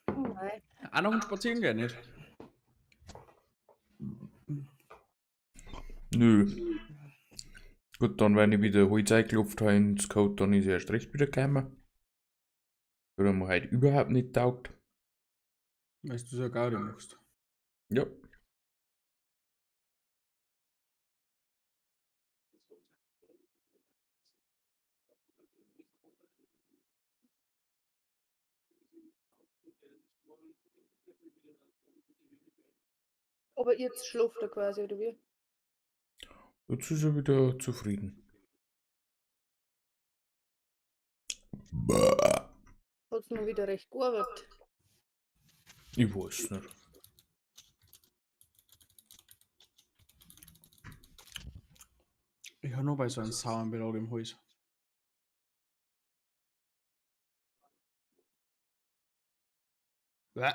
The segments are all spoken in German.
Oh nein. Auch noch ein Spazieren gehen, nicht? Nö. Gut, dann wenn ich wieder Holz eingelupft habe ins Code, dann ist erst recht wieder gekommen. Weil er mir halt überhaupt nicht taugt. Weil du so Gaudi machst. Ja. Aber jetzt schläft er quasi, oder wie? Jetzt ist er wieder zufrieden. Hat's noch wieder recht gearbeitet. Ich weiß nicht. Ich habe noch bei so einem sauren Belag im Hals. Bäh.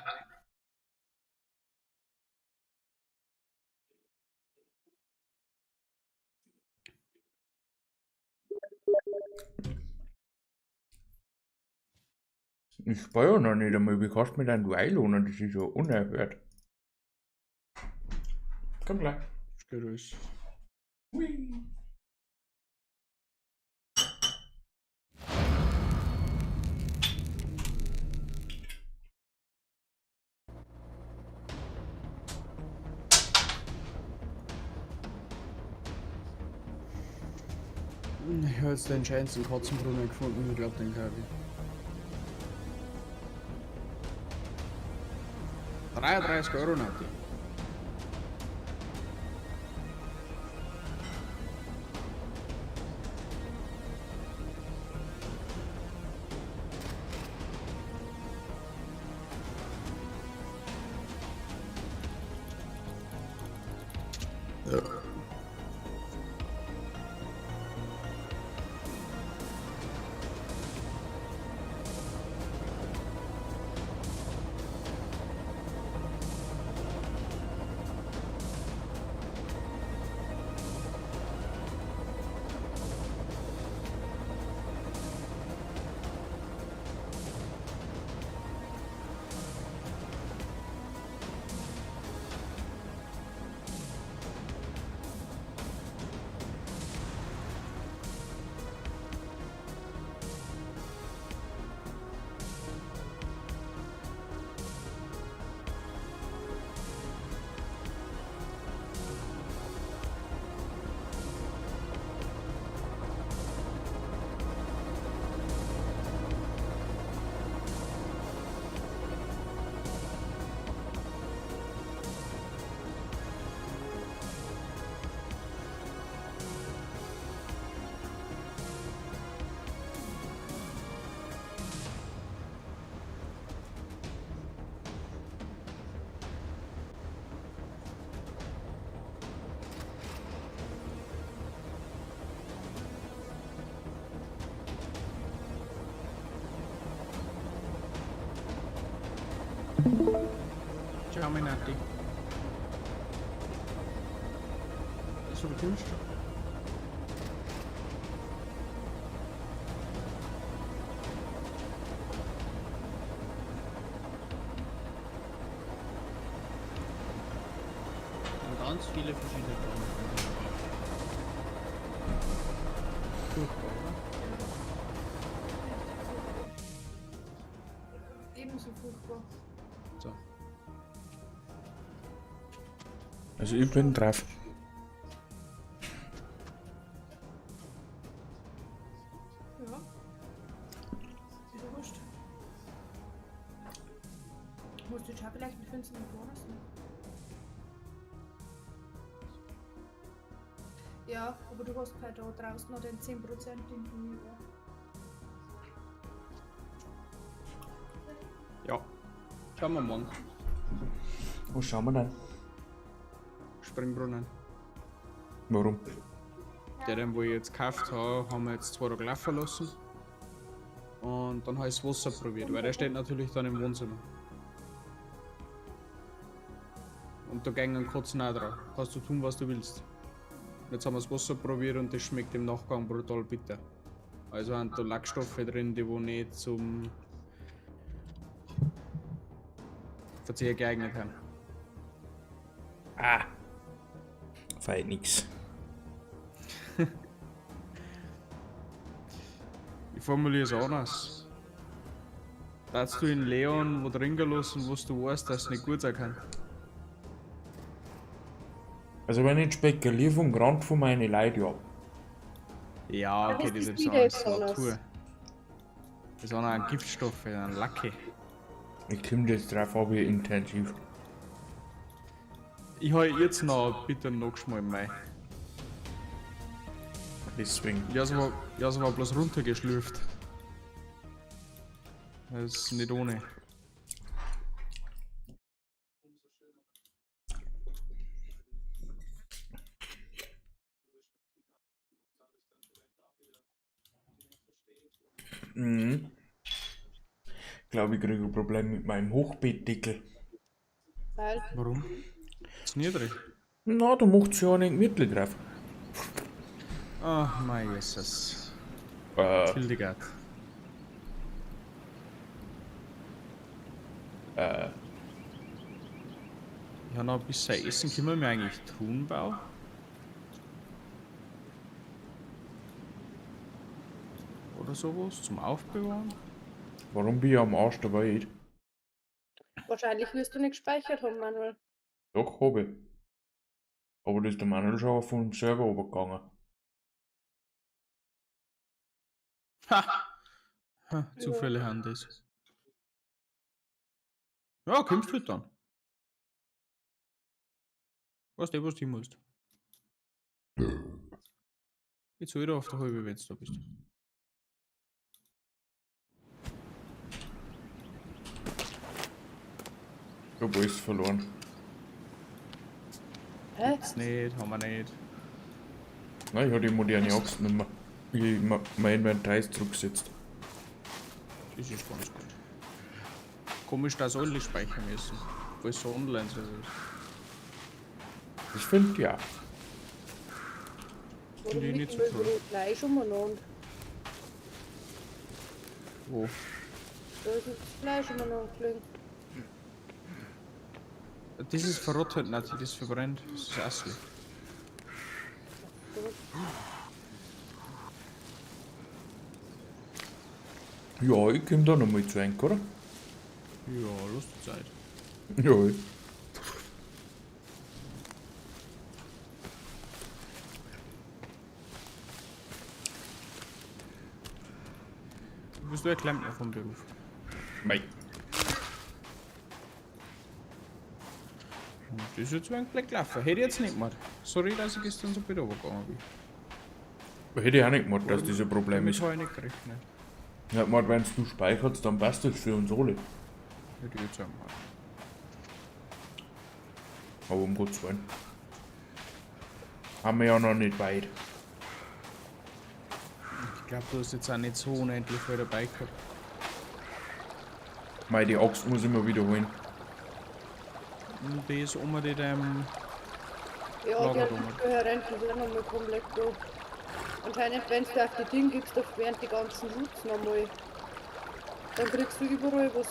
Ich war ja noch nicht einmal, wie kannst du mir denn du einlohnen? Das ist ja unerhört. Komm gleich. Steht alles. Hui. Ich habe jetzt den schönsten Katzenbrunnen gefunden, ich glaube, den kaufe ich. 33 Euro Nati. Ciao, mein Nati. So, du kommst schon. Und ganz viele verschiedene Farben. Furchtbar, oder? Ebenso furchtbar. So. Also ich bin drauf. Ja. Ist ja wurscht. Musst du jetzt auch vielleicht mit 15 lassen? Ja, aber du hast halt da draußen noch den 10% in von mir. Ja. Schauen wir morgen. Wo schauen wir denn? Springbrunnen. Warum? Den, wo ich jetzt gekauft habe, haben wir jetzt 2 Tage laufen lassen. Und dann habe ich das Wasser probiert, weil der steht natürlich dann im Wohnzimmer. Und da gehen Kotzen auch drauf. Kannst du tun, was du willst. Jetzt haben wir das Wasser probiert und das schmeckt im Nachgang brutal bitter. Also sind da Lackstoffe drin, die wo nicht zum Verzehr geeignet haben. Ah. Feit nix. Ich formuliere es anders. Darfst du in Leon wo drin lassen, wo du weißt, dass es nicht gut sein kann? Also wenn ich spekuliere vom Grand von meinen Leuten, ja. Ja, Aber okay, das das ist ist wieder alles etwas Natur. anderes. Das ist auch noch ein Giftstoff, ein Lacke. Ich komme jetzt drauf ab, wie intensiv. Ich habe jetzt noch bitte noch geschmolten rein. Deswegen. Ja, so war bloß runtergeschlürft. Das ist nicht ohne. Mhm. Ich glaube, ich kriege ein Problem mit meinem Hochbettdeckel. Weil, Warum? Ist niedrig. Na, da macht es ja nicht gemütlich drauf. Ach, mein Jesus. Äh, Hildegard. Ich habe noch ein bisschen Essen. Können wir eigentlich Thunbau? Oder sowas zum Aufbewahren? warum bin ich am Arsch der Welt? wahrscheinlich wirst du nicht gespeichert haben, Manuel. Doch, habe ich. Aber das ist der Manuel schon auf dem Server runtergegangen. Ha, Zufälle haben das. Ja, kommst du halt dann. Weißt du, was du musst. Jetzt wieder auf der halbe, wenn du da bist. Ich habe alles verloren. Hä? Jetzt nicht, haben wir nicht. Nein, ich habe die moderne Axt nicht mehr. Mein Inventar ist zurückgesetzt. Das ist ganz gut. Komisch, dass alle speichern müssen. Weil es so online so ist. Ich finde ja. Warum Nee, liegt nicht so denn cool. so Fleisch umeinander? Wo? Da ist das Fleisch umeinander gelegen. Das ist verrottet nicht, das verbrennt. Das ist hässlich. Ja, ich komme da nochmal zu einem, oder? Ja, lustige Zeit. Ja. Bist du ein Klempner vom Beruf? Mei. Und das ist jetzt ein Black gelaufen. Hätte ich jetzt nicht gemacht. Sorry, dass ich gestern so wieder gegangen bin. Hätte ich auch nicht gemacht, dass das ein Problem Damit ist. habe ich nicht gerechnet. Ja, mal, wenn du speicherst, dann passt das für uns alle. Hätte ich jetzt auch gemacht. Aber um Gottes Willen. Haben wir ja noch nicht weit. Ich glaube, du hast jetzt auch nicht so unendlich viel dabei gehabt. Mei, die Axt muss ich mal wiederholen. Und die ist die Ja, die Lagerung. Kohärenten sind nochmal komplett da. Anscheinend, wenn du auf die Dinge gibst, dann während die ganzen Loots nochmal. Dann kriegst du überall was.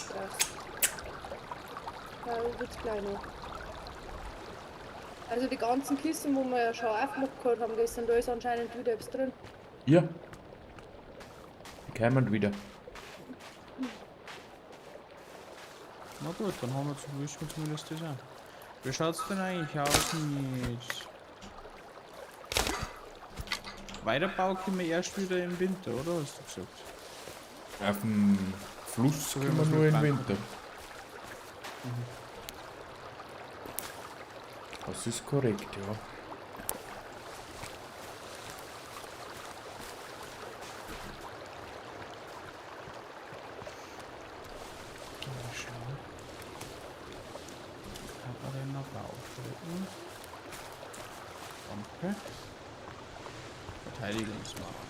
Krass. Ja, wird's kleiner. Also die ganzen Kisten, wo wir ja schon aufgemacht gehabt haben gestern, da ist anscheinend wieder etwas drin. Ja. Die kommen wieder. Na gut, dann haben wir zumindest das auch. Wie schaut's denn eigentlich aus mit Weiterbau können wir erst wieder im Winter, oder hast du gesagt? Auf dem Fluss So wie können wir's wir nur mit im Banken Winter. Das ist korrekt, ja. Mal schauen. Hat er denn noch Bauflächen? Danke. Verteidigungsmacht.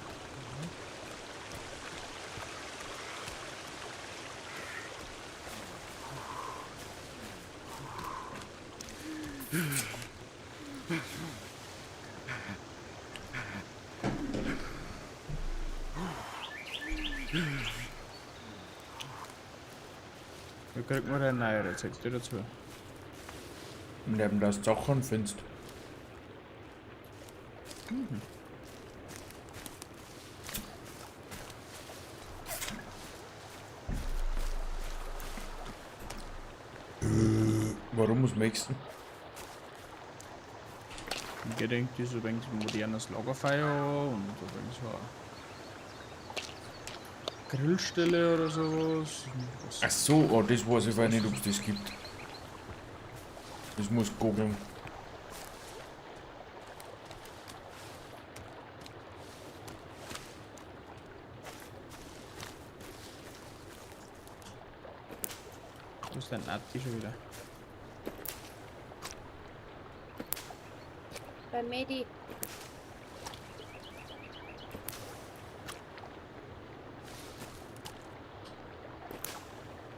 kriegt man ein neues Rezept dazu. Und eben das Sachen findest. Warum muss Maxen? Ich denke, das ist ein wenig so ein modernes Lagerfeuer und ein wenig so eine Grillstelle oder sowas. Ach so, oh, das weiß ich nicht, ob es das gibt. Das muss googeln. Wo ist dein Nati schon wieder? Bei Medi.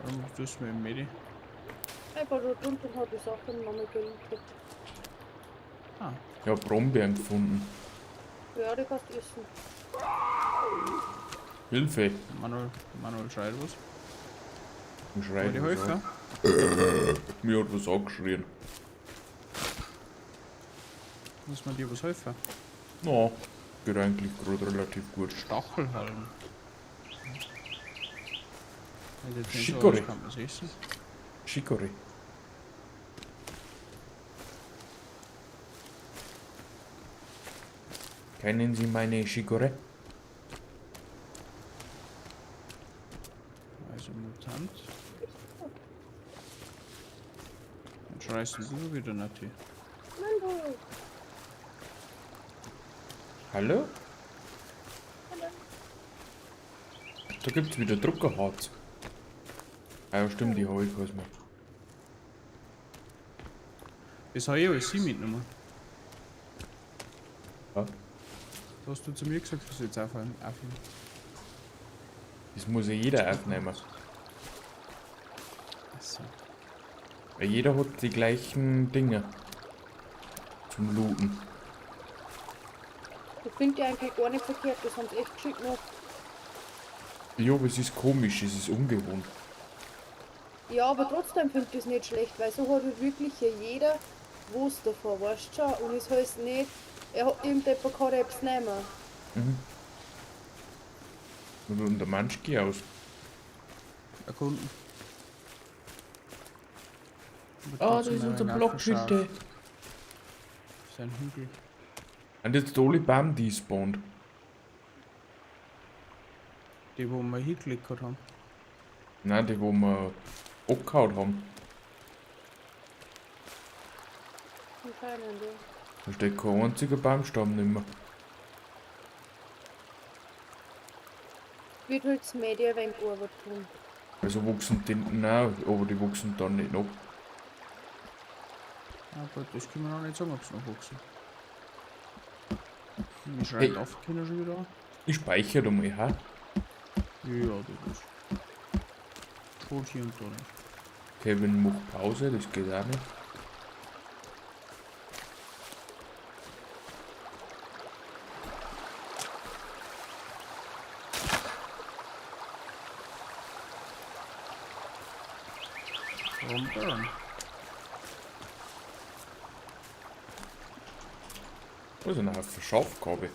Warum tust du mit dem Medi? Einfach dort unten hat die Sachen nochmal gelegt. Ah, Ich hab Brombeeren gefunden. Ja, die kannst du essen. Hilfe! Manuel schreit was. Ich Aber schrei die was Helfer? an. Mir hat was angeschrien. Muss man dir was helfen? Na, geht eigentlich gerade relativ gut. Stachel halten. Also jetzt nicht so, Chicorée. das kann man essen. Chicorée. Kennen Sie meine Chicorée? Also Mutant. Dann schreist du wieder Nati. Mando! Hallo? Da gibt's wieder Druckerharz. Ah ja, stimmt, die habe ich was mehr. Das habe ich alles sie mitgenommen. Ja, Da hast du zu mir gesagt, dass du jetzt aufhören. das muss ja jeder aufnehmen. Achso. Weil jeder hat die gleichen Dinge zum Looten. Ich finde die eigentlich gar nicht verkehrt, das haben sie echt geschickt gemacht. Ja, aber es ist komisch, es ist ungewohnt. Ja, aber trotzdem finde ich das nicht schlecht, weil so hat halt wirklich hier jeder was davon, weißt du schon? Und es heißt nicht, irgendjemand kann etwas nehmen. Und der Mensch geht aus. Erkunden. Ah, das ist unser Blockhütte. Das ist ein Hügel. Und jetzt alle Baum despawnt. Die, wo wir hingeklickt haben. Nein, die wo wir abgehauen haben. Anscheinend, ja. Da steht kein einziger Baumstamm nicht mehr. Wird halt das Media ein wenig Arbeit tun. Also wachsen die, nein, aber die wachsen dann nicht ab. Aber das können wir noch nicht sagen, ob es noch wachsen. Ich schreibe Hey. auf, Kinder schon wieder an. Ich speichere da mal, ha? Ja, das ist. Tot hier und da nicht. Kevin macht Pause, das geht auch nicht. Warum burn? Was ist denn eine Schafgabe?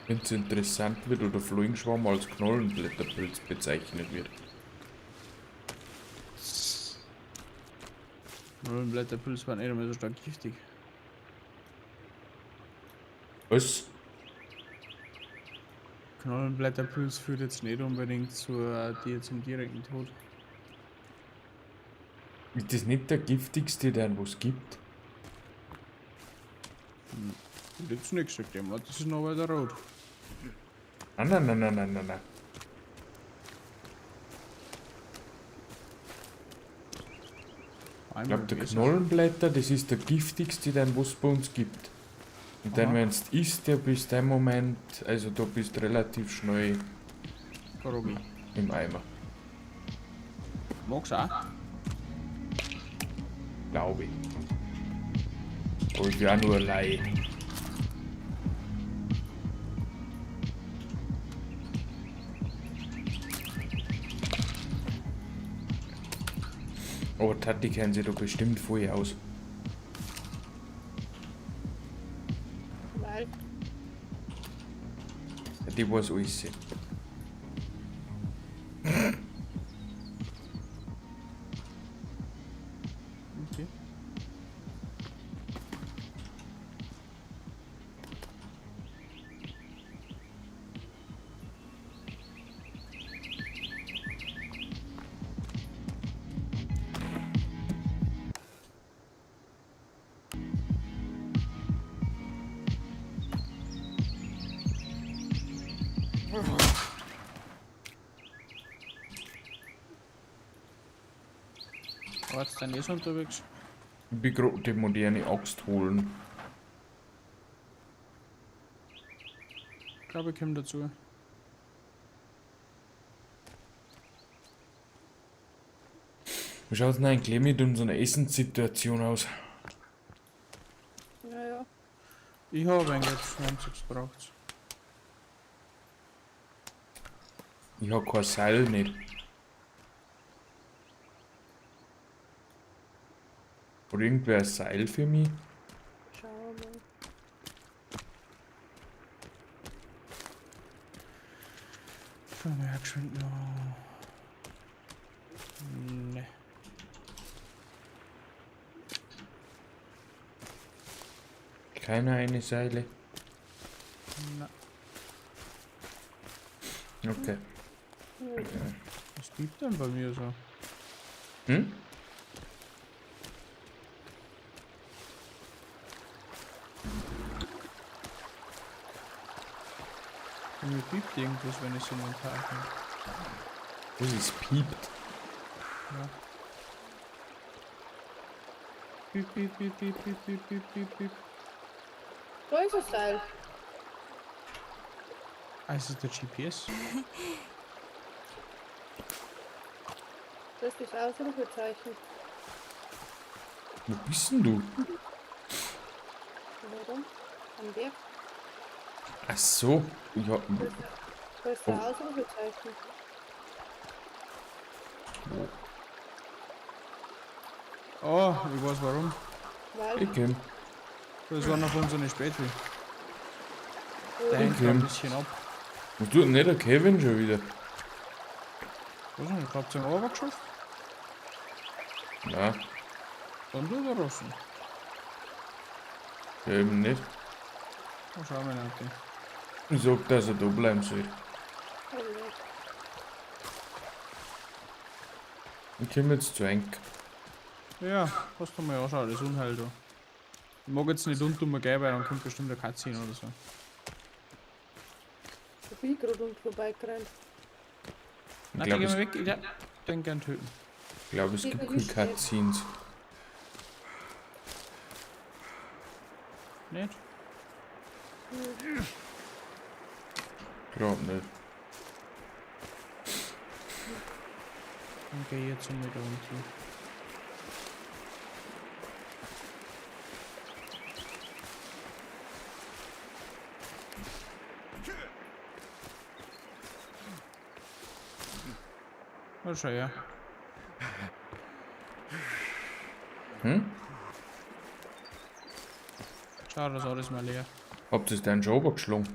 Wenn es interessant wird oder Flügenschwamm als Knollenblätterpilz bezeichnet wird. Knollenblätterpilz waren eh nicht mehr so stark giftig. Was? Knollenblätterpilz führt jetzt nicht unbedingt zum direkten Tod. Ist das nicht der giftigste, den es gibt? Und jetzt nichts gesagt, das ist noch weiter rot. Nein, nein, nein, nein, nein, nein, nein. Ich glaube, der Knollenblätter, das ist der giftigste, den es bei uns gibt. Und dann, Aha. wenn du isst, ja bis dem Moment, also da bist du relativ schnell Karogi. im Eimer. Magst du auch? Glaube ich. Aber ich bin auch nur allein. Aber Tati kennt sich doch bestimmt vorher aus. Weil, Die weiß alles. Okay. War jetzt dein Esel unterwegs? Ich bin gerade die moderne Axt holen. Ich glaube, ich komme dazu. Wie schaut denn eigentlich mit unserer Essenssituation aus? naja, Ich habe eigentlich, wenn es braucht. Ich habe kein Seil nicht. Oder irgendwer ein Seil für mich? schauen wir mal. Schauen wir geschwind noch. Ne. Keine eine Seile. Na, Okay. was gibt denn bei mir so? Hm? Bei mir piept irgendwas, wenn ich so einen Tag habe. Was ist piept? Ja. Piep, piep, piep, piep, piep, piep, piep, piep, piep. Da ist ein Seil. Ah, ist das der GPS? Das ist das Ausrufezeichen. Wo bist denn du? Warum? Am Berg. Ach so. Ich hab. Da ist ein Ausrufezeichen. Oh, ich weiß warum. Weil, Ich komm. Das war noch unsere Spätwi. Der wo, hängt da ein bisschen ab. Was tut denn nicht der Kevin schon wieder? Was ist denn? Ich glaub, zum Ober geschafft. Nein, Dann tut er Rossen. eben nicht. Dann schauen wir nach. Ich sag, dass er da bleiben soll. oh, nee. Ich komm jetzt zu Enk. Ja, hast du mal anschauen, das Unheil da. Ich mag jetzt nicht unten gehen, weil dann kommt bestimmt eine Cutscene oder so. Ich bin gerade und vorbeigerannt. Ich Na, glaube, geh es, mal weg, ich den gern töten. es gibt keine Cutscenes. Nicht? Glaub nicht. Dann geh ich jetzt mal da unten. Na schau her. Hm? Schau, das ist alles mal leer. Habt ihr den schon runtergeschlagen?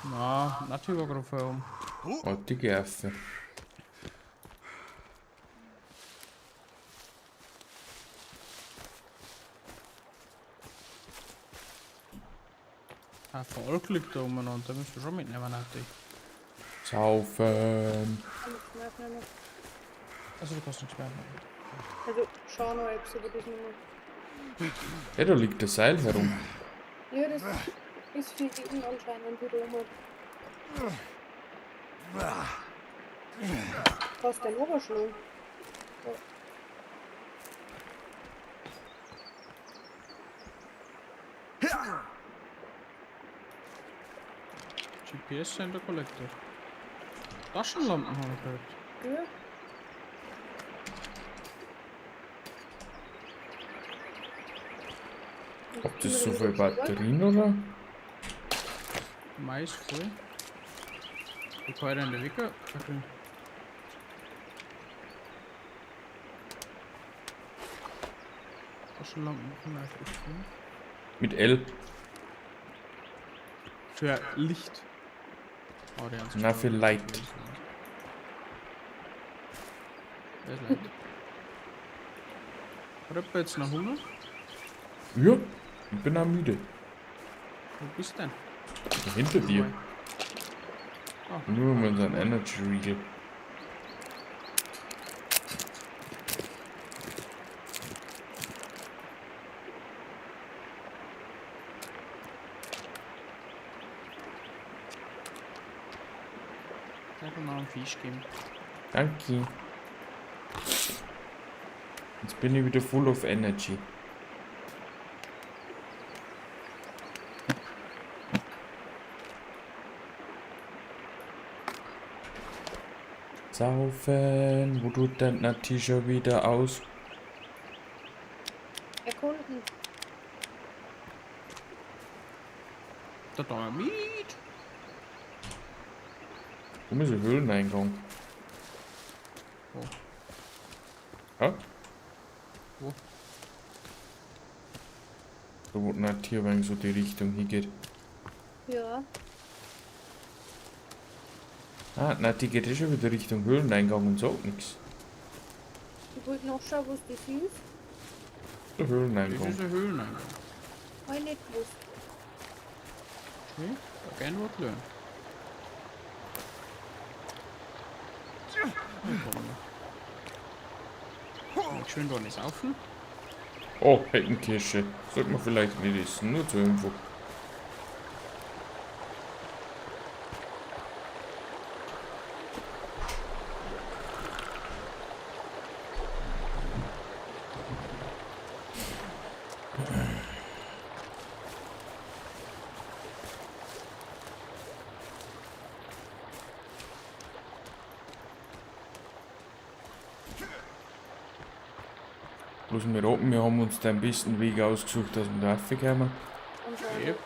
Na, Nati war gerade vorher um. Hat die Gerfe. Ah, Volk liegt da umeinander, da müsst du schon mitnehmen, Nati. Saufen. Kann nichts mehr aufnehmen. Also du kannst nichts mehr machen. Also, schau noch, ob sie das nicht mehr. Ja, da liegt der Seil herum. Ja, das ist für jeden anscheinend wieder um. Hast du den Oberschlung? GPS Center Collector. Taschenlampen haben wir gehört. Ja. Habt ihr so viele Batterien, oder? Mais voll. Ich kann in der Wecker. Okay. Taschenlampen vielleicht echt cool. Mit L. Für Licht. Oh, der hat sich Na, schon für wieder Light. gelöst. Wer ist Light? Hat jemand jetzt noch Hunger? Ja, ich bin auch müde. Wo bist du denn? Hinter dir. Ah, Nur mit unserem Energy Riegel. ich kann mal einen Fisch geben. Danke. Jetzt bin ich wieder full of energy. Saufen, wo tut denn Nati schon wieder aus? Erkunden. Der Dynamit! Wo ist der Höhleneingang? Wo? Ja? Wo? Da wo Nati wenn so die Richtung hingeht. Ja. Ah, Nati geht eh schon wieder Richtung Höhleneingang und sagt nichts. Ich wollte nachschauen, was das ist. Der Das Höhleneingang. ist ein Höhleneingang. Hab ich nicht gewusst. Okay, da gern was lernen. Schön da nicht saufen. Oh, Heckenkirsche. Sollte man vielleicht nicht essen, nur zur Info. Bloß wir raten, wir haben uns da ein bisschen Weg ausgesucht, dass wir da raufkommen. Anscheinend. Yep.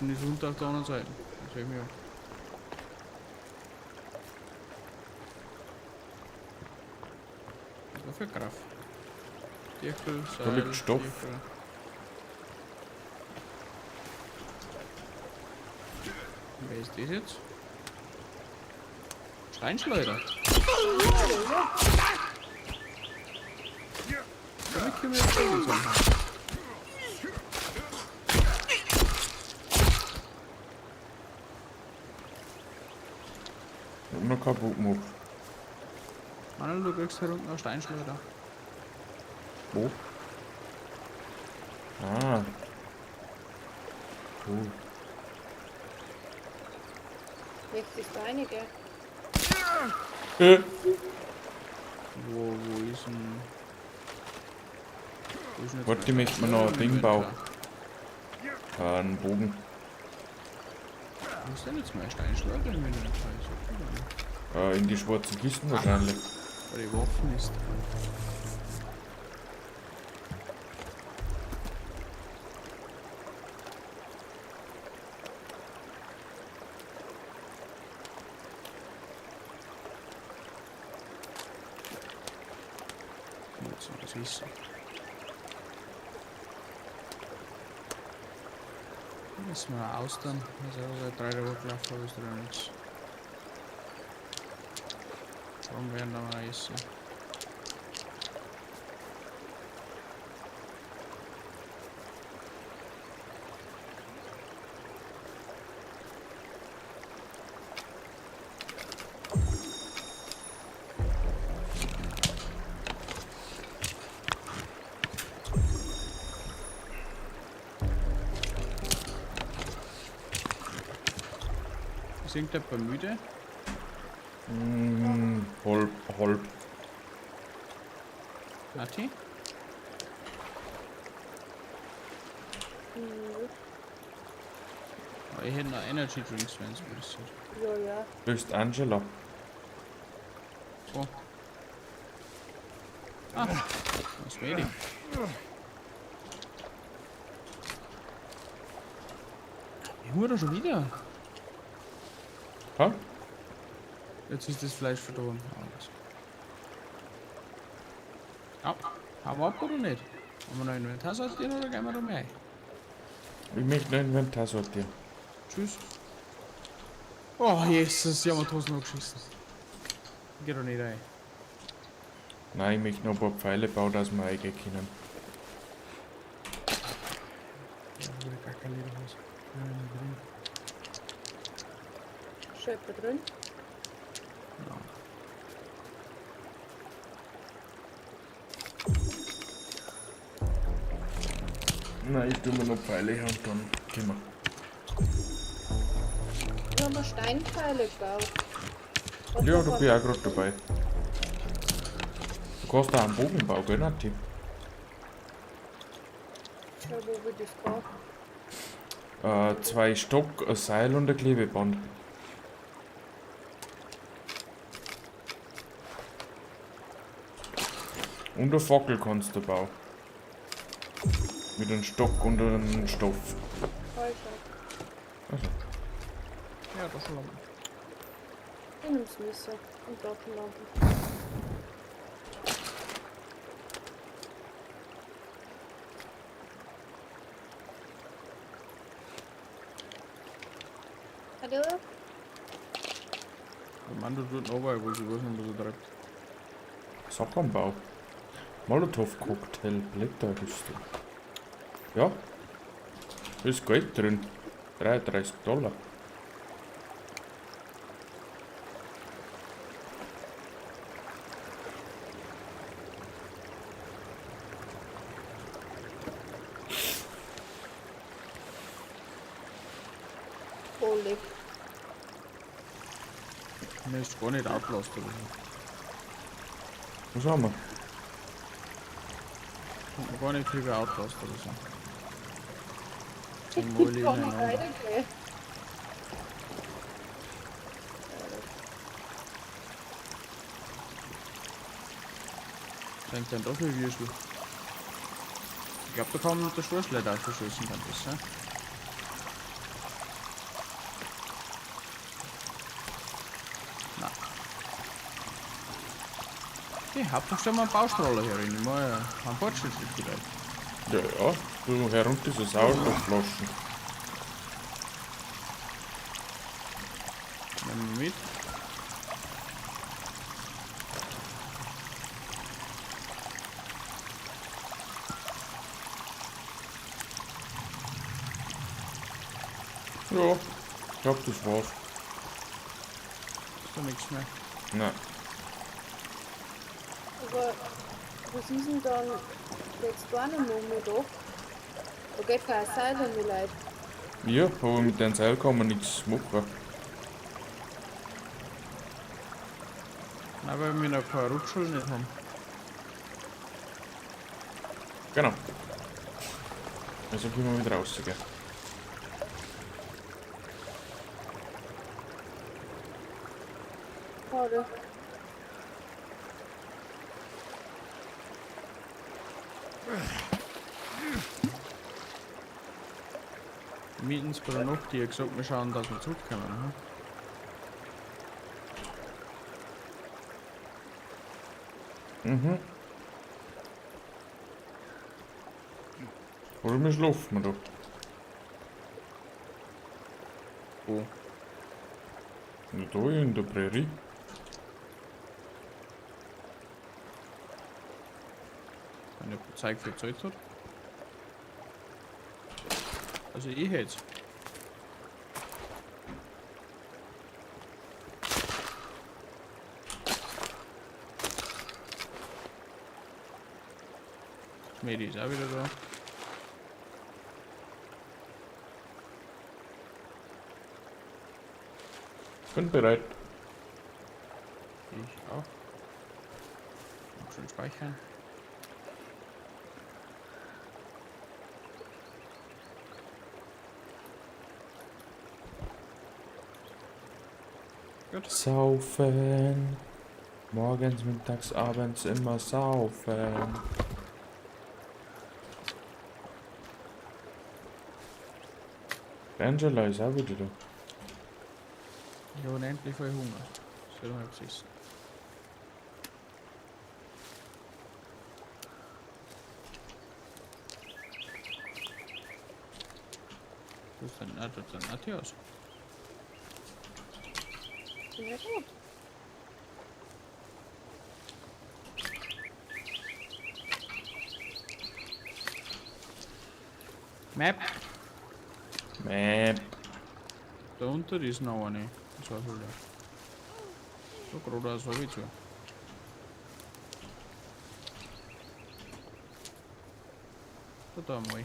Und ist runter auf der anderen Seite. Das sehen wir ja. Was für Kraft? Dirkel, Da Seil, liegt Stoff. Dirkel. Und wer ist das jetzt? Steinschleuder. Damit können wir jetzt Vögel sammeln. Und noch kaputt gemacht. Manuel, du kriegst hier unten eine Steinschleuder. Wo? Ah. Cool. Jetzt ist deine, gell? Wo ist denn... Wo ist denn jetzt Warte, mein möchte man noch ein Steinschleuder Ding im bauen. Inventar? Einen Bogen. Wo ist denn jetzt mein Steinschleuder im Inventar? Ich hab den nicht. In die schwarzen Kisten wahrscheinlich. Weil die Waffen ist. Jetzt soll das wissen. Müssen wir Austern. Also 3 Jahre gelaufen, aber ist da nichts. Warum werden da mal essen? Ist irgendjemand müde? Halb, halb. Nati? Nö. Ich hätte noch Energy Drinks, wenn es interessiert. Ja, ja. Grüßt Angela. So. Ah, was will ich? Ich hole schon wieder. Ha? Jetzt ist das Fleisch verdorben. Ja, haben wir ab oder nicht? Haben wir noch Inventar sortieren oder gehen wir da mehr? Ich möchte noch Inventar sortieren. Tschüss. Oh, Jesus, die haben wir Toast noch geschissen. Geht doch nicht rein. Nein, ich möchte noch ein paar Pfeile bauen, dass wir reingehen können. Ja, wurde gar kein Lederhaus. Ja, nicht drin. Schöpfer drin. Ja. Nein, ich tue mir noch Pfeile her und dann gehen wir. Wir haben Steinpfeile gebaut. Was Ja, noch da was? bin ich auch gerade dabei. Du kannst auch einen Bogenbau, gell, Nati? Ja, wo wird das gehen? 2 Stock, ein Seil und ein Klebeband. Und eine Fackel kannst du bauen. Mit einem Stock und einem Stoff. Falscher. Also, Ja, das schon lange. Ich nehm's Messer und Taschenlampe. Hallo? Der Mann tut noch wo sie was noch so treibt. Sackanbau. Molotow-Cocktail, Blätterrüstung. Ja. Da ist Geld drin. $33. Holy. Mir ist gar nicht outlost oder so. Was haben wir? Kommt mir gar nicht viel wie outlost oder so. Ich Die kann Molly nicht ineinander. weitergehen. Denkt dann doch wie Würstel. Ich glaube, da kann man mit der Stoßleiter verschießen, kann das sein? Nein. Okay, Hauptsache stellen wir einen Baustrahler hier rein. Ich mache ja einen Fortschrittsschritt vielleicht. Ja, ja. Du herunter diese Sauerstoffflaschen. Nehmen wir mit. Ja. Ich glaub, das war's. Ist da nichts mehr. Nein. Aber was ist denn dann jetzt da noch mit doch? Da geht kein Seil an die Leute. Ja, aber mit dem Seil kann man nichts machen. Nein, weil wir noch keine Rutschel nicht haben. Genau. Also können wir wieder rausgehen. Schade. Mietens bei der Nacht, die hat gesagt, wir schauen, dass wir zurückkommen. Hm? Mhm. Oder wir schlafen da. Wo? Ja, da in der Prärie. Wenn der Zeig für Zeit hat. Also ich hätte Medi ist auch wieder da. Bin bereit. Ich auch. Noch schön speichern. Gut. Saufen. Morgens, mittags, abends immer saufen. Angela ist auch wieder da. Ich habe unendlich viel Hunger. Das wird halt essen. Wo ist denn der Matthias? Ja, gut. Map! Mäh. Da unten ist noch eine. So eine Höhle. So gerade so wie zu. Da mal.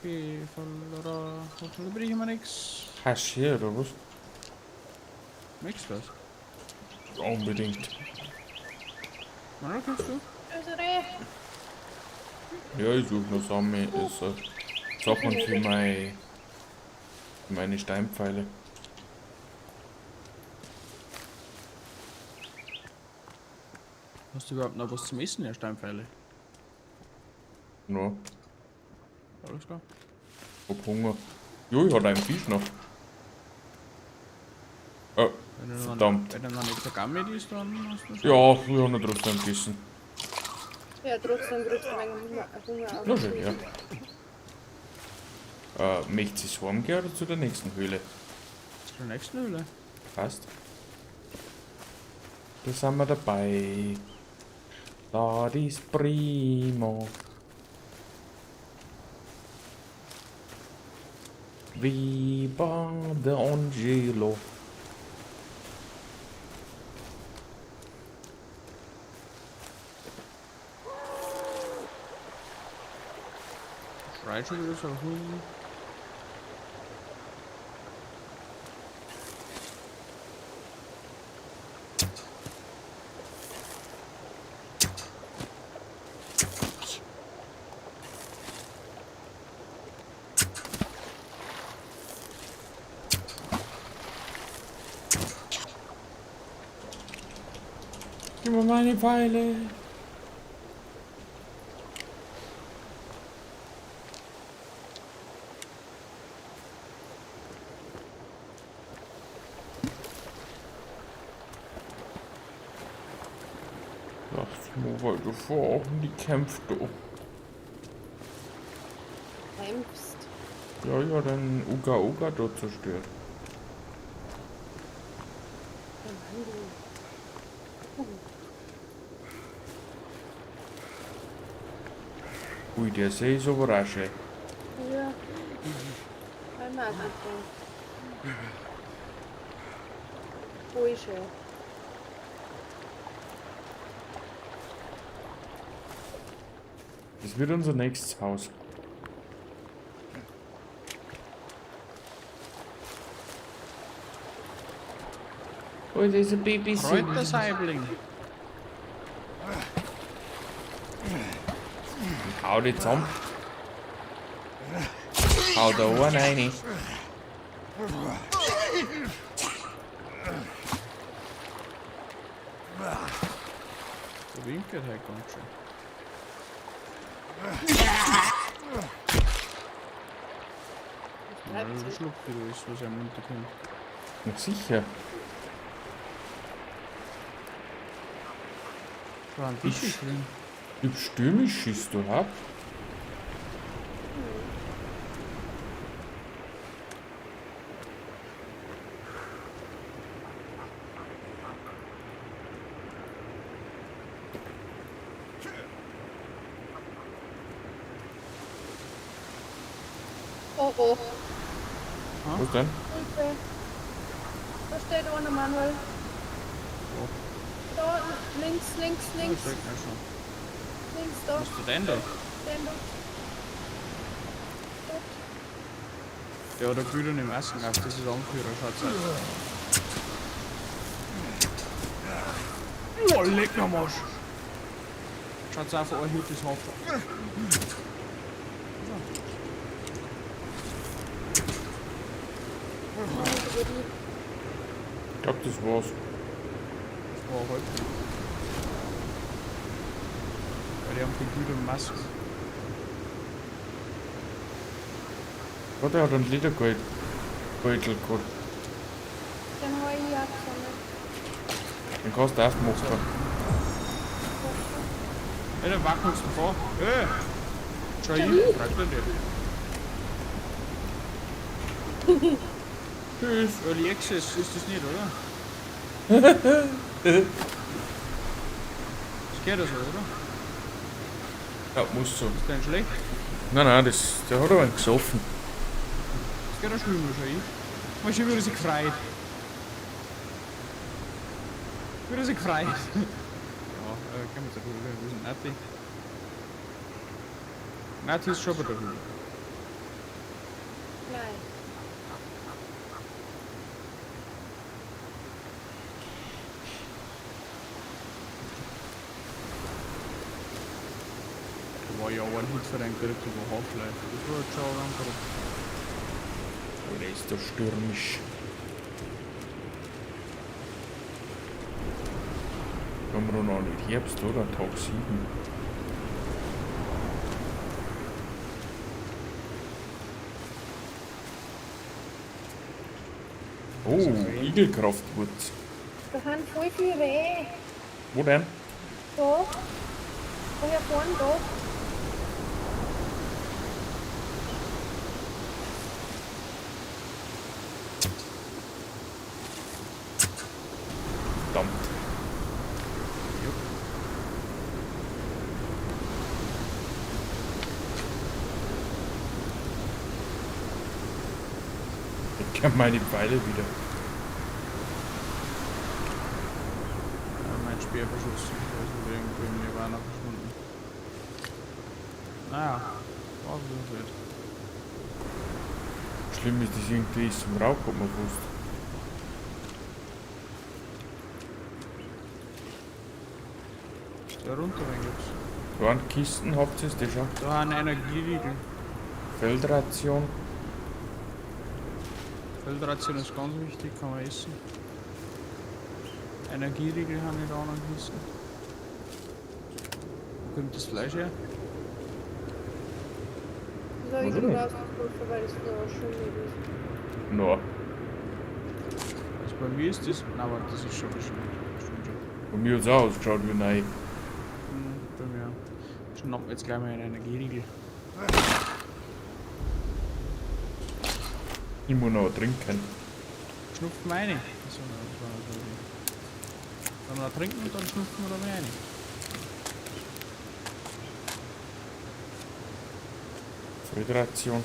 Okay, Fallera. Hoffentlich bringe ich mir nix. Hast du hier oder was? Nix was? Unbedingt. Manuel, kannst du? Unsere. Ja, ich suche noch Sachen für meine Steinpfeile. Hast du überhaupt noch was zum Essen, der Steinpfeile? Ja, Alles klar. hab Hunger. Jo, ich hatte einen Fisch noch. Wenn du Verdammt. Wenn er noch nicht vergammelt ist, dann hast du schon. Ja, ich habe ihn trotzdem gegessen. Ja, trotzdem kriegst du einen Hunger. Na schön, ja. Möchtest du es heimgehen oder zu der nächsten Höhle? Zur nächsten Höhle. Passt. Da sind wir dabei. Das ist prima. Viva de Angelo. Schreit schon wieder so. Gib mir meine Pfeile. Lass mal weiter vor, die kämpft doch. Kämpfst. Ja, den Uga Uga dort zerstört. Ja, Mann, du. Ui, der See ist aber auch schön. Ja. Einmal gut. Voll schön. Das wird unser nächstes Haus. Oh, das ist ein Babysitter. Kräutersaibling. Hau die zusammen. Hau da einen rein. Der winkelt halt ganz schön. Ja, das schluckt wieder alles, was einem runterkommt. Na sicher. Da war ein Fisch drin. Wie stürmisch ist du, hab? Oh oh. Was denn? Hilfe. Da steht einer, Manuel. Wo? Da, links, links, Ja, links. das ja schon. Links, da. Bist du denn da? Den da. Dort. Ja, der Güter im Essen auf, das ist Anführer, schaut's aus. Oh, leck am Arsch! Schaut's auf, ein Hüt ist Hafer. Ich glaube, das war's. Das war heute. Weil die haben viel gute Masken. Ja, der hat einen Lederbeutel gehabt. Den habe ich ja gesammelt. Den kannst du erst machen. Ja, dann wackelst du vor. Schau hin, fragt er dir. Tschüss, Early Access ist das nicht, oder? Das geht ja so, oder? Ja, muss so. Ist dein schlecht? Nein, der hat aber einen gesoffen. Das geht ja schön wahrscheinlich. Mal schön, wie er sich freut. Wie er sich freut. Ja, gehen wir zur Höhle. Wo ist denn Nati? Nati ist schon bei der Höhle. Nein. Da war ja ein Hit für den Griff über Half-Life. Das war jetzt schon ganz verrückt. Der ist doch stürmisch. Haben wir noch nicht Herbst, oder? Tag 7. Oh, Igelkraftwurz. Da haben voll viele Rehe. Wo denn? Da. Woher vorne da? Verdammt. Ich kann meine Pfeile wieder. Mein Speerverschuss. Der ist wieder irgendwo im Nirvana verschwunden. Naja, war so wird. Schlimm ist, dass irgendwie ist zum Rauch, hat man gewusst. Da runter rein gibt's. Da an Kisten habt ihr es, das schon. Da haben Energieriegel. Feldration. Feldration ist ganz wichtig, kann man essen. Energieriegel haben wir da noch gegessen. Wo kommt das Fleisch her? Das habe ich schon rausgeholfen, weil es da schon nicht ist. No. Also bei mir ist das. Nein, warte, das ist schon bestimmt. Stimmt schon. Bei mir hat es auch ausgeschaut wie neu. Bei mir. Schnappen wir jetzt gleich mal einen Energieriegel. Ich muss noch trinken. Schnupfen wir eine. Achso, das war so die. Dann noch trinken und dann schnupfen wir da mal eine. Feldration.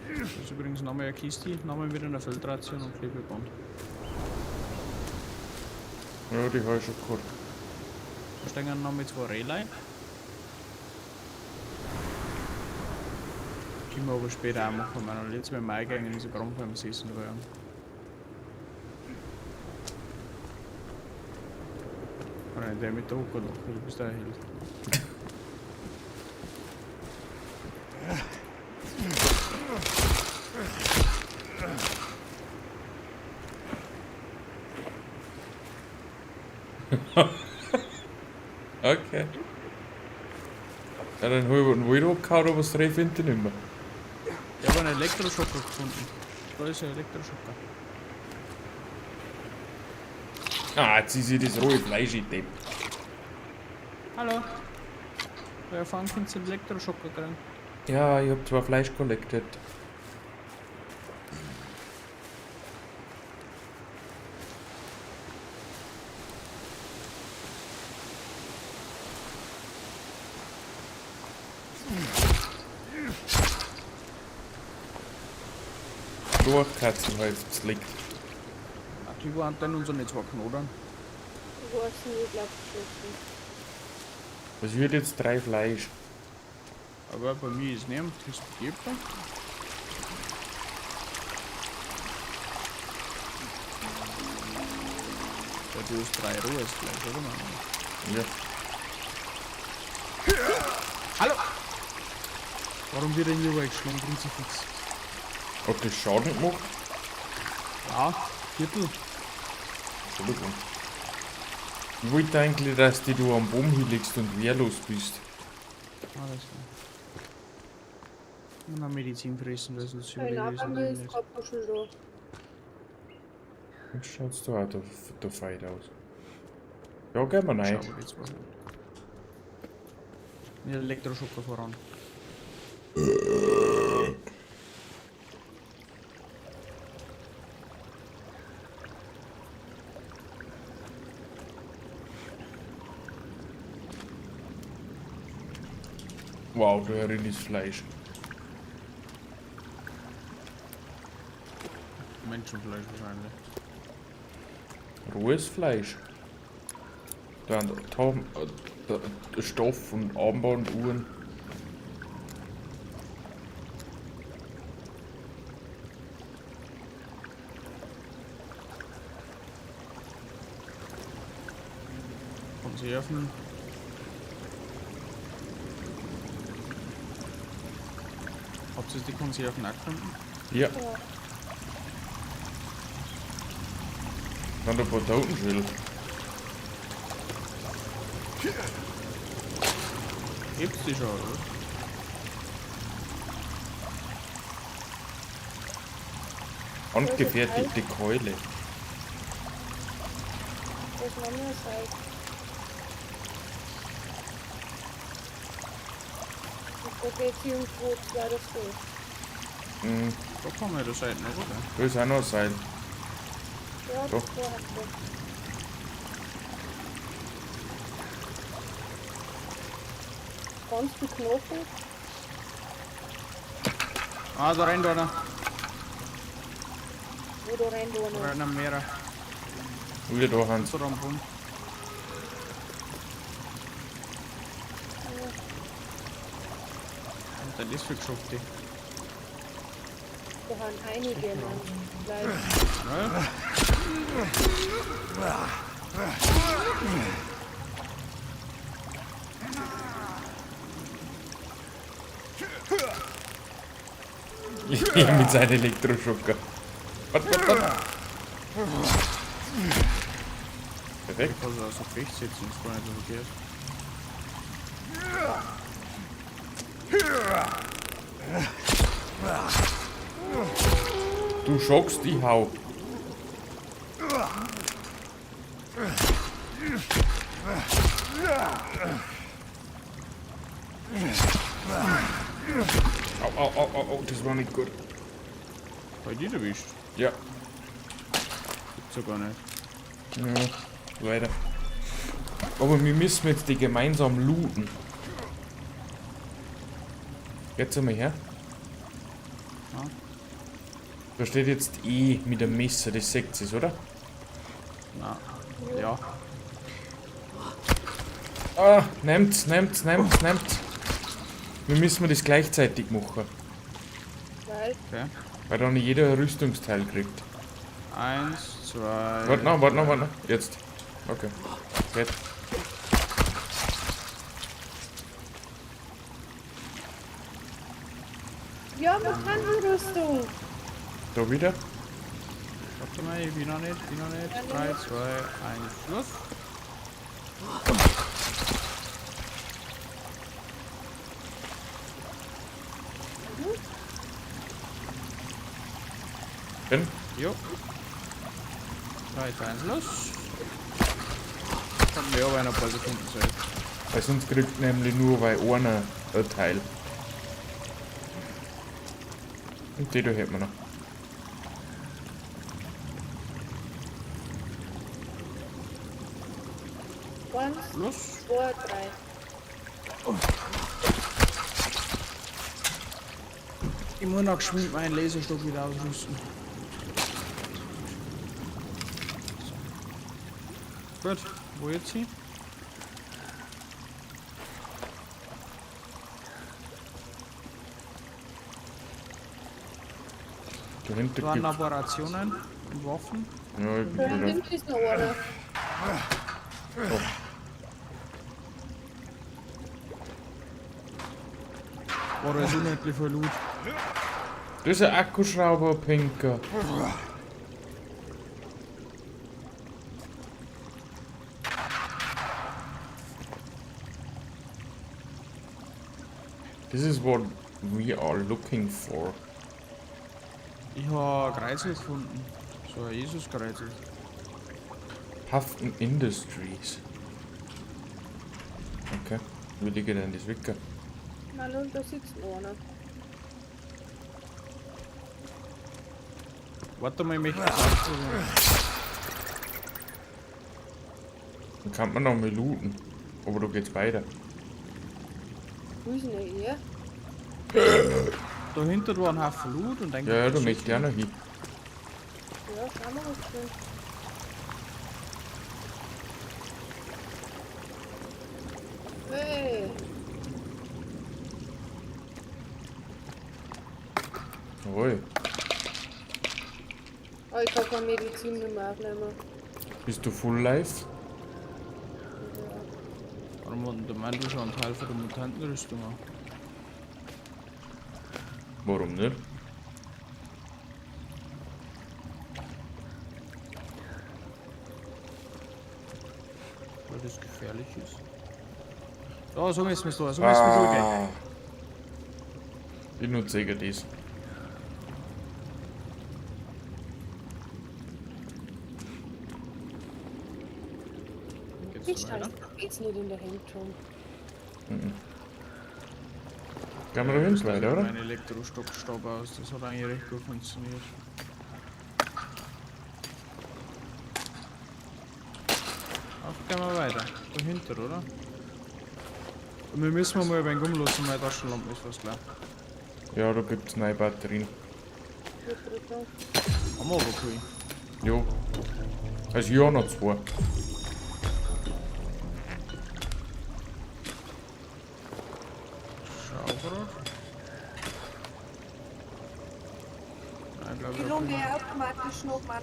Das ist übrigens nochmal eine Kiste, nochmal wieder eine Feldration und Klebeband. Ja, die habe ich schon gehabt. Da stehen noch mit 2 Rehlein. Können wir aber später auch machen, wenn wir jetzt beim Mai gehen, ist gerade beim Essen rühren. Oder der mit der Hucke noch, du bist der Held. Okay. Ja, dann habe ich einen Wald abgehauen, aber das treffe ich nicht mehr. Ich habe einen Elektroschocker gefunden. Da ist ein Elektroschocker. Ah, jetzt ist das rohe Fleisch in dem. Hallo. Bei der Fang kannst du einen Elektroschocker kriegen. Ja, ich habe 2 Fleisch collected. Katzenholz liegt. Die waren dann unser Netzwerk, oder? Ich weiß nicht, ich glaube geschlossen. Was wird jetzt 3 Fleisch? Aber bei mir ist niemand, das gibt es. Ja, du hast 3 rohes Fleisch, oder? Ja. Warum wird er nie weggeschlagen? Kruzifix. Hat das Schaden gemacht? Ja, Viertel. Entschuldigung. Ich wollte eigentlich, dass du am Baum hinlegst und wehrlos bist. Alles klar. Und dann Medizin fressen, weil sonst Ein überlebe ich es Abend ist nicht. kein Puschel da. Jetzt schaut's da auch der Fight aus. Ja, gehen wir rein. Schau, jetzt was. Mit Elektroschocker voran. Wow, da herin ist Fleisch. Menschenfleisch wahrscheinlich. Rohes Fleisch. Dann der Stoff und Armbanduhren. Konserven. Habt ihr die Konserven auch gefunden? Ja, Ja. dann ein paar Totenschädel. Gibt's die schon, oder? Handgefertigte Keule. Das ist noch mehr Zeit. Und da geht's irgendwo weiter so. Mhm. Da kann man ja der Seite noch, oder? Da ist auch noch ein Seil. Ja, Doch. das war halt so. Kannst du Knochen? Ah, da rennt einer. Oder rennt Da einer? rennen mehrere. Wieder da, Hans. So am Bund. Und dann ist für geschafft. Da haben einige, Mann. Weil Ja? Ja, mit seinem Elektroschocker. Warte. Perfekt. Ich kann so aus dem Gefecht setzen, ist gar nicht so verkehrt. Du schockst, ich hau. Au, das war nicht gut. Bei dir erwischt? Ja, Gibt's ja gar nicht. ja, leider. Aber wir müssen jetzt die gemeinsam looten. Jetzt einmal her. Ja. Da steht jetzt E mit dem Messer, das seht ihr, oder? Na. Ja. Ah, nehmt's. Wir müssen das gleichzeitig machen, weil Okay. weil dann jeder ein Rüstungsteil kriegt. 1, 2. Warte noch. Jetzt. Okay. Geht. ja, man kann die Rüstung. Da wieder. Warte mal, ich bin noch nicht. 3, 2, 1, Schluss. Bin. Jo. 3, 2, 1, los. Kann mir aber ein paar Sekunden Zeit. Weil sonst kriegt nämlich nur bei einer ein Teil. Und die da hätten wir noch. Eins, Los. 2, 3. Ich muss noch geschwind meinen Laserstock wieder ausrüsten. So. Gut, wo jetzt hin? Dahinter Da waren gibt's. Laborationen und Waffen. Ja, ich bin Da wieder. hinten ist noch einer. Boah, da ist unendlich viel Loot. Das ist ein Akkuschrauber, Pinker. This is what we are looking for. Ich habe ein Kreuzel gefunden. So ein Jesus-Kreuzel. Haften Industries. Okay, wie liegt denn das Wicker? Na, und da sitzt einer. Warte mal, ich möchte das ausprobieren. Dann kann man noch mal looten. Aber da geht's weiter. Wo ist denn er? Dahinter war ein Haufen Loot und dann Ja, da möchte ich auch noch hin. Ja, schauen wir mal schön. Hey! Jawohl. Oh, ich kann keine Medizin nicht mehr aufnehmen. Bist du full life? Warum hat der Mann schon einen Teil von der Mutantenrüstung an? Warum nicht? Weil das gefährlich ist. So, so müssen wir es tun, so müssen wir durchgehen. Ich nutze sicher das. Geht's Ich so weiter? geht's nicht in der Hand schon. Kann man da hin weiter, oder? Mein Elektrostopp aus, das hat eigentlich recht gut funktioniert. Auf gehen wir weiter. Dahinter, oder? Und wir müssen mal ein wenig umlassen, meine Taschenlampe ist was klar. Ja, da gibt's neue Batterien. Haben wir aber cool. Jo. Also ja, noch 2. Schauberrad. Nein, glaube Die ich. Lunge automatisch noch mal.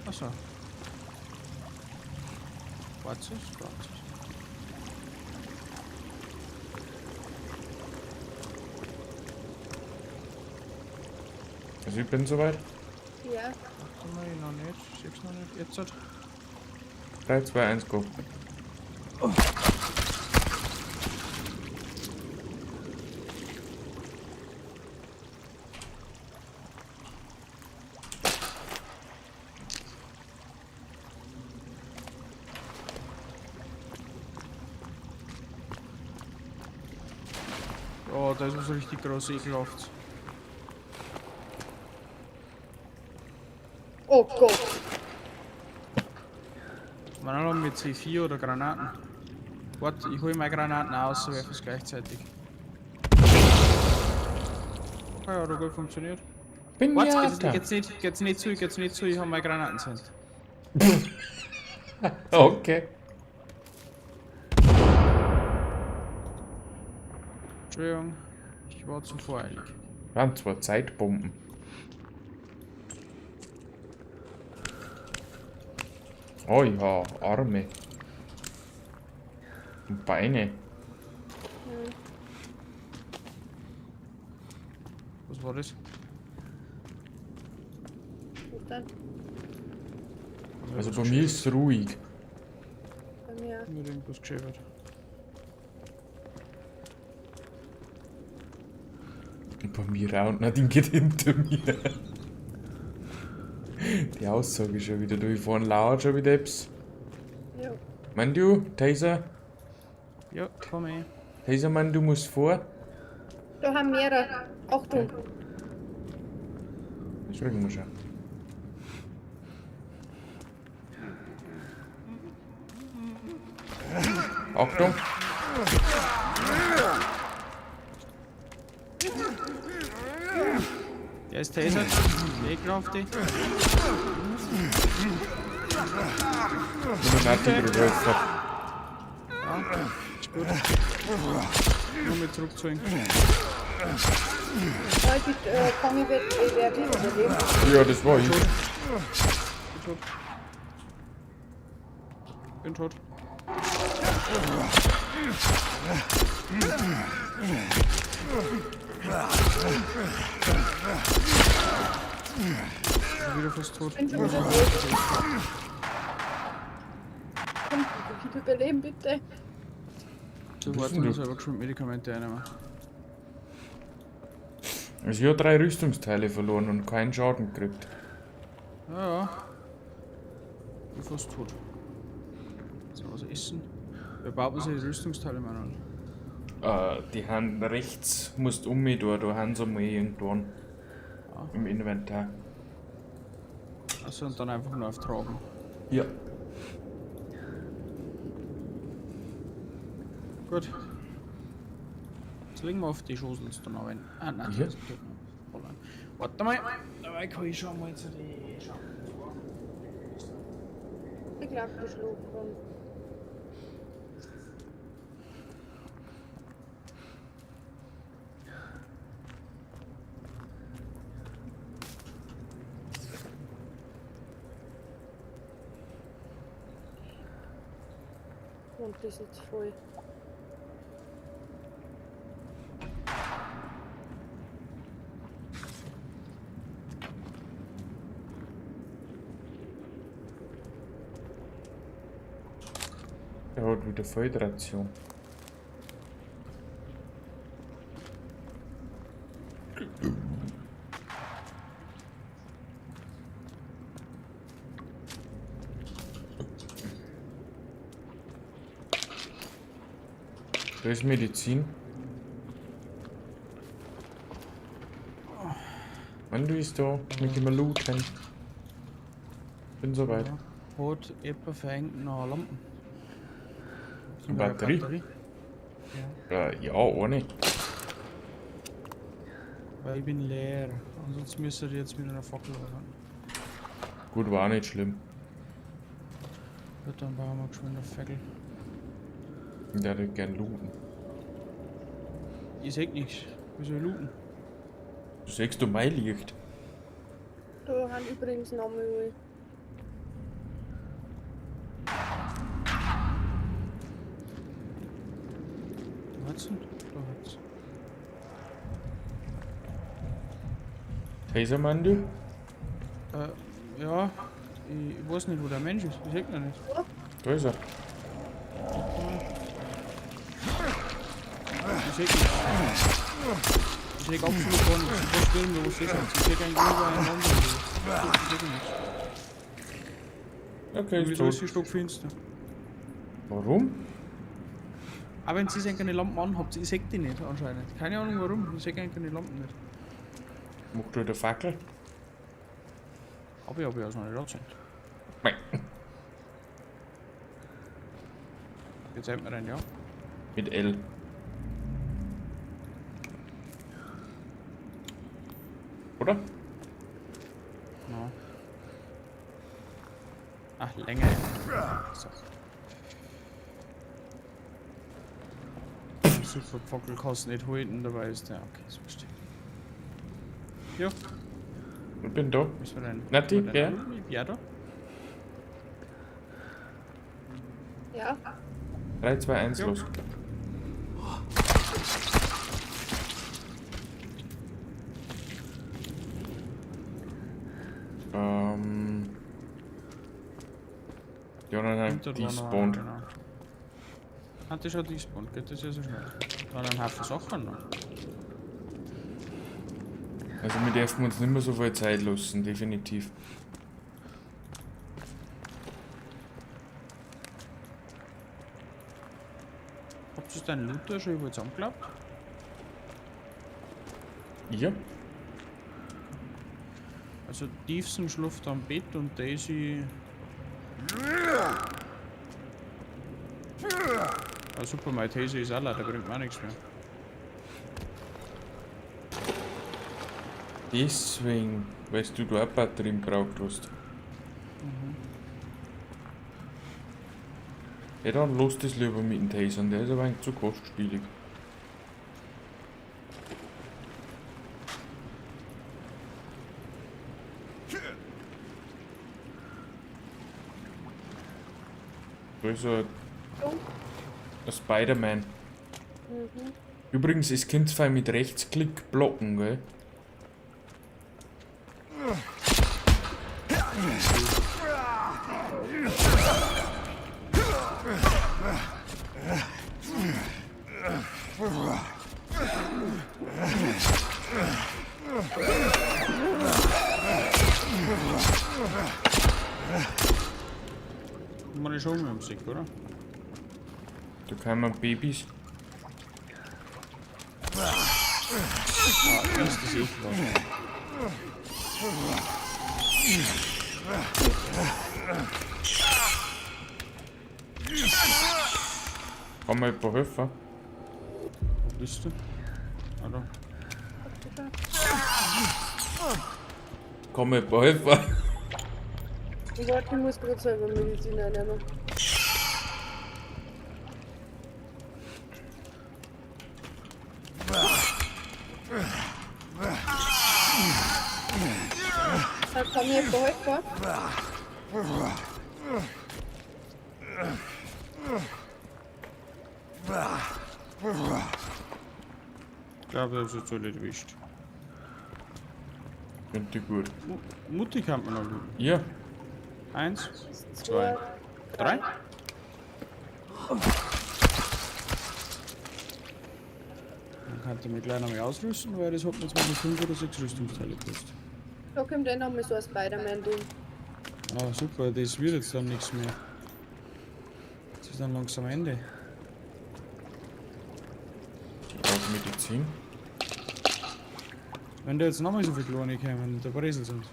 Achso. Warte. Also ich bin soweit. Ja. Warte mal, noch nicht. Ich seh's noch nicht. Jetzt hat. 3, 2, 1, go. Oh, da ist was richtig groß ekelhaft. Oh Gott. Man haben mit C4 oder Granaten. Warte, ich hole meine Granaten aus, so werfe es gleichzeitig. Ah ja, hat gut funktioniert. Warte, geht's nicht zu, ich habe meine Granaten sind. Okay. Entschuldigung, ich war zu voreilig. Wir haben 2 Zeitbomben. Oh ja, Arme. Und Beine. Was war das? Und dann Also bei mir ist es ruhig. bei mir. Mir irgendwas geschäbert. Und bei mir auch. Und Nadine geht hinter mir. Die Aussage ist schon wieder durch. Vorhin laut schon wieder etwas. Ja. Mandu, Taser. Ja, komm her. Taser, Mann, du musst vor. Da haben mehrere. Achtung. Das kriegen wir schon. Achtung! Der ist tasert. Weg auf die. Nur noch nicht geholfen. Ja, ist gut. Nur mit zurückzuholen. Heute kann ich wer will überleben. Ja, das war ich. Bin tot. Wieder fast tot. Ich bin schon wieder tot. Komm, wieder überleben, bitte. So, warte, ich muss aber schon Medikamente einnehmen. Also ich habe 3 Rüstungsteile verloren und keinen Schaden gekriegt. Ja. Ich bin fast tot. So, was essen? Wer baut man sich die Rüstungsteile, Manuel? Die haben rechts, musst da haben sie mal irgendwann im Inventar. Achso, und dann einfach nur auftragen. Ja. Gut. Jetzt legen wir auf die Schoßels dann rein. Ah, nein, Ja. das tut mir voll an. Warte mal, dabei kann ich schon mal zu die schauen. Ich glaube, du schlafen. Und das ist jetzt voll. Er hat wieder Föderation. Da ist Medizin. Wann du ist da? Mit dem looten. Bin soweit. Hat etwa verhängt noch Lampen. Eine Batterie? Ja, ohne. Weil ich bin leer. Ansonsten müsste ich jetzt mit einer Fackel ran. Gut, war nicht schlimm. Gut, dann bauen wir geschwind eine Fackel. Der hätte gern looten. Ich seh nichts. Wie soll ich looten? Du siehst, du mein Licht. Da haben übrigens noch Müll. Da hat's ihn. Da hat's. Tasermann, du? Ja. Ich weiß nicht, wo der Mensch ist. Ich seh ihn nicht. Da ist er. Ich seh nichts. Ich seh absolut gar nichts. Ich weiß nicht, wo es ist. Ich seh eigentlich überall einen anderen. Ich seh nichts. Okay, ist Wieso ist tot. die stockfinster? Warum? Aber wenn ihr keine Lampen anhabt, ich sehe die nicht anscheinend. Keine Ahnung warum, ich sehe keine Lampen nicht. Macht du der Fackel? Aber ich habe ja noch nicht angezeigt. Nein. Jetzt zeigt mir rein, ja. Mit L. Oder? No. Ach, Länge. So. Super, Fackel kannst nicht halten, dabei ist der. Okay, ist bestimmt. Ja, Ich bin da. müssen wir rein. Nati, ja? Ja, da. Ja, 3, 2, 1, Ja. los. Ja, nein, Hinter die dran, spawnt. Genau. Hat die schon despawned, geht das ja so schnell. Dann ein Haufen Sachen noch. Also wir dürfen uns nicht mehr so viel Zeit lassen, definitiv. Habt ihr deinen Looter schon überall zusammengeklappt? Ja. Also Tiefsen schläft am Bett und Daisy. Ah, super, mein Daisy ist alle, der bringt mir auch nichts mehr. Deswegen, weil du da auch Batterien gebraucht hast. Ja, dann los das lieber mit dem Tasern, der ist aber eigentlich zu kostspielig. Da ist ein Spider-Man. mhm. Übrigens, es könnt ihr mit Rechtsklick blocken, gell? Man ist schon mit dem Sick, oder? Da kann man Babys. Ah, ist das eh klar. Kann mir jemand helfen? Wo bist du? Ah, da. Kann mir jemand helfen? Warte, ich muss gerade selber Medizin einnehmen. Kann mir jemand helfen? Ich glaube, das ist jetzt alle erwischt. Könnte gut. Mutti kann man noch looten. Ja, 1, 2, 3. Dann kann ich mich gleich noch mal ausrüsten, weil das hat mir jetzt mal 5 oder 6 Rüstungsteile gekostet. Da kommt dann nochmal so ein Spider-Man-Ding. Ah, super, das wird jetzt dann nichts mehr. Das ist dann langsam Ende. ich brauche Medizin. Wenn da jetzt nochmal so viele Kleine kommen, der Bresel sind.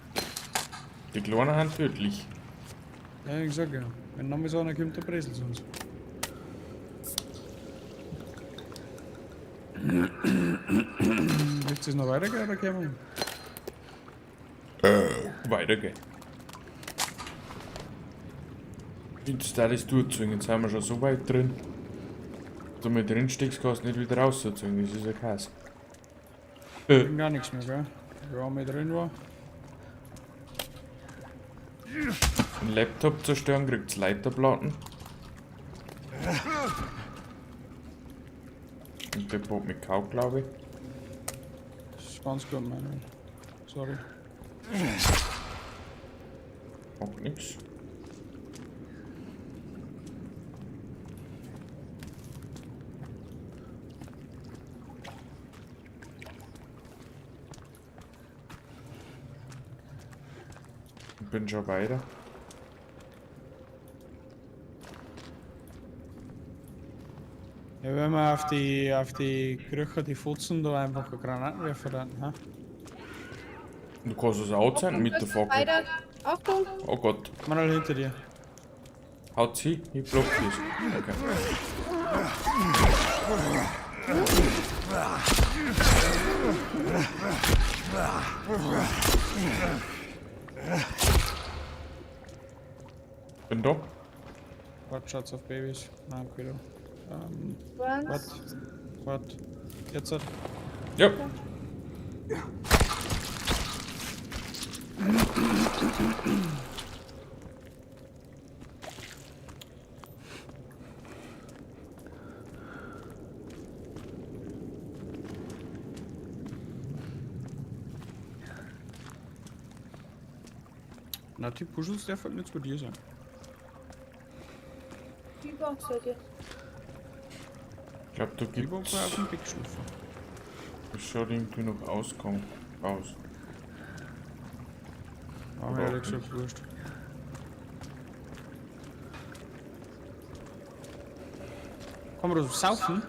Die Kleinen sind tödlich. Ja, ich sag ja. Wenn nochmal so einer kommt, der Bresel sind. Willst du es noch weitergehen oder kommen wir? Weitergehen. Jetzt da das durchziehen, jetzt sind wir schon so weit drin. Wenn du drin steckst, kannst du nicht wieder rausziehen, das ist ja krass. Gar nichts mehr, gell? Wenn einmal drin war. Ein Laptop zerstören, kriegt's Leiterplatten. Und der Boot mit Kau, glaube ich. Das ist ganz gut, Manuel. Sorry. Macht nix. Ich bin schon weiter. Ja, wenn wir auf die Krüche, die Futzen da einfach eine Granatenwerfer dann, ha? Du kannst es auch sein mit der Fackel. Weiter. Achtung! Oh Gott. Manuel hinter dir. Haut sie, ich block das. Okay. Bin da. Warte, schaut's auf Babys. Nein, wieder. Was? Warte. Jetzt hat. Ja. Na, die Puschels darf halt nicht zu dir sein. Die Boxseite. Ich glaube, da Die war gibt's. auf dem Wegstufe. Das schaut irgendwie noch aus. Aber mir ehrlich gesagt wurscht. Kann man das saufen?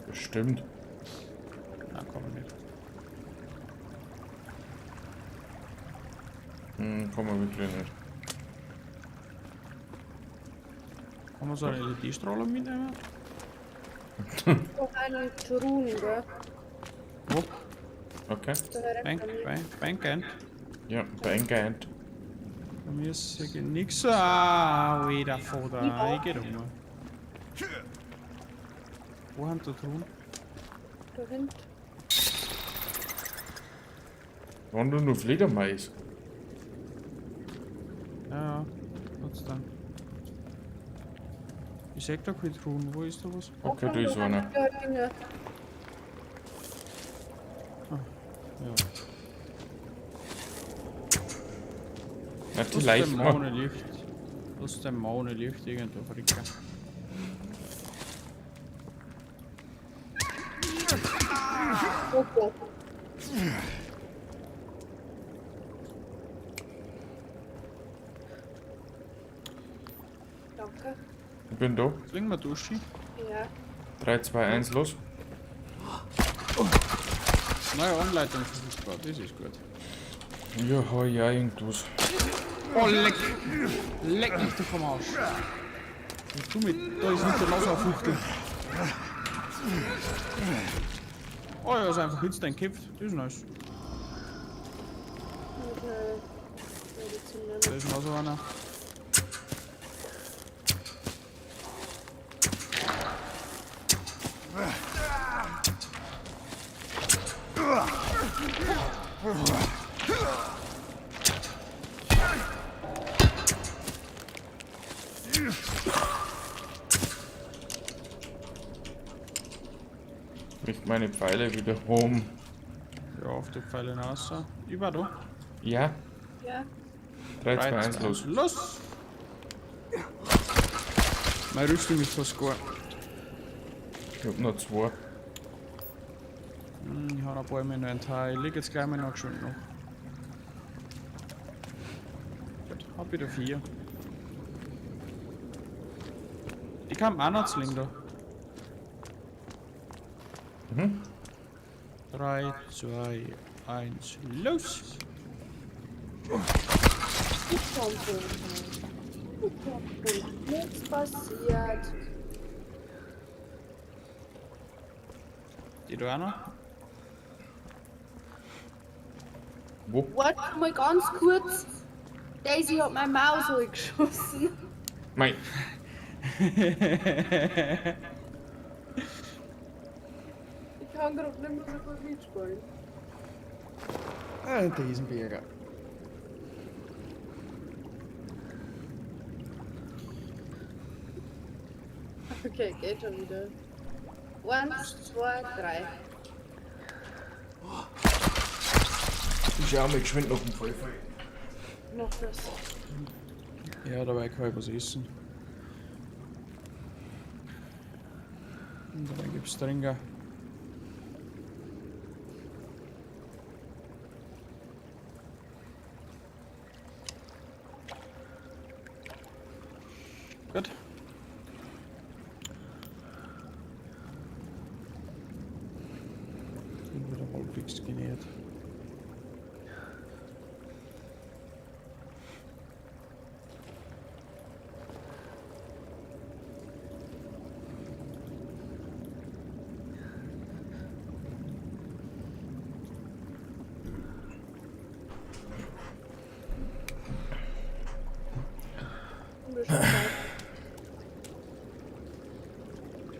Bestimmt. Nein, kann man nicht. Kann man wirklich nicht. Kann man so einen LED-Strahler mitnehmen? Noch einen Truhen, gell? Wo? Okay. Da rechts an mir. Bank. Ja, beeingehend. Bei mir ist ja nix. Ah, wieder vor da. Ich geh da mal. Wo haben die Truhen? Da hinten. Waren da nur Fledermais? Ja, trotzdem. Ich sag da keine Truhen, wo ist da was? Okay, da ist einer. Ja, Dinge. Ja. Nicht die Lass Leiche. dem Mann ohne Licht. Lass dem Mann ohne Licht irgendwo verricken. Oh Gott. Danke. Ich bin da. Zwingen wir duschen. Ja. 3, 2, 1, los. Neue Anleitung verfügbar, das ist gut. Ja, hau ja irgendwas. Oh, leck! Leck mich doch vom Arsch! Und du mit, da ist nicht der Laserfuchtel. Oh ja, ist einfach jetzt dein Kopf, das ist nice. Da ist noch so einer. Richt meine Pfeile wieder home. Ja, auf die Pfeile hinaus. Ich war da. Ja, Ja. 3, 2, 1, los. Los! Meine Rüstung ist fast gar. Ich hab noch 2. Ich habe ein paar in meinem Teil. Ich leg jetzt gleich mal noch geschwind noch. Gut, hab wieder 4. Die kam auch noch zu liegen da. Mhm. 3, 2, 1, los! Nichts passiert. Die da auch noch? Wo? Warte mal ganz kurz. Daisy hat meine Maus geschossen. Mei. Ich kann gerade nicht mehr so gut mitspielen. Riesenberger. Okay, geht schon wieder. 1, 2, 3. Ich schau mal geschwind noch einen Pfeifel. Noch das. Ja, dabei kann ich was essen. Und dabei gibt's Trinker. Gut. Bin wieder halbwegs genährt.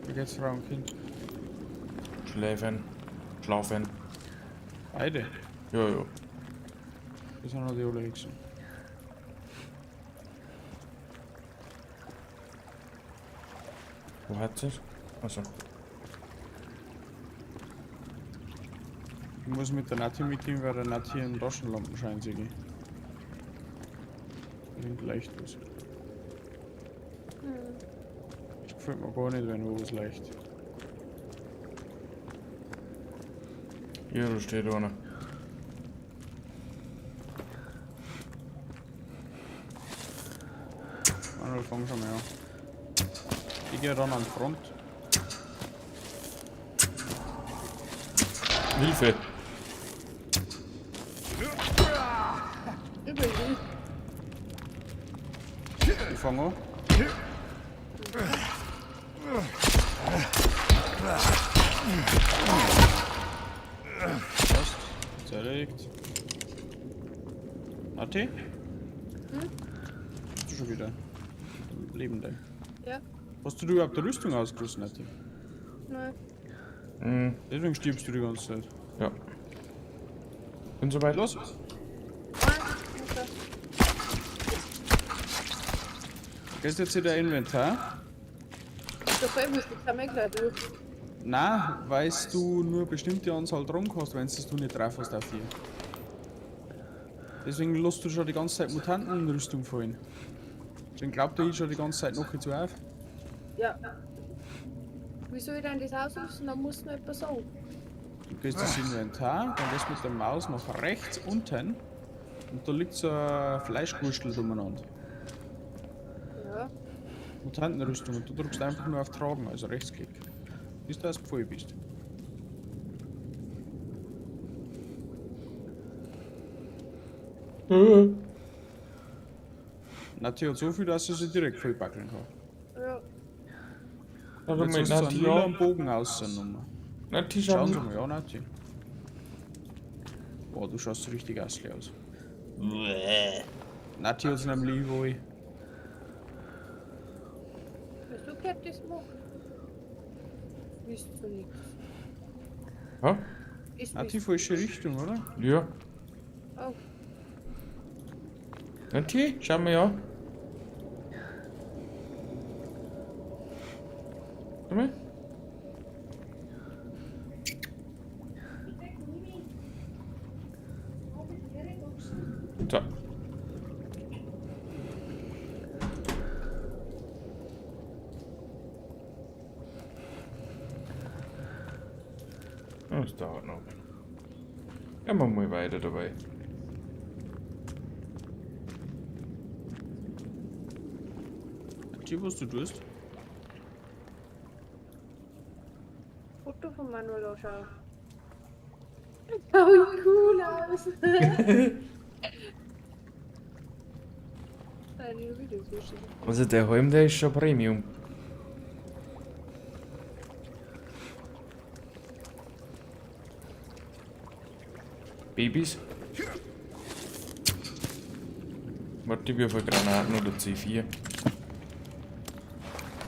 Wie geht's Frau und Kind? Schläfen. Schlafen. Beide. Ja, ja. Das sind noch die alle Hexen. Wo hat sie es? Achso. Ich muss mit der Nati mitgehen, weil der Nati einen Taschenlampenschein sehe. Bringt leicht was. Das gefällt mir gar nicht, wenn wo was leicht. Hier, da steht einer. Manuel, fang schon mal an. Ich gehe dann an die Front. Hilfe! Übrigens. Ich fange an. Passt. Ist erledigt. Nati? Bist du schon wieder? Lebende. Ja. Hast du überhaupt die Rüstung ausgerüstet, Nati? Nein. Mhm. Deswegen stirbst du die ganze Zeit. Ja. Bin soweit. Los! Okay. Gehst jetzt in dein Inventar voll wurscht, jetzt haben wir gleich durch. Nein, weil du nur eine bestimmte Anzahl dran hast, wenn du nicht drauf hast auf 4. Deswegen lässt du schon die ganze Zeit Mutanten in Rüstung fallen. Deswegen glaubt ihr schon die ganze Zeit noch zu auf. Ja. Wie soll ich denn das auslösen? Da muss mir etwas sagen. Du gehst ins Inventar, dann gehst mit der Maus nach rechts unten und da liegt so ein Fleischwurstel umeinander. Ja. Mutantenrüstung und du drückst einfach nur auf Tragen, also Rechtsklick. Bis du erst voll bist. Nati hat so viel, dass sie sich direkt voll backeln kann. Ja. Also Jetzt mit hast du Nati einen lila ja. Bogen ausgenommen. Nati Schauen Sie schauen. mal, ja Nati. Boah, du schaust so richtig hässlich aus. Nati hat es nämlich wohl. Hast du gehört, das macht? Wisst du nichts. Ja? Ist Nati, falsche Richtung, oder? Ja. Oh, Nati, schau mal ja. Schau mal. So. Das dauert noch. Gehen wir mal weiter dabei. Nati, was du tust? Foto von Manuel anschauen. Oh, cool aus. Deine Videos wahrscheinlich. Also der Helm, der ist schon Premium. Babys? Warte, wie viele Granaten oder C4?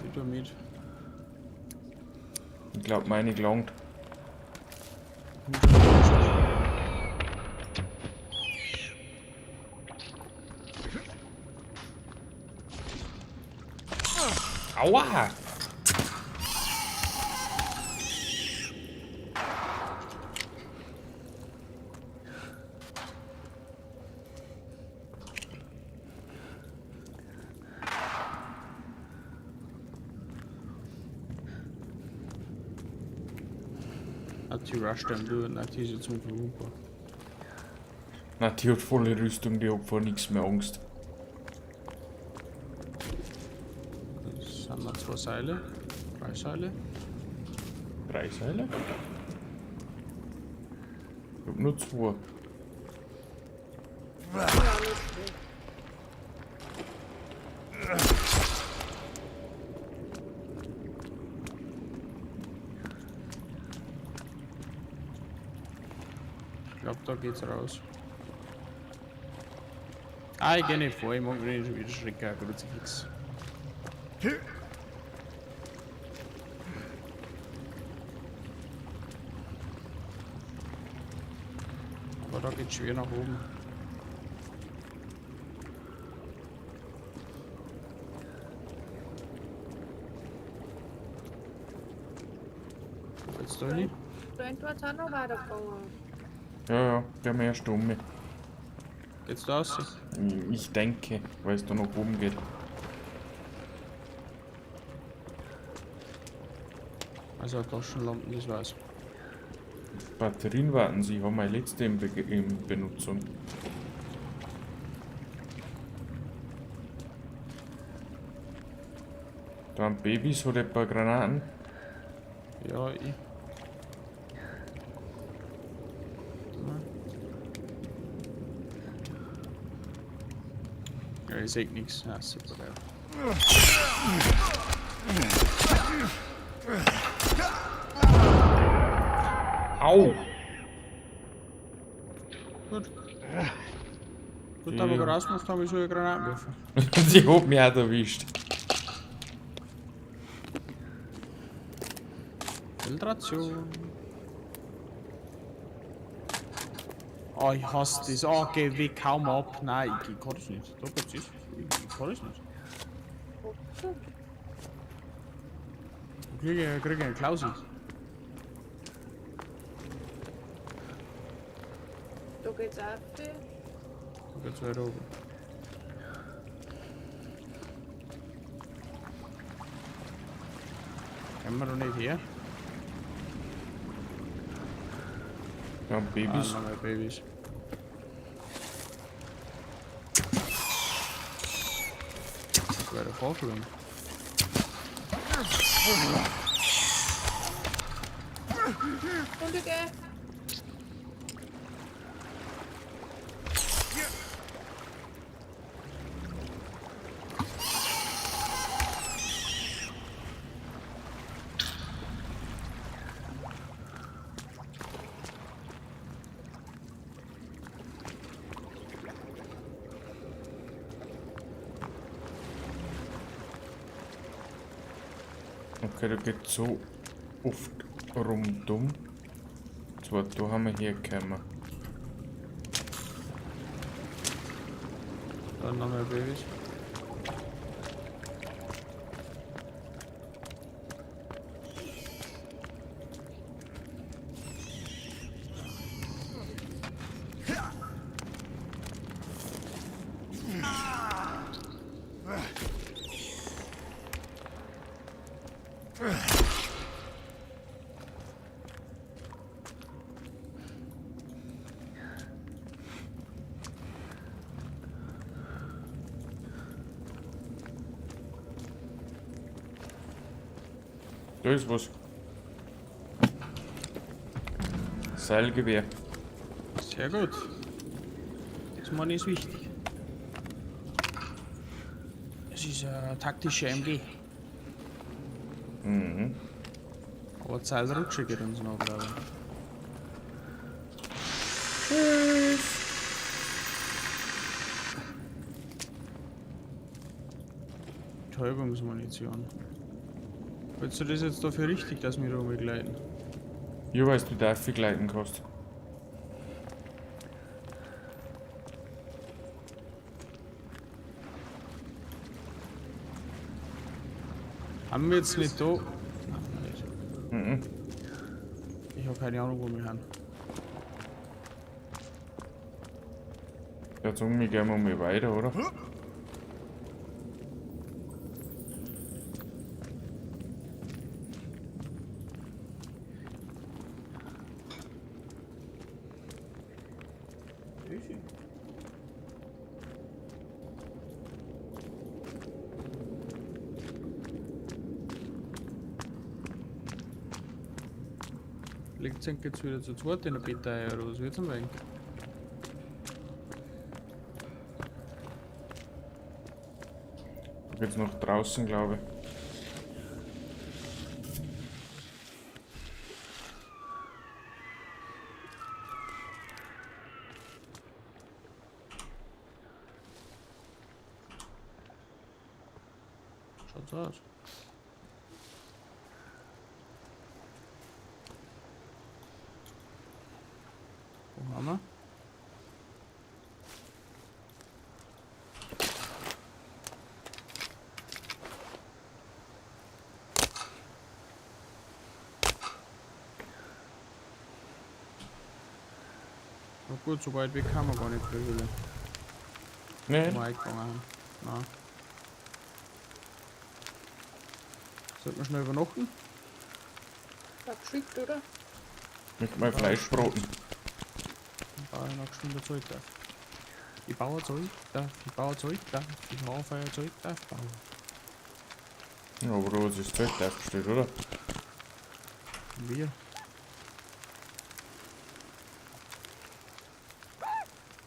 Wieder mit. Ich glaube, meine gelangt. Aua! Nati rusht dann durch, Nati ist jetzt unverwundbar. Na, die hat volle Rüstung, die hat vor nichts mehr Angst. Das sind noch 2 Seile, 3 Seile. 3 Seile? Ich hab nur 2. Ja, nicht so. Ich glaube, da geht's raus. Ah, ich geh nicht vor, ich mag mich nicht wieder schrecken, ein Kruzifix. Aber da geht's schwer nach oben. Jetzt da hin? Da entweder auch noch weitergegangen. Ja, ja, gehen wir erst um. Geht's da raus? Ich denke, weil es da nach oben geht. Also Taschenlampen, das war's. Batterien warten Sie, haben wir letzte in Benutzung. Da haben Babys oder ein paar Granaten. Ja, ich. Ja, ich seh nichts. Ja, super geil. Au! Gut. Gut, da wir rausgemacht haben, ich soll Granaten werfen. Die hat mich auch erwischt. Filtration. Oh, ich hasse das. Oh, geh weg, kaum ab. Nein, ich kann das nicht. Da geht's ist. Ich kann das nicht. Krieg ich einen Klausi. Da geht's auch viel. Da geht's weiter oben. Können wir doch nicht her? Ja, Babys. Ah, nochmal Babys. Das wäre voll schlimm. Und ich geh. Okay, da geht so oft rundum. So, da haben wir hier gekommen. Dann nochmal Babys. Da ist was. Seilgewehr. Sehr gut. Das meine ich ist wichtig. Es ist eine taktische MG. Mhm. Aber Zeilrutsche geht uns noch, glaube ich. Betäubungsmunition. Hältst du das jetzt dafür richtig, dass wir da begleiten? Ja, weil du dafür gleiten kannst. Haben wir jetzt nicht da? Nein, nicht. Mhm. Ich habe keine Ahnung, wo wir haben. Jetzt sagen wir gerne mal weiter, oder? Liegt es jetzt wieder zu zweit in der Beta oder was wird's am Weg? Da geht's noch draußen, glaube ich. Schaut's aus. Wo haben wir? Na gut, so weit weg kann man gar nicht flügeln. Nee. Wo wir eingegangen haben. Nein. Sollten wir schnell übernachten? Hab geschickt, oder? Mit meinem Fleischbraten. Dann baue ich noch geschwind Zeug auf. Ich baue Zeug, ich baue Zeug, ich baue Feuerzeug, bauen. Ja, aber da ist das Zeug aufgestellt, oder? Wir.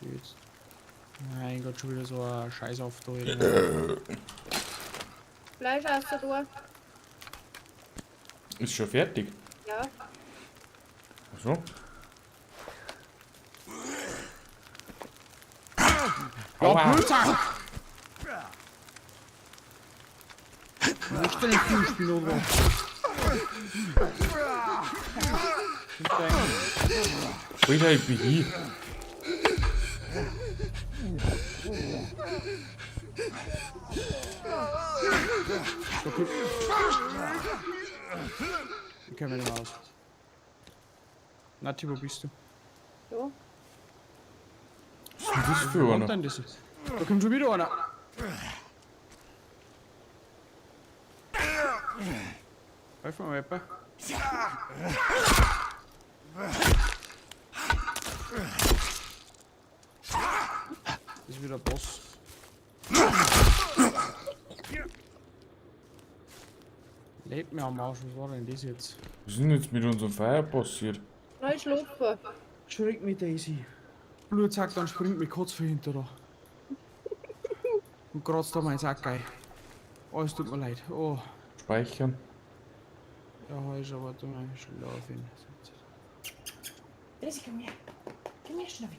Jetzt. Mein Gott, schon wieder so ein Scheiß auf da. Fleisch hast du da? Ist schon fertig. Ja. Achso. Ja, Blutsack! Wo ist denn die Fußspiel, oder? Alter, ich bin hier. Ich kenn mich nicht mehr aus. Nati, wo bist du? Ja. Was ist denn das Wo für wohnt einer? denn das? Da kommt schon wieder einer. Helf mir mal, etwa. Das ist wieder der Boss. Lebt mir am Arsch, was war denn das jetzt? Was ist denn jetzt mit unserem Feuer passiert? Nein, schlafen. Schreck mich, Daisy. Blut sagt, dann springt mich kurz für hinter da. Und kratzt da mein Sack ein. Oh, es tut mir leid. Oh, Speichern. ja, ist aber du mal schlafen. Daisy, komm her. Komm her, Schnabbi.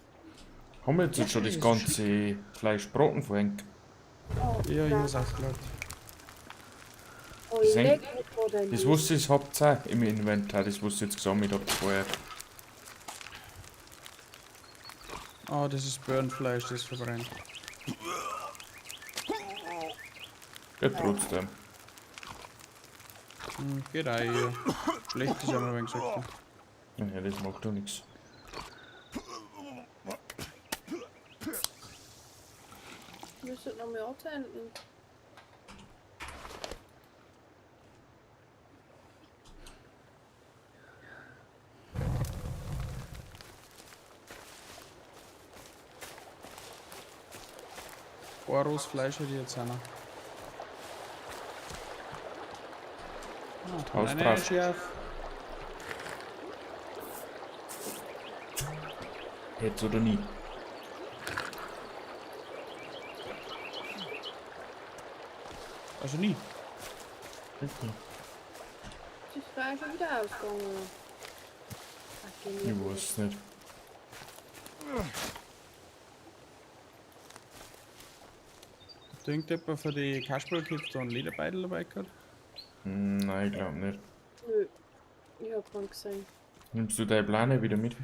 Haben wir jetzt schon das ganze Fleischbraten vorhin? Oh, Ja, nein. ihr seid glatt. Oh, Das leck mich vor dein Das wusste ich, habt ihr auch im Inventar, das wusste ich jetzt gesammelt habt vorher. Oh, das ist Burnfleisch, das verbrennt. Ja, trotzdem. Geht auch eher. Schlecht ist aber wenn gesagt. Ja, das macht doch nichts. Wir müssen noch mehr anzünden. Ein rohes Fleisch hätte ich jetzt auch noch. Haus Nein, drauf. Chef. Jetzt oder nie. Also nie. Das ist Fleisch schon wieder ausgegangen. Ach, Ich genial. weiß es nicht. Hat irgendjemand für die Kasperlkids da einen Lederbeutel dabei gehabt? Nein, ich glaube nicht. Nö. Ich hab keinen gesehen. Nimmst du deine Plane wieder mit?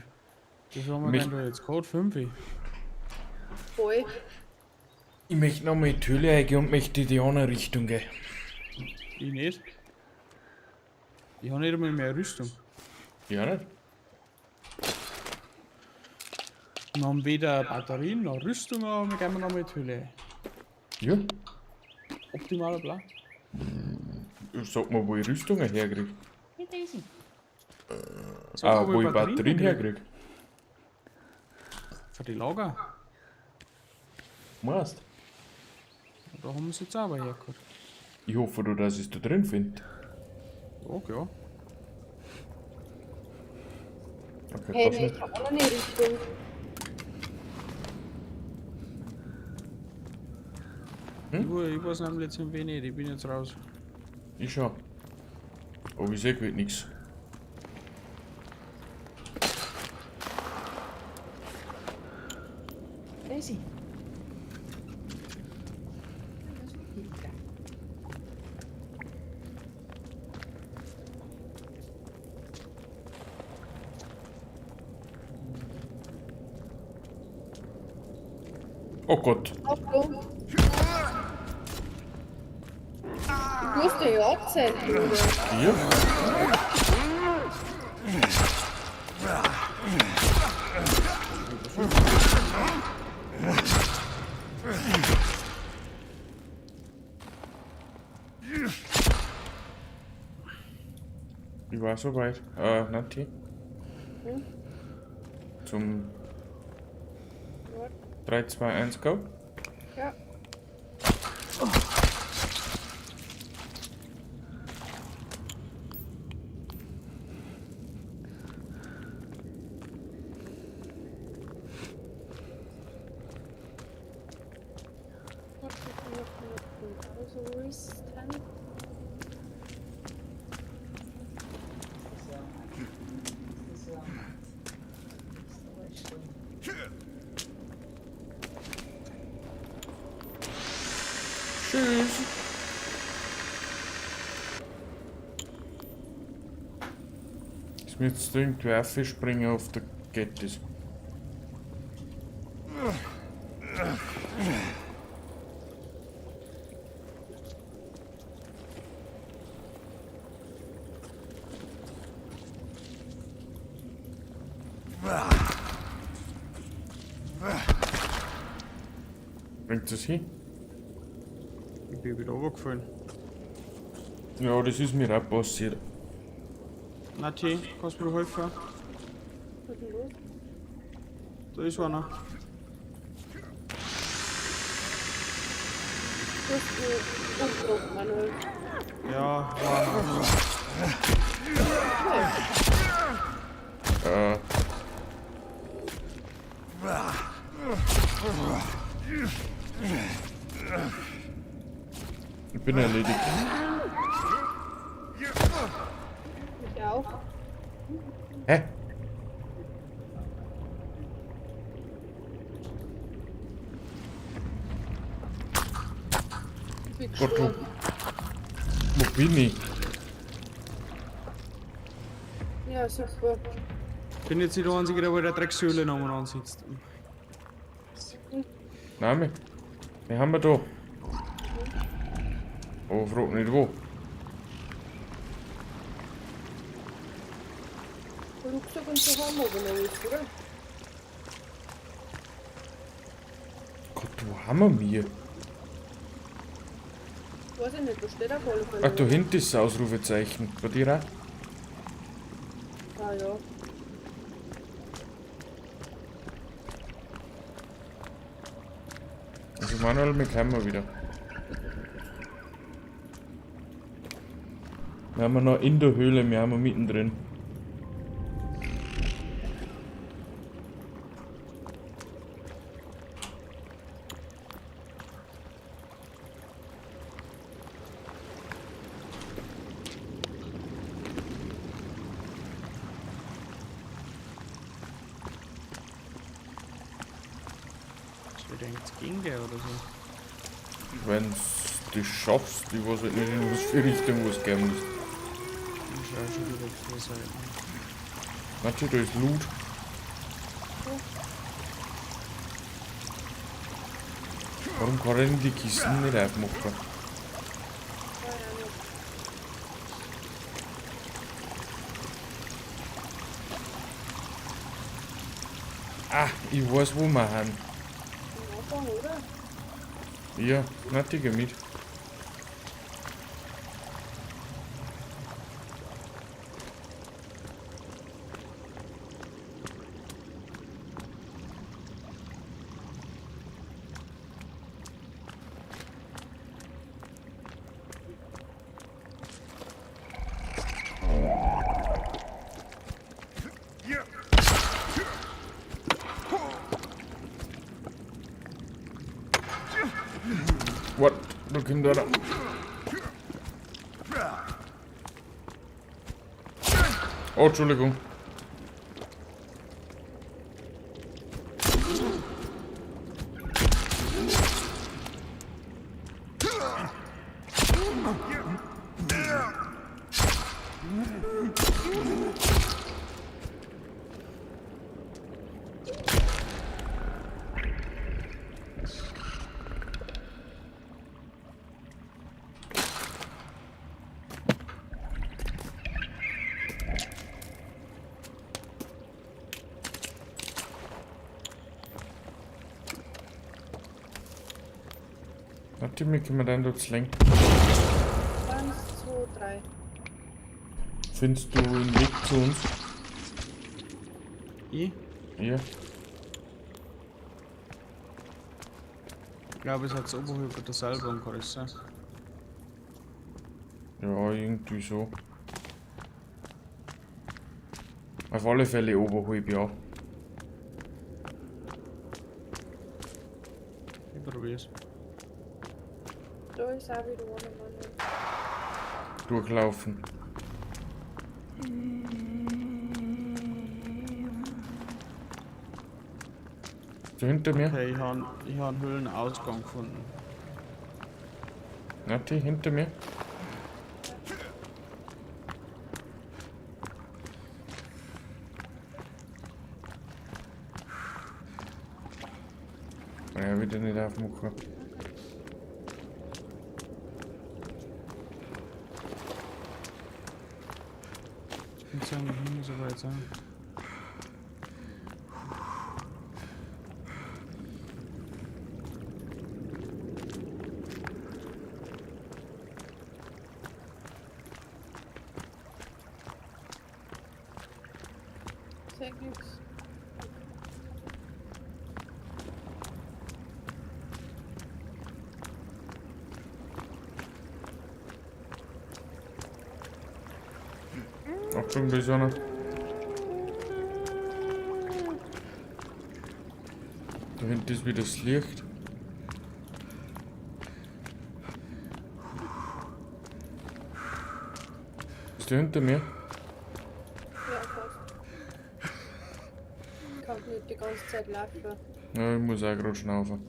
Das haben wir Mich- denn da jetzt Code 5. Voll. Ich möchte nochmal in die Höhle reingehen und möchte in die andere Richtung gehen. Ich nicht. Ich habe nicht einmal mehr Rüstung. Ja, nicht? Wir haben weder Batterien noch Rüstung, aber wir gehen noch mal in die Höhle. Ja. Optimaler Plan. Sag mal, wo ich Rüstungen herkriege. Hier, Daisy. Sag mal, Wo ich Batterien herkriege. Für die Lager. Meinst? Da haben wir es jetzt aber hergeholt. Ich hoffe, du, dass ich es da drin finde. Okay, ja. Okay, Hey, das nee, nicht. ich hab auch noch eine Richtung. Ich weiß nämlich jetzt in Venedig, ich bin jetzt raus. Ich schau. Aber ich seh wird nix. Daisy. Oh Gott. Achtung. Ich muss den ja abzählen, oder? Hier? Ich war soweit. Nati. Hm? Zum Ja. 3, 2, 1, go. Ja. Ausrüsten. Tschüss. Ist mir jetzt irgendwie aufspringen auf der Gettis. Bringt das hin? Ich bin wieder runtergefallen. Ja, das ist mir auch passiert. Nati, kannst du mir helfen? Was ist denn los? Da ist einer. Du hast mich umgebracht, Manuel. Ja, war. Äh. Ich bin erledigt. Ich auch. Hä? Ich bin Gott, du. gestorben. Wo bin ich? Ja, super. Bin jetzt nicht der Einzige, der bei der Dreckshöhle nochmal ansitzt. Name? Den haben wir da. Oh, frag nicht wo. Rucksack und so haben wir aber noch nichts, oder? Gott, wo haben wir mich? Weiß ich nicht, da steht auf alle Fälle. Ach, da hinten ist das Ausrufezeichen. Bei dir auch? Ah ja. Also Manuel, wir kommen wieder. Wir haben noch in der Höhle, wir haben mittendrin. Ich denke, es ginge oder so. Wenn du schaffst, ich weiß halt nicht, in was für Richtung was gehen muss. Ich schau schon wieder auf die Seite. Natürlich, da ist Loot. Warum kann er denn die Kisten nicht aufmachen? Ah, ich weiß, wo wir haben. Am Anfang, oder? Ja, natürlich mit. What? Da kommt einer. Oh, Entschuldigung. Warte, wir können dann dort lenken. 1, 2, 3. Findest du einen Weg zu uns? Ich Ja. glaube, es hat das Oberhöfe der Seilbahn, kann das sein? Ja, irgendwie so. Auf alle Fälle oberhalb, ja. Ich probier's. Da ist auch wieder einer, Manuel. Durchlaufen. So hinter mir. Okay, ich habe einen Höhlenausgang gefunden. Nati, hinter mir. Ja, wieder nicht aufmachen. Ich würde sagen, ich muss so weit sein. sehe nichts. Achtung, da ist einer. Da hinten ist wieder das Licht. Ist der hinter mir? Ja, fast. Ich kann nicht die ganze Zeit laufen. Ja, ich muss auch gerade schnaufen.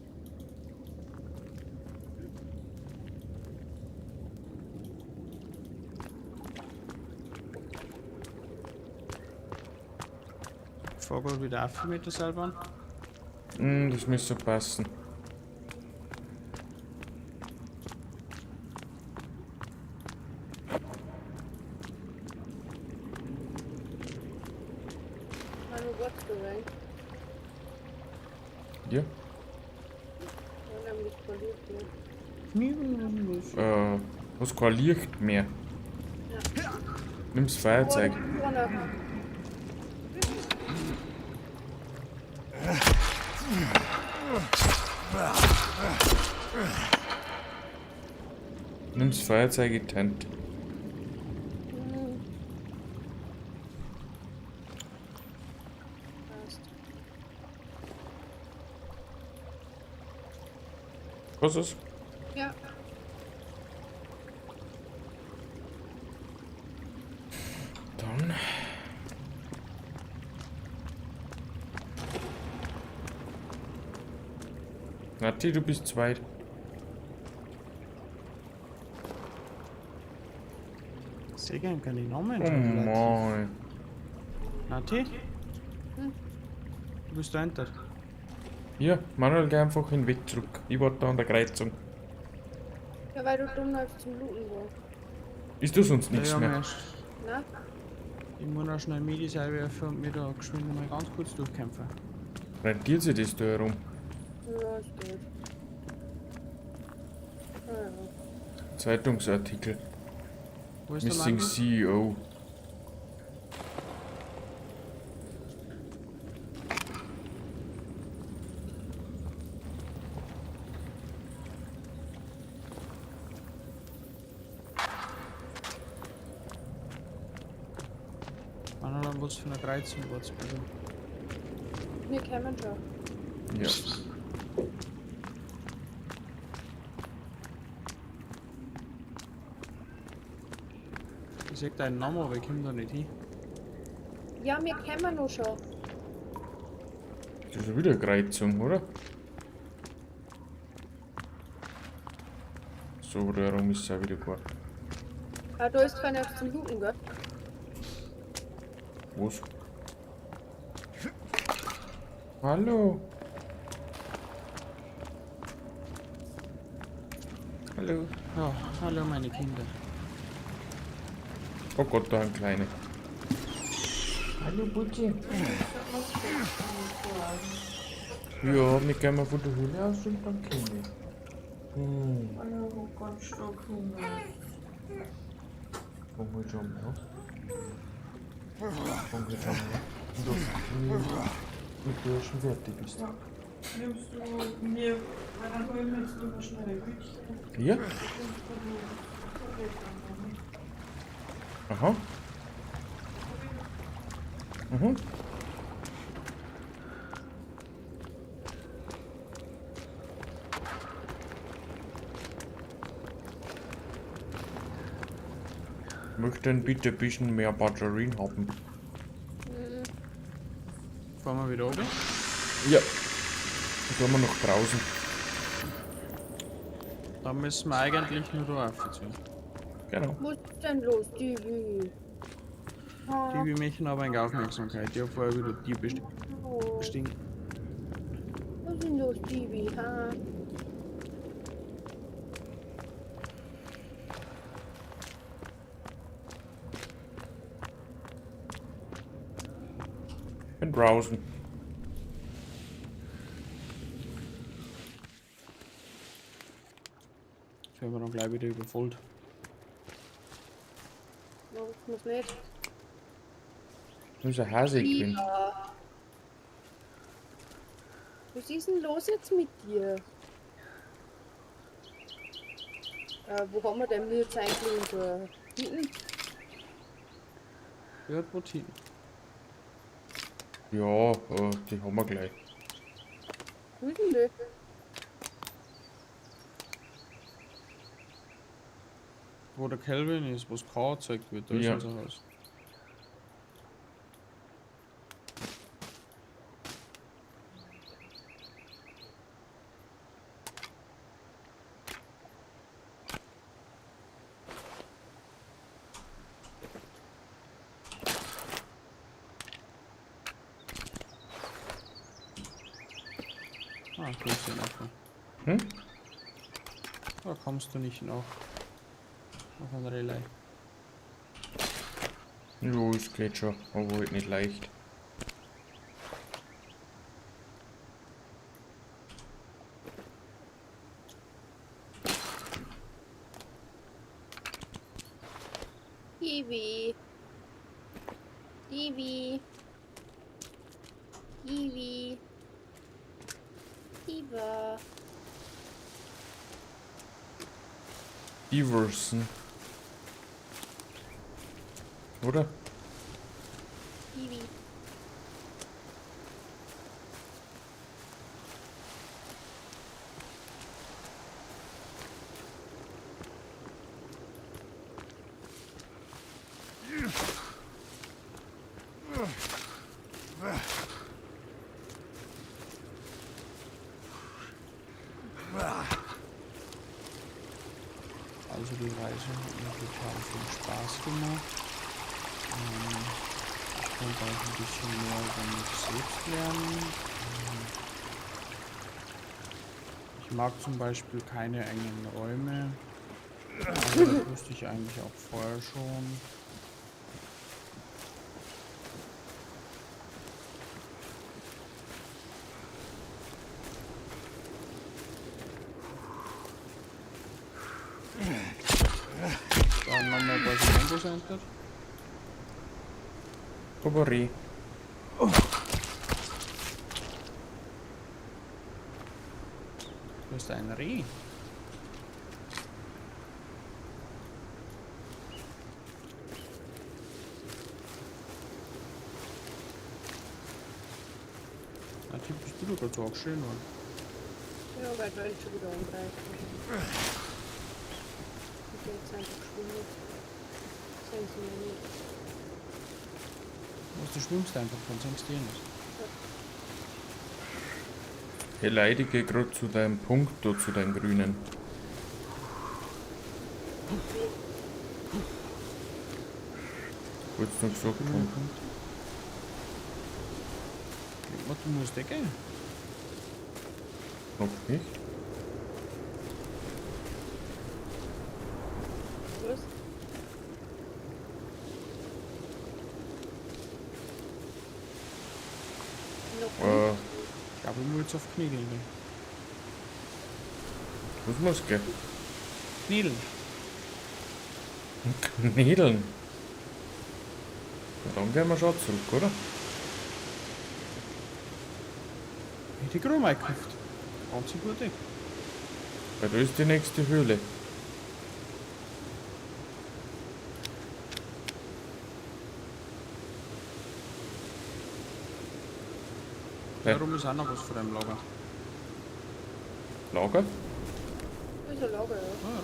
Ich fahr grad wieder auf mit der Seilbahn. Das müsste passen. Nein, wo warst du rein? Ja? Ja, nämlich verliert nicht. Hast kein Licht mehr. Nimm's Feuerzeug. Vorne. Nimm's Feuerzeug in die Hand. Passt. Was ist? Ja. Dann. Nati, du bist zweit. Sehr gern kann ich Namen Oh entscheiden. mein. Nati? Du bist dahinter. Ja, Manuel, geh einfach hinweg zurück. Ich warte da an der Kreuzung. Ja, weil du dumm läufst zum Looten war. Ist du sonst nichts Ja, mehr? Mensch. Na? Ich muss noch schnell Midi-Seil werfen und mir da geschwind mal ganz kurz durchkämpfen. Rentiert sich das da herum? Ja, es geht. Ah, ja. Zeitungsartikel. Wo ist der Missing Mandel? CEO. Manuel, was für eine Kreuzung war's bitte? Wir kommen schon. Ja. Ich sag deinen Namen, aber ich komm da nicht hin. Ja, wir kommen noch schon. Das ist schon wieder eine Kreuzung, oder? So herum ist es auch wieder gut. Ah, da ist keiner zum Looten, gell? Was? Hallo? Hallo? Ja, hallo meine Kinder. Oh Gott, da ein kleiner. Hallo Butchi. Ja, wir gehen mal von der Höhle aus und dann kommen wir. Hallo, ganz stark Hunger. Fangen wir schon mal an. Fangen wir schon mal an. Und das mit der schon fertig bist. Nimmst du mir, weil dann holen wir jetzt noch schnell ein Bütchen. Ja? Aha. Mhm. Möchten bitte ein bisschen mehr Batterien haben. Fahren wir wieder oben? Ja. Dann gehen wir nach draußen. Dann müssen wir eigentlich nur da aufziehen. Genau. Was ist denn los, Divi? Die wir möchten aber eine Aufmerksamkeit. Ich habe vorher wieder die Oh, bestimmt. was ist denn los, Divi? Ha? Bin draußen. Jetzt werden wir dann gleich wieder überfüllt. No, das muss nicht. Da ist ein Hase drin. Ida. Was ist denn los jetzt mit dir? Wo haben wir denn jetzt eigentlich unser Hinten? Gehört wo hin. Ja, die haben wir gleich. Wo ist denn der? Wo der Kelvin ist, wo es K gezeigt wird, da Ja. ist unser Haus. Ah, grüß dich nachher. Hm? Da kommst du nicht noch. Auf ein Relay. Jo, es geht schon, aber halt nicht leicht. Kiwi. Kiwi. Kiwi. Kiwa. Iverson. Oder? Kiwi. Also die Reise hat mir total viel Spaß gemacht. Ich konnte auch ein bisschen mehr über mich selbst lernen. Ich mag zum Beispiel keine engen Räume. Aber das wusste ich eigentlich auch vorher schon. Dann haben wir bei den Mangos entdeckt. Kobori. Du bist ein Reh. Na, Typ, bist du gerade so auch schön, oder? Ja, weil da ist schon wieder angreifen. Ich geh jetzt einfach schwimmen. Sehen Sie mir nicht. Du schwimmst einfach, dann senkst du eh nicht. Beleidige gerade zu deinem Punkt, da zu deinem Grünen. Wolltest du noch gesagt haben? Du musst gehen. Noch nicht? Was? Noch nicht? Ich glaube, ich muss jetzt auf Kniedeln gehen. Was muss gehen? Kniedeln. Knädeln. Und dann gehen wir schon zurück, oder? Ich hab die Krumm eingekauft. Ganz gut Ding. Weil da ist die nächste Höhle. Ja. Warum ist auch noch was vor dem Lager? Lager? Das ist ein Lager, ja. Ah, ja.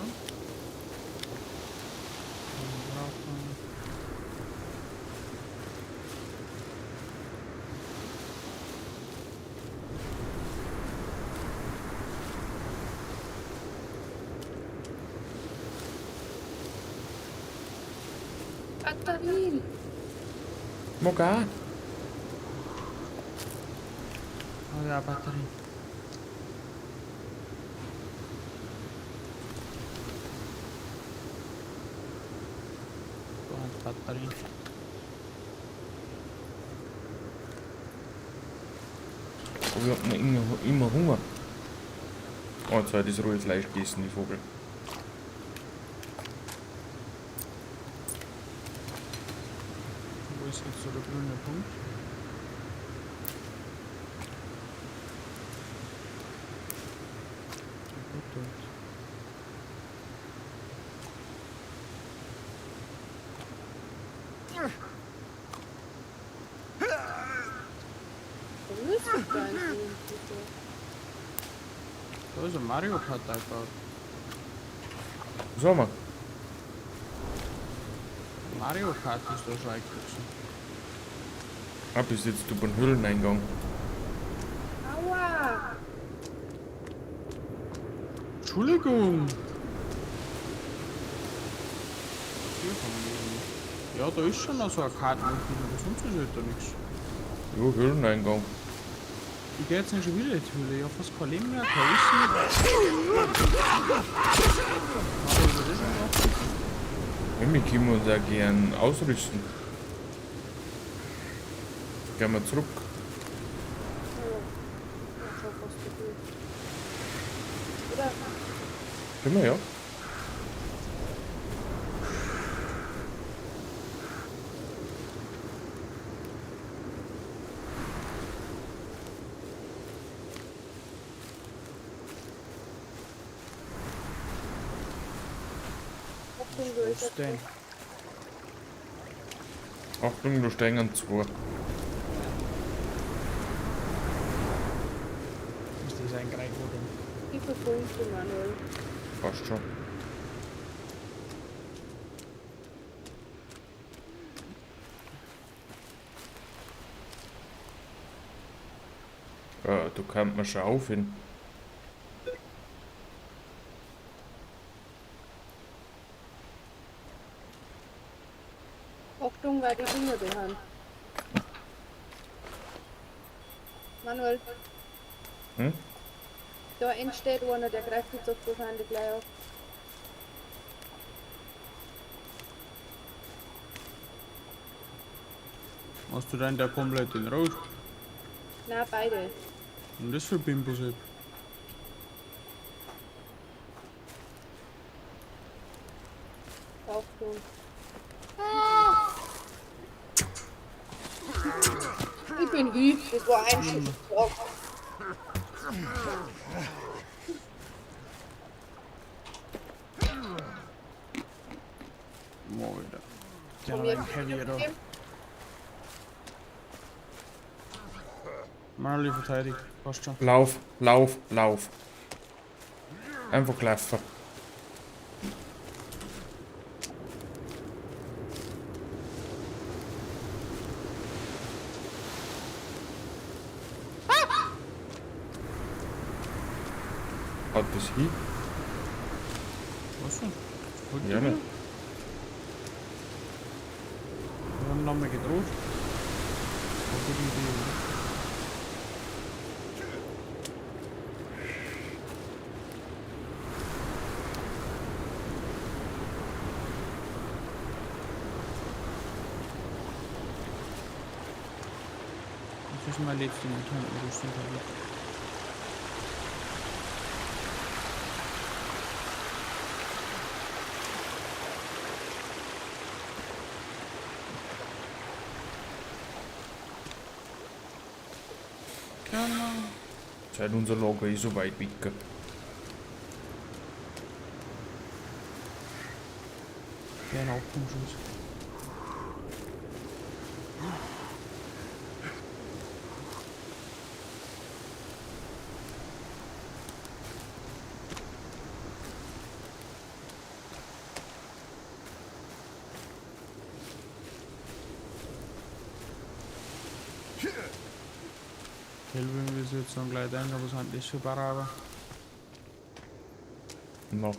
Batterien! Mag auch. Oh ja, Batterie. So eine Batterie. Aber ich hab noch immer Hunger. Oh, jetzt hat das rohe Fleisch gegessen, die Vogel. Wo ist jetzt so der grüne Punkt. Gut, dort. Da müsste ich gar nicht so. Da ist ein Mario Kart eingebaut. Sag mal. Mario Kart ist da schon eingewachsen. Bis jetzt über den Höhleneingang. Aua! Entschuldigung! Hier kann man nicht. Ja, da ist schon noch so eine Karte unten, aber sonst ist halt da nichts. Ja, Höhleneingang. Ich geh jetzt nicht schon wieder in die Höhle. Ich hab fast kein Leben mehr, kein Wissen. Aber über das schon noch. Wir können uns auch gern ausrüsten. Gehen wir zurück. Ja, schon fast so gut. Oder? Können wir, ja. Achtung, du ist Was denn? Achtung, da stehen zwei. Ist das ein Greif oder? die Punkte, Manuel. Passt schon. Da kann man schon aufhören. Achtung, weil die Finger behind. Manuel, Hm? da entsteht einer, der greift jetzt auf wahrscheinlich gleich auf. Hast du denn der komplett in Rot? Nein, beide. Und das für Bimbus-App? Achtung. Ich bin wütend, das war ein Schuss. Alter. Der Komm hat jetzt. einen Heavy da. Marley verteidigt. Passt schon. Lauf, lauf, lauf. Einfach laufen. Hat das hin? Was denn? Wollt Ja, ihr ne? wieder? Wir haben nochmal gedroht. War gute Idee, oder? Das ist mein letztes Mutantenrüstung kaputt. Genau. Seit unser Lager ist so weit weg. Der hat auch Punkschuss. Helfen wir sie jetzt dann gleich denken, was sind das für Baraber? No.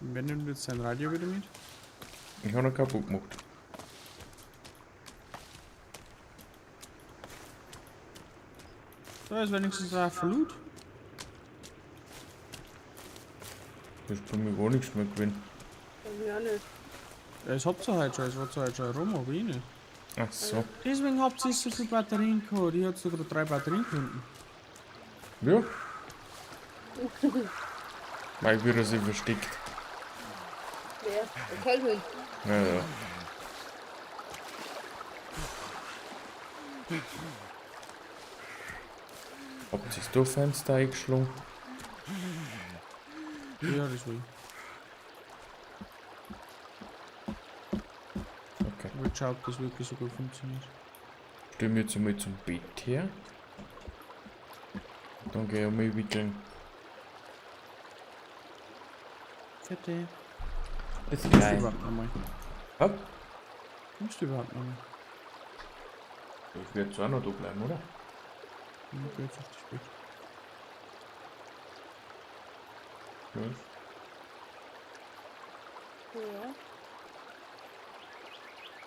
Wer nimmt jetzt sein Radio wieder mit? Ich habe ihn kaputt gemacht. Da ist wenigstens ein Verlut. Das ist bei mir gar nichts mehr gewesen. Also ja nicht. Ja, es habt ihr halt schon, es war halt schon rum, aber ich nicht. Ach so. Deswegen habt ihr so viele Batterien gehabt. Ich hatte sogar 3 Batterien gefunden. Ja. Weil wieder sie versteckt. Wer? Der Kelvin. Ja, ja. Habt ihr das Dorffenster eingeschlagen? Ja, das will ich. Okay. Ich will schauen, ob das wirklich so gut funktioniert. Stellen wir jetzt einmal zum Bett her. Dann gehe ich einmal wickeln. Fette. Bis Kommst du gleich. überhaupt nochmal? Ja, Kommst du überhaupt nochmal? ich werde zwar noch da bleiben, oder? Dann geh jetzt auf das Bett. Ja. Ja.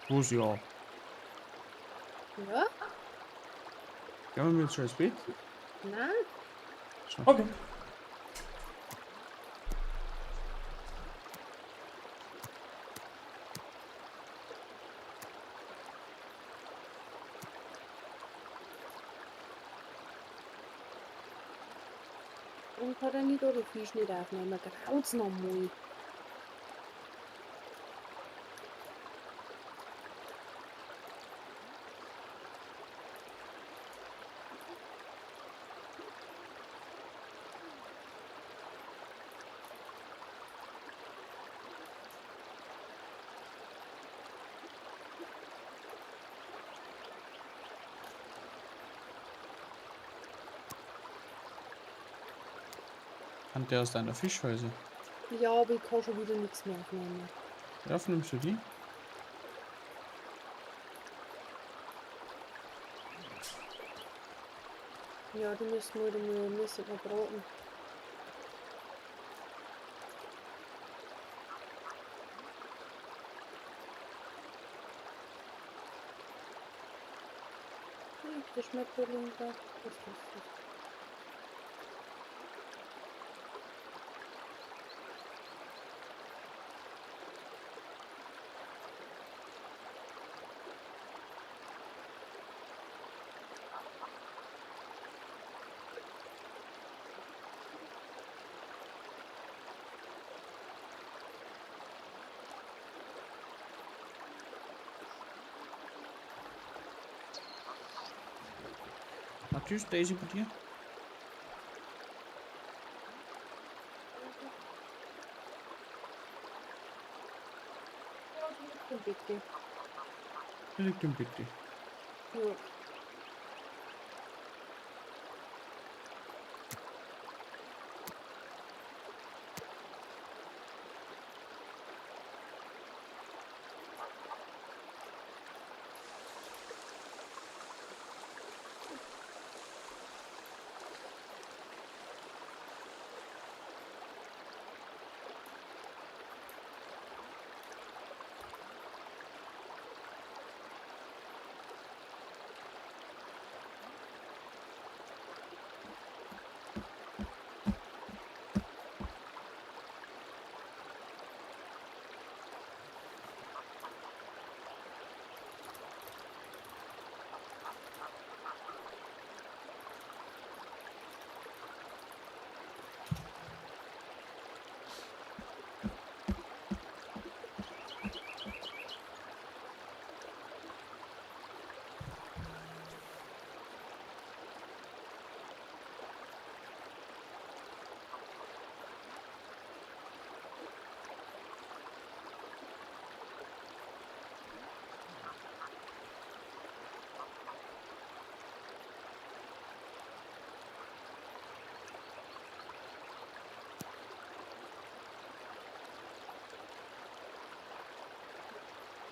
Was ja? Ja? Gehen wir jetzt schon ins Bett? Nein? So. Okay. Und kann er nicht oder Fisch nicht aufnehmen? Graut's noch mal. Kann der aus deiner Fischhäuse? Ja, aber ich kann schon wieder nichts mehr aufnehmen. Ja, nimmst du die? Ja, die müssen wir müssen noch braten. Der Schmetterling da. Was ist das? Matthias, Daisy bei dir? Bitte. Der liegt im Bett. Ja.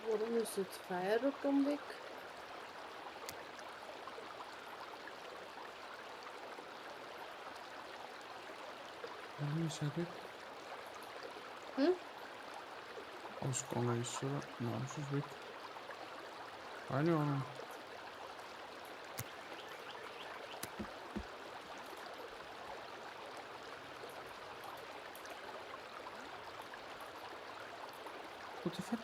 Warum ist jetzt Feierabend weg? Ja, ist ja weg. Hm? Ausgegangen ist, oder? Nein, es ist weg. Keine Ahnung. What the fuck?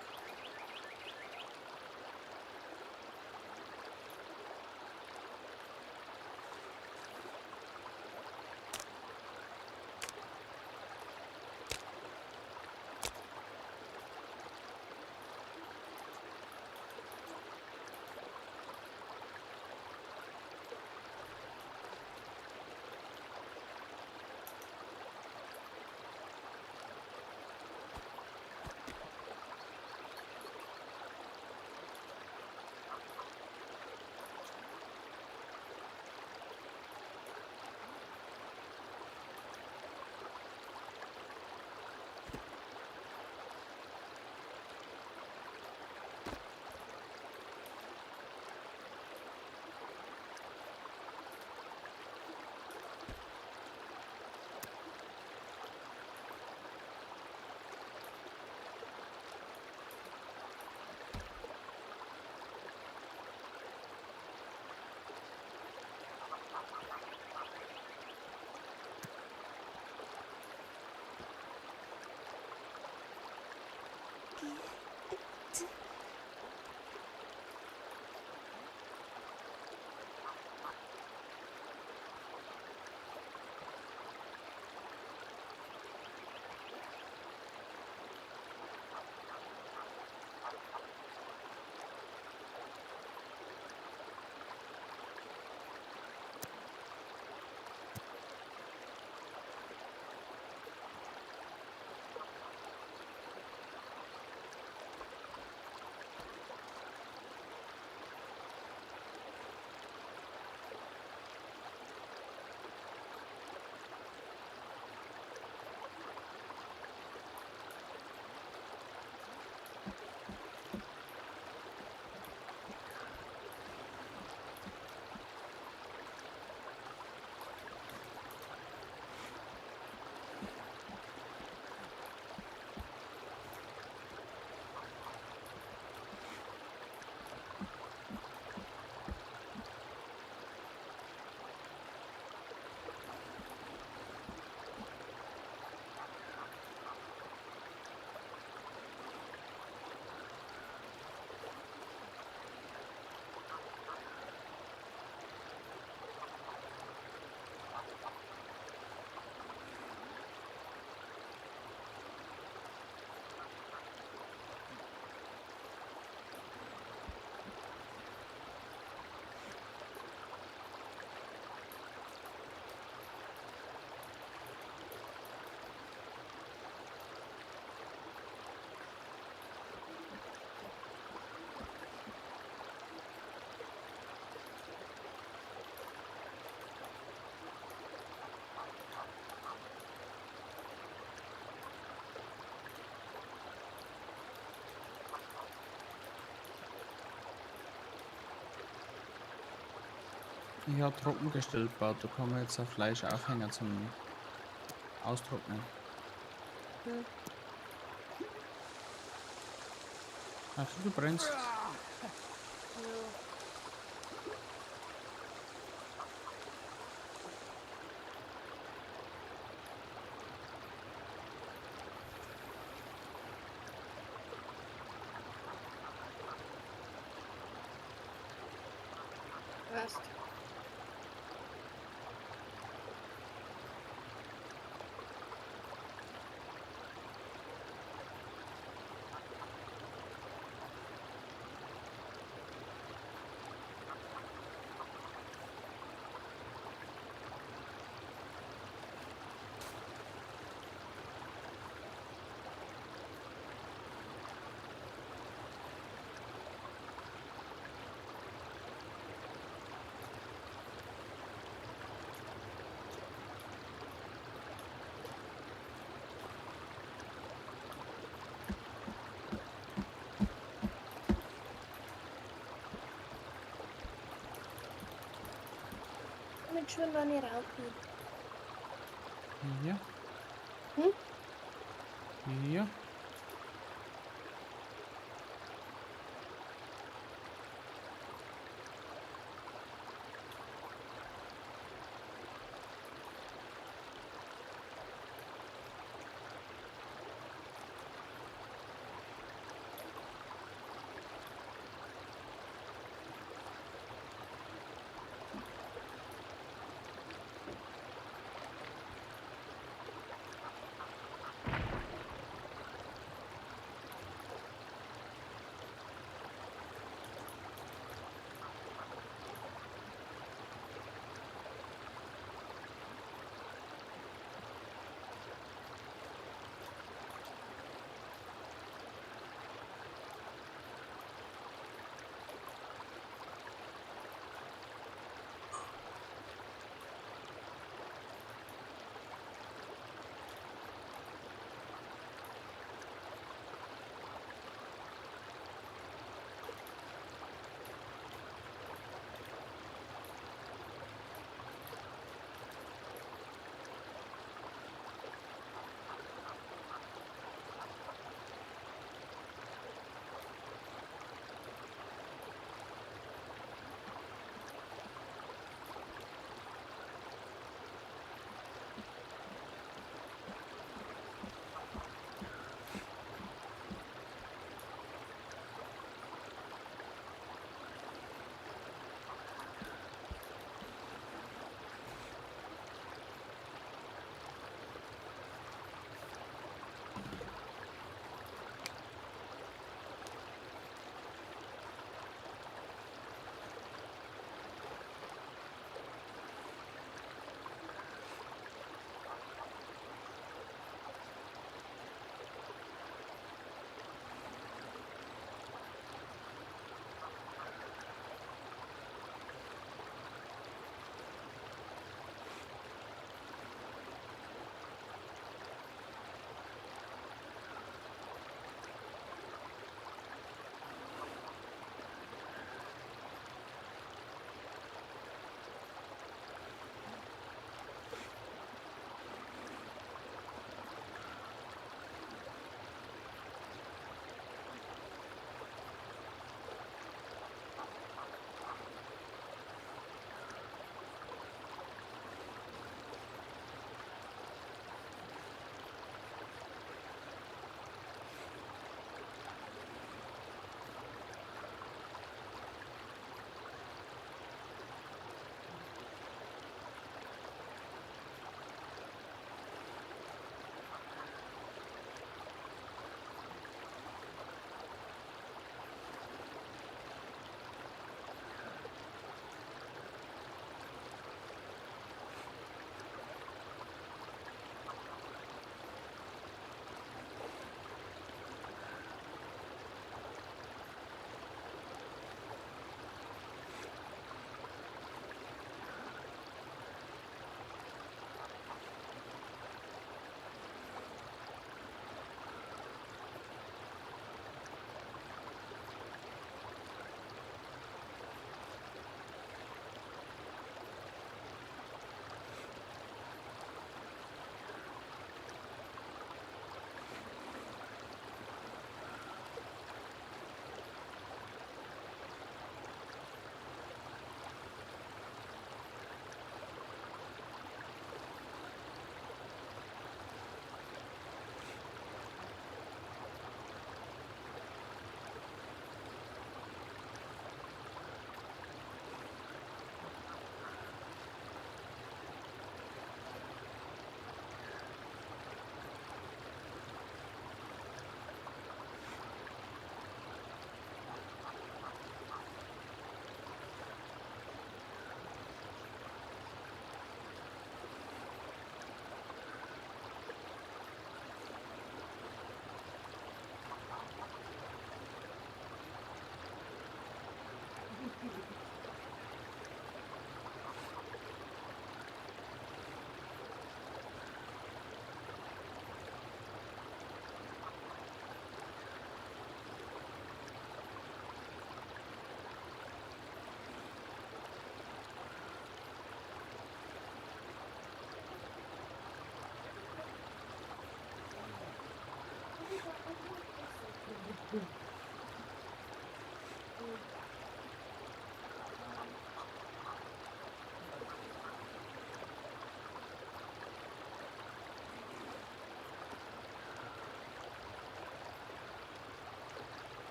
Ich habe trocken gestellt, baut. Da kann man jetzt ein Fleisch aufhängen zum Austrocknen. Hm. Ach, du brennst. Ja. Passt. Mit schön an ihr Auto. Ja. Hm? Ja.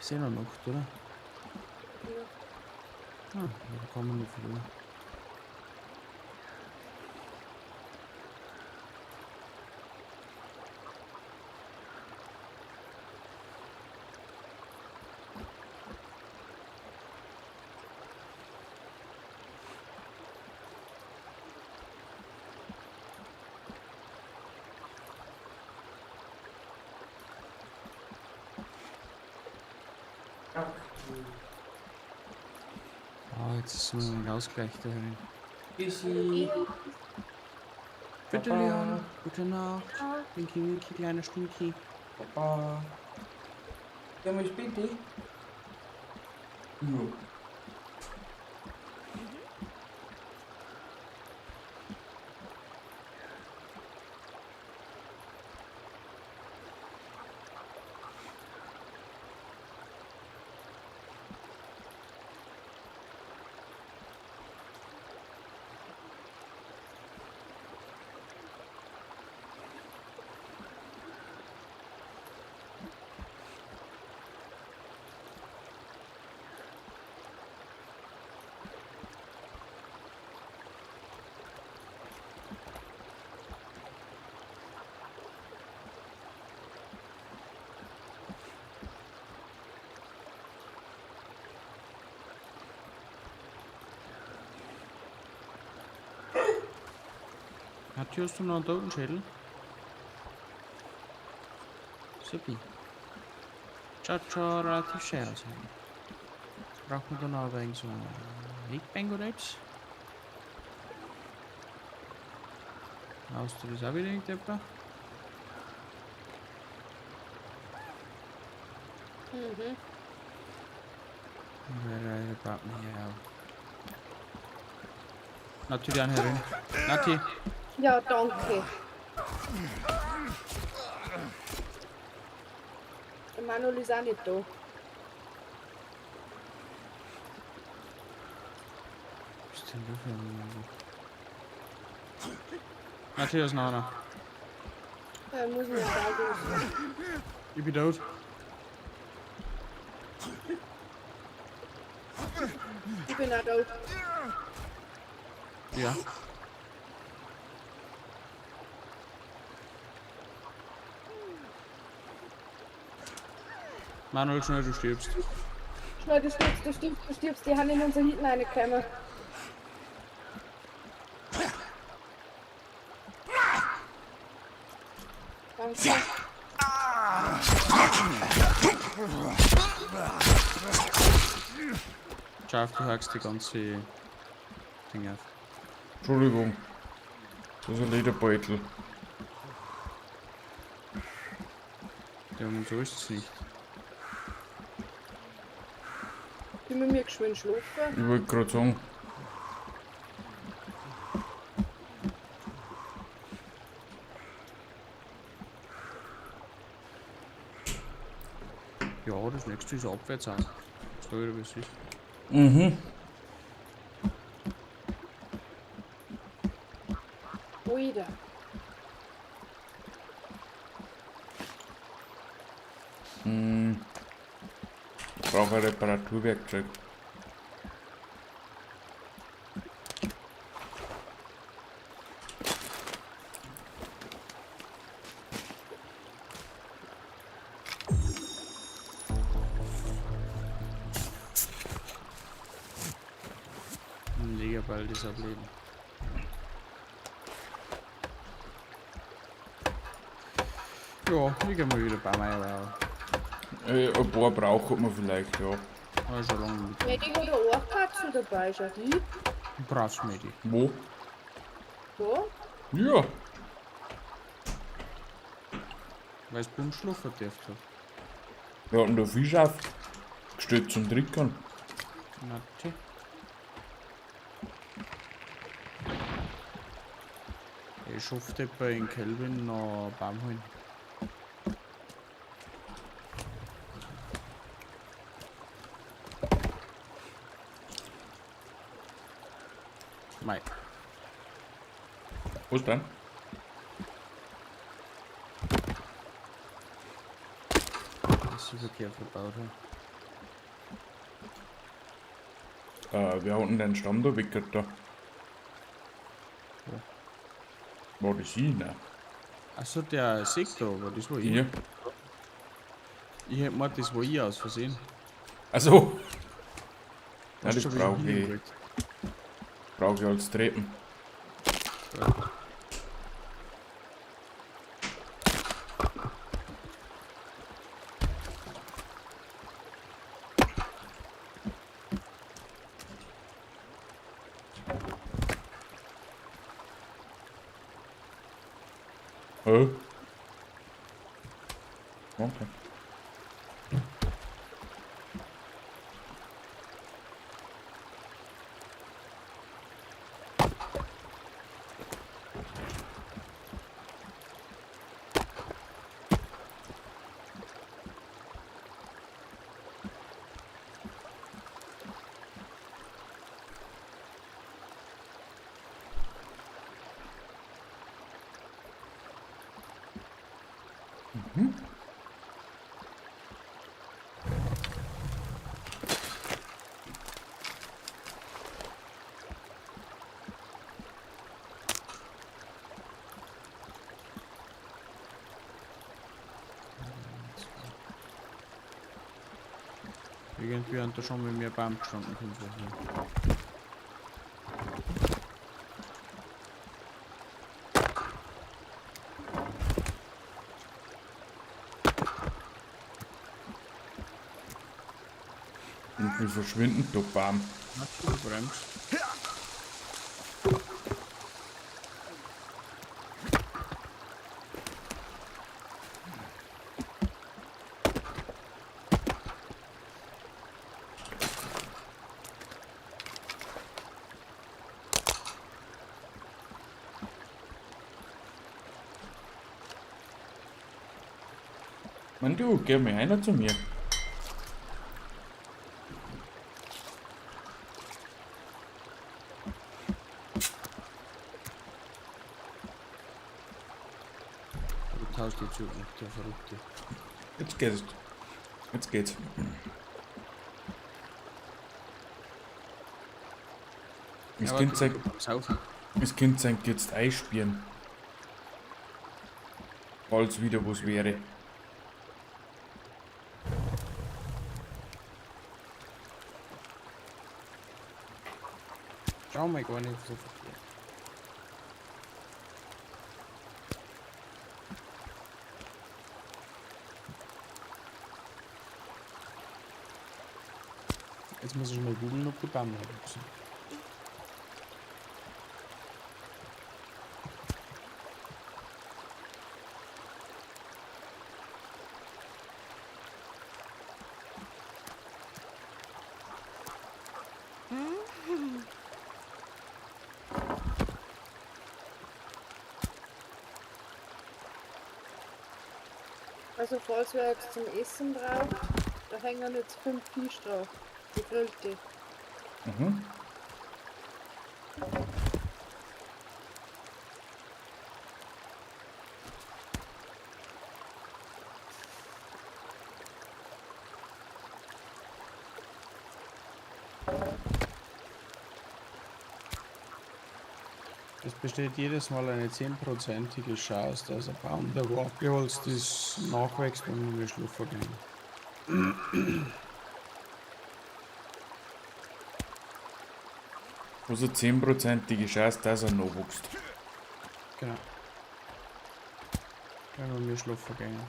Ist eh noch Nacht, oder? Ja. Ah, da kann man nicht viel. Ah, jetzt ist nur ein Ausgleich da drin. Busy. Bitte, Papa. Leon. Gute Nacht. Winky, Winky, kleiner Stinky. Papa. Ja, mas bitte. Ja. Hast du noch einen Totenschädel? Supi. Schaut schon relativ schön aus. Braucht man dann aber irgend so ein Wegbang oder etwas? Hast du das auch wieder irgendetwas? Mhm. Ja, braucht man hier auch. Natürlich an herin. Nati! Ja, danke. Der Manuel ist auch nicht da. Was ist denn da für ein... Nati, da ist noch einer. Muss man sagen. Ich bin tot. Ich bin auch da. Ja. Manuel, schnell, du stirbst. Schnell, du stirbst. Die haben in unser Hütten reingekommen. Danke. Scharf, du hackst die ganze Ding auf. Entschuldigung. Das ist ein Lederbeutel. Ja, und so ist es nicht. Ich will mir geschwind schlafen. Ich wollte gerade sagen. Ja, das nächste ist abwärts auch. So wieder wie es ist. Mhm. Wieder. Ich brauche ein Reparaturwerkzeug. Ein Legerball ist am Leben. Ja, ich geh mal wieder bei mir, aber Ein paar braucht man vielleicht, ja. schon lange mit. Medi hat eine Ohrkatzel dabei, schau die. Du brauchst Medi. Wo? Da. Ja. Weil es beim Schlafen dürft hat. Wir hatten da Fisch auf. Gestellt zum Trickern. Nati. Ich schaffte bei in Kelvin noch Baum holen. Mei. Was dann? Das ist verkehrt verbaut. Ja. Wir hatten den Stamm da weggehört da. War das ich? Nein. Achso, der Sektor, aber das war ich. Hier. Ich hätte gemeint, das war ich aus Versehen. Also. Ja, Hast das schon ein bisschen brauche hingekriegt. ich als Treppen. Hä? Okay. Irgendwie haben da schon mit mir Baum gestanden. 5 Wochen. Und wir verschwinden, du Bam. Du bremst. Mann, du, geh mal einer zu mir. Du tauschst die zu, der Verrückte. Jetzt geht's. Jetzt geht's. Das Ja, Kind sagt, beim Saufen. das Kind sagt jetzt einspielen. Falls wieder was wäre. Schau mal gar nicht so verkehrt. Jetzt muss ich mal googeln, ob die Bäume wachsen. Also falls wer jetzt zum Essen braucht, da hängen jetzt 5 Fisch drauf. Gegrillte. Mhm. Es besteht jedes Mal eine 10%ige Chance, dass ein Baum, der wo abgeholzt ist, nachwächst und wir schlafen gehen. Also 10%ige Chance, dass er noch wächst. Genau. Wenn wir schlafen gehen.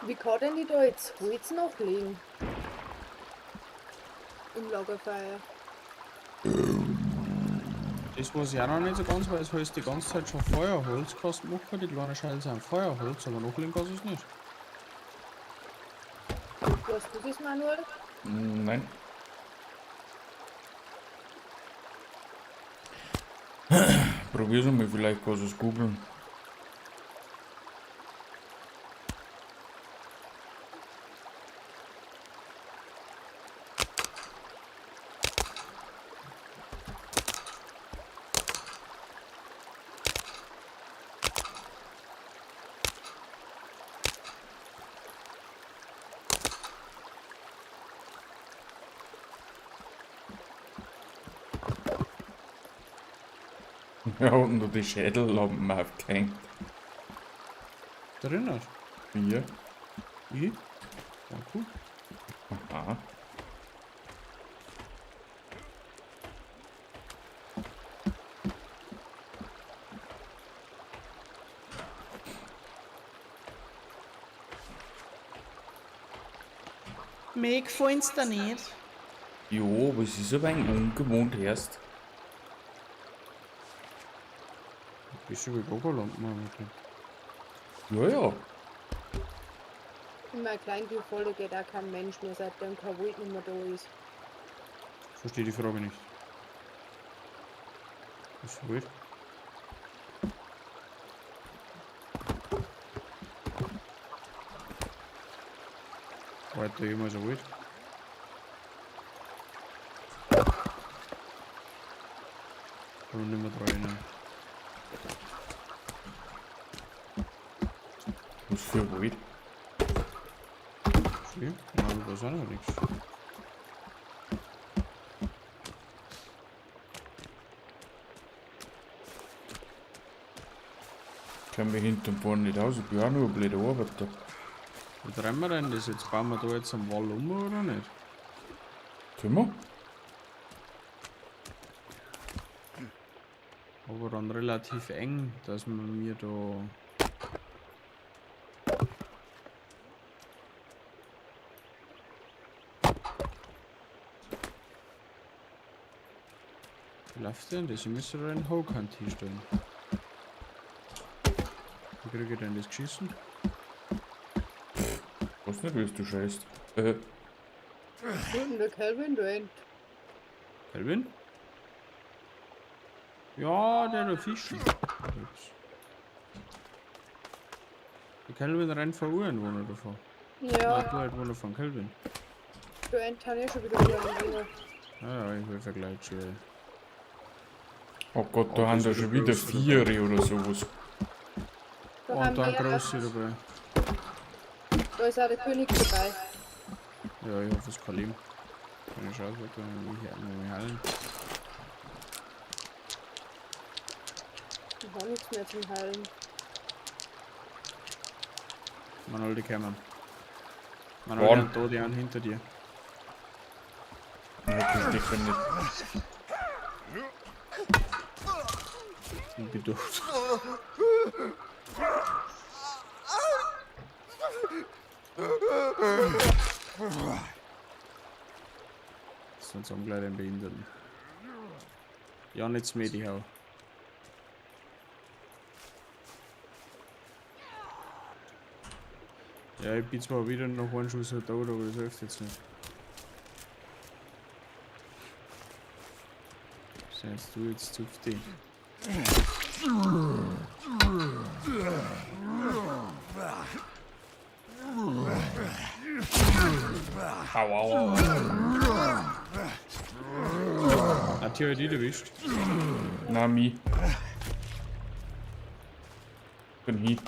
Wie kann denn ich da jetzt Holz nachlegen? Im Lagerfeuer. Das weiß ich auch noch nicht so ganz, weil es heißt die ganze Zeit schon Feuerholz kannst du machen, die kleinen Scheile sind Feuerholz, aber nachlegen kannst du es nicht. Weißt du das, Manuel? Nein. Probier's mal, vielleicht kannst du es googeln. Ja, und noch die Schädellampen aufgehängt. Drinnen. Hier. Ich? Ja, cool. Aha. Mir gefällt's da nicht. Jo, aber es ist ein wenig ungewohnt erst. Bist du wie Gogolampen? Ja, ja. In meiner Kleinviehfolge geht auch kein Mensch mehr, seitdem kein Wild nicht mehr da ist. Verstehe die Frage nicht. Was ist wild? War da jemals so wild? Kann nicht mehr dran erinnern. Was für Wild. Okay, nein, da ist auch noch nichts. Können wir hinten vorne nicht raus? Ich bin auch nur ein blöder Arbeiter. Wie drehen wir denn das jetzt? Bauen wir da jetzt am Wall um oder nicht? Können wir? Aber dann relativ eng, dass man mir da. Wie läuft denn das? Ich müsste da einen Hochkant hinstellen. Wie kriege ich denn das geschissen? Was nicht, wie du scheißt. Und der Calvin, du End. Kelvin? Ja, der da fischen. Der Kelvin rennt vor Uhrenwohner davon. Ja, Nein, du halt Wohner von Kelvin. du End haben ja schon wieder Uhren. Ja, ich will vergleichen. Oh Gott, da Oh, haben das da ist schon ein wieder größerer 4 oder sowas. Da Und haben wir dann ja große dabei. Da ist auch der König dabei. Ja, ich hoffe, es kann leben. Keine Chance, wenn wir heilen. Ich habe nichts mehr zum Heilen. Man all die kommen. Man Wann? all da, die einen hinter dir. Ja, die können nicht. Ich bin tot. Sonst haben gleich den Behinderten. Ja, nicht Medihau. Ja, ich bin zwar wieder noch einen Schuss tot, aber das hilft jetzt nicht. Seinst du jetzt zu die? Au, au, au. Hat die halt erwischt? Na, mi. Bin hin.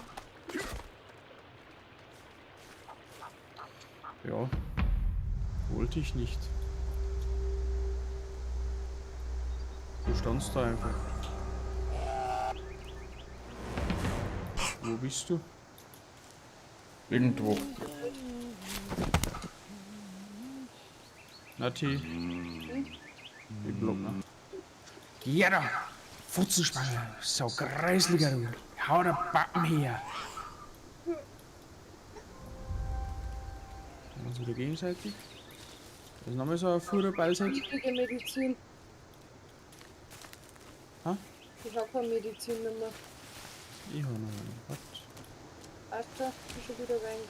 Ja. Wollte ich nicht. Du standst da einfach. Wo bist du? Irgendwo. Nati. Ich block noch. Geh da! Futzenspange! So greisliger du! Hau der Backen her! Dann wieder gegenseitig. Das ist nochmal so ein Futterballset. Ich kriege Medizin. Ha? Ich habe keine Medizin mehr. Ich hab noch einen. Was? Alter, ist schon wieder weg.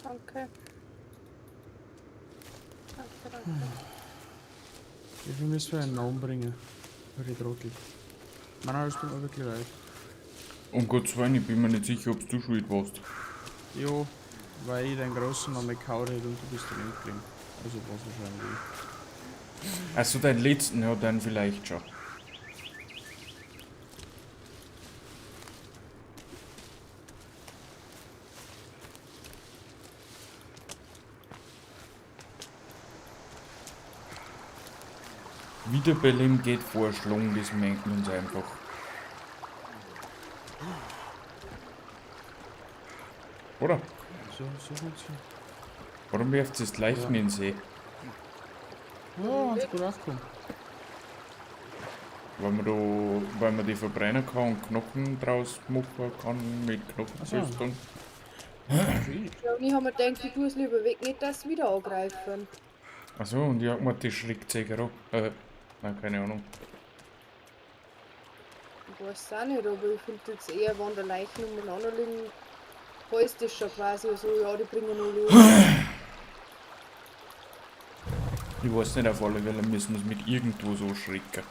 Danke. Danke. Wie viel müssen wir einen Namen bringen? Für die Trottel. Manchmal tut mir wirklich leid. Um Gottes Willen, ich bin mir nicht sicher, ob du schuld warst. Jo, weil ich den großen noch mit gehauen hätte und du bist dann geblieben. Also was wahrscheinlich. Also deinen letzten, ja, dann vielleicht schon. Wiederbeleben geht vorschlagen, das merken wir uns einfach. Oder? So gut so. Warum wirft es Leichen in den See? Ja, hat's gut aufgekommen. Weil man die verbrennen kann und Knochen draus machen kann mit Knochenpflastern. Ja, und ich habe mir gedacht, ich tue es lieber weg, nicht dass sie wieder angreifen. Achso, und ich hab mir die Schreckzeiger auch. Nein, keine Ahnung. Ich weiß es auch nicht, aber ich finde jetzt eher, wenn da Leichen umeinander liegen, heißt das schon quasi so, ja, die bringen nur Leben. Ich weiß nicht, auf alle Fälle müssen wir es mit irgendwo so schrecken.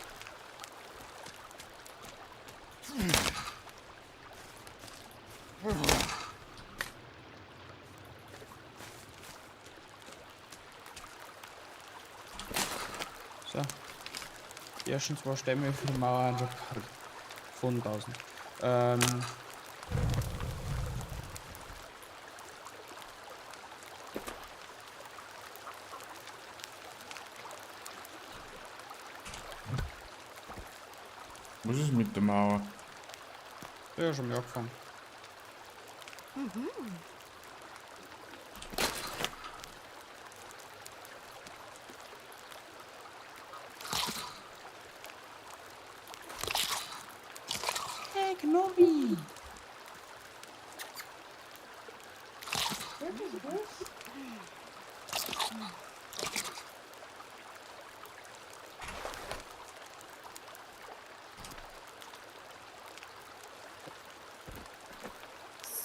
So. Die ersten 2 Stämme für die Mauer einfach gefunden draußen. Was ist mit der Mauer? Ja, schon mal angefangen. Hey, Knobi!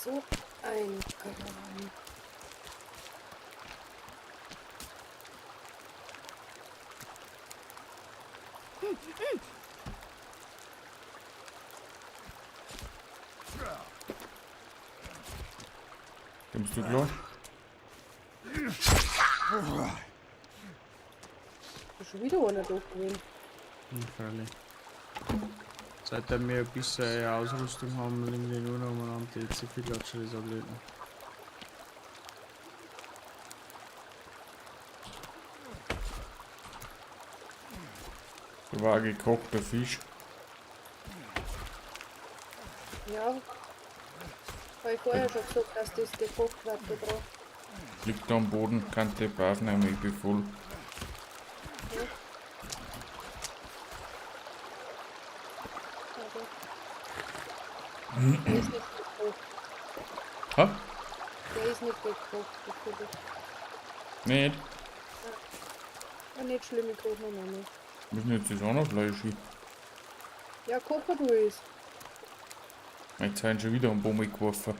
So ein Kram. Kommst du klar? Ist schon wieder einer da gewesen. Freilich. Seitdem wir ein bisschen Ausrüstung haben, liegen die nur noch umeinander, die Zivilklatscher des Athleten. Da war gekochter Fisch. Ja. Habe ich vorher schon gesagt, dass das gekocht wird da drauf. Liegt da am Boden, kann die aufnehmen, ich bin voll. Der ist nicht gekocht. Ha? Der ist nicht gekocht. Das ist Nicht? ja nicht schlimm, ich koche noch nicht. Müssen jetzt das auch noch Fleisch hin. Ja, kochen du es. Jetzt haben sie schon wieder einen Baum geworfen.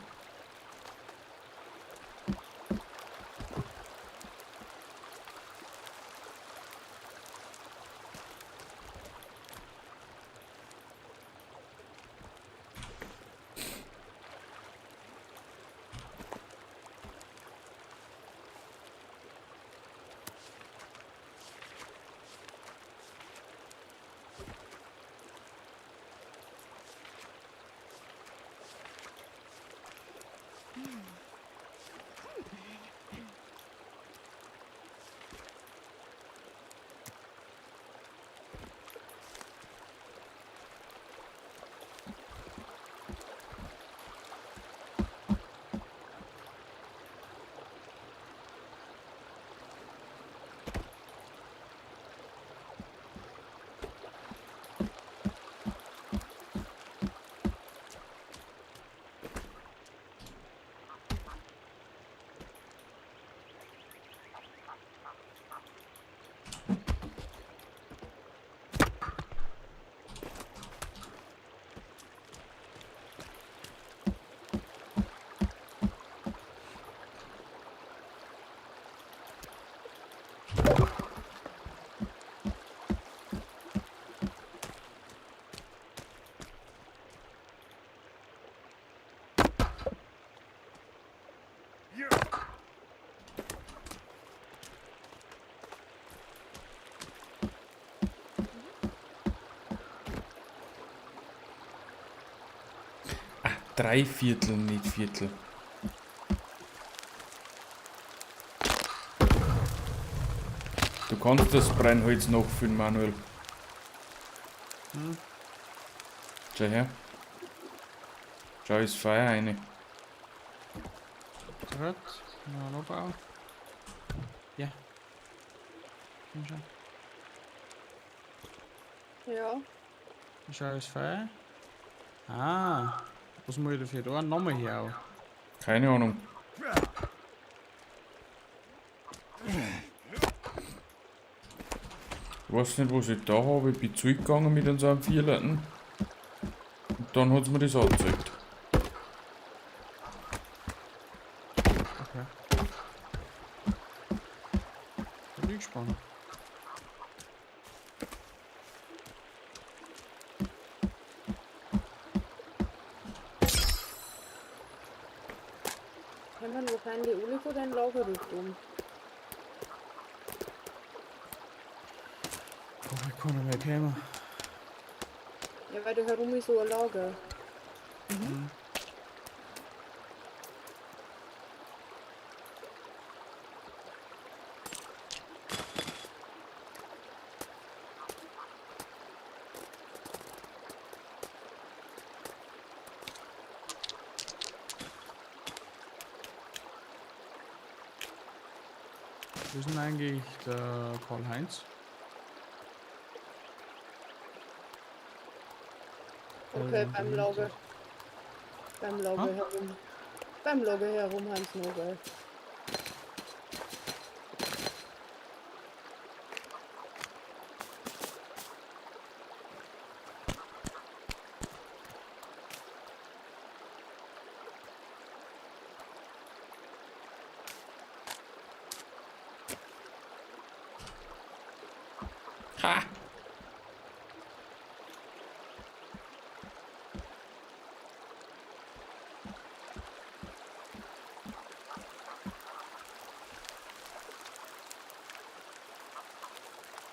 Drei Viertel, nicht Viertel. Du kannst das Brennholz nachfüllen, Manuel. Hm. Schau her. Schau ins Feuer rein. Gut. Na, noch bauen. Ja. Komm schon. Ja. Schau ins Feuer. Ah. Was muss ich dafür da? Nochmal hier auch. Keine Ahnung. Ich weiß nicht, was ich da habe. Ich bin zurückgegangen mit unserem Vierleuten. Und dann hat es mir das angezeigt. Okay. Da bin ich gespannt. Kann man wahrscheinlich alle von deinem Lager rückkommen. Oh, ich kann nicht mehr kommen. Ja, weil da herum ist so ein Lager. Mhm. Wo ist denn eigentlich der Karl-Heinz? Okay, beim Lager. Beim Lager Ah? herum. Beim Lager herum haben sie noch, gell. Ha!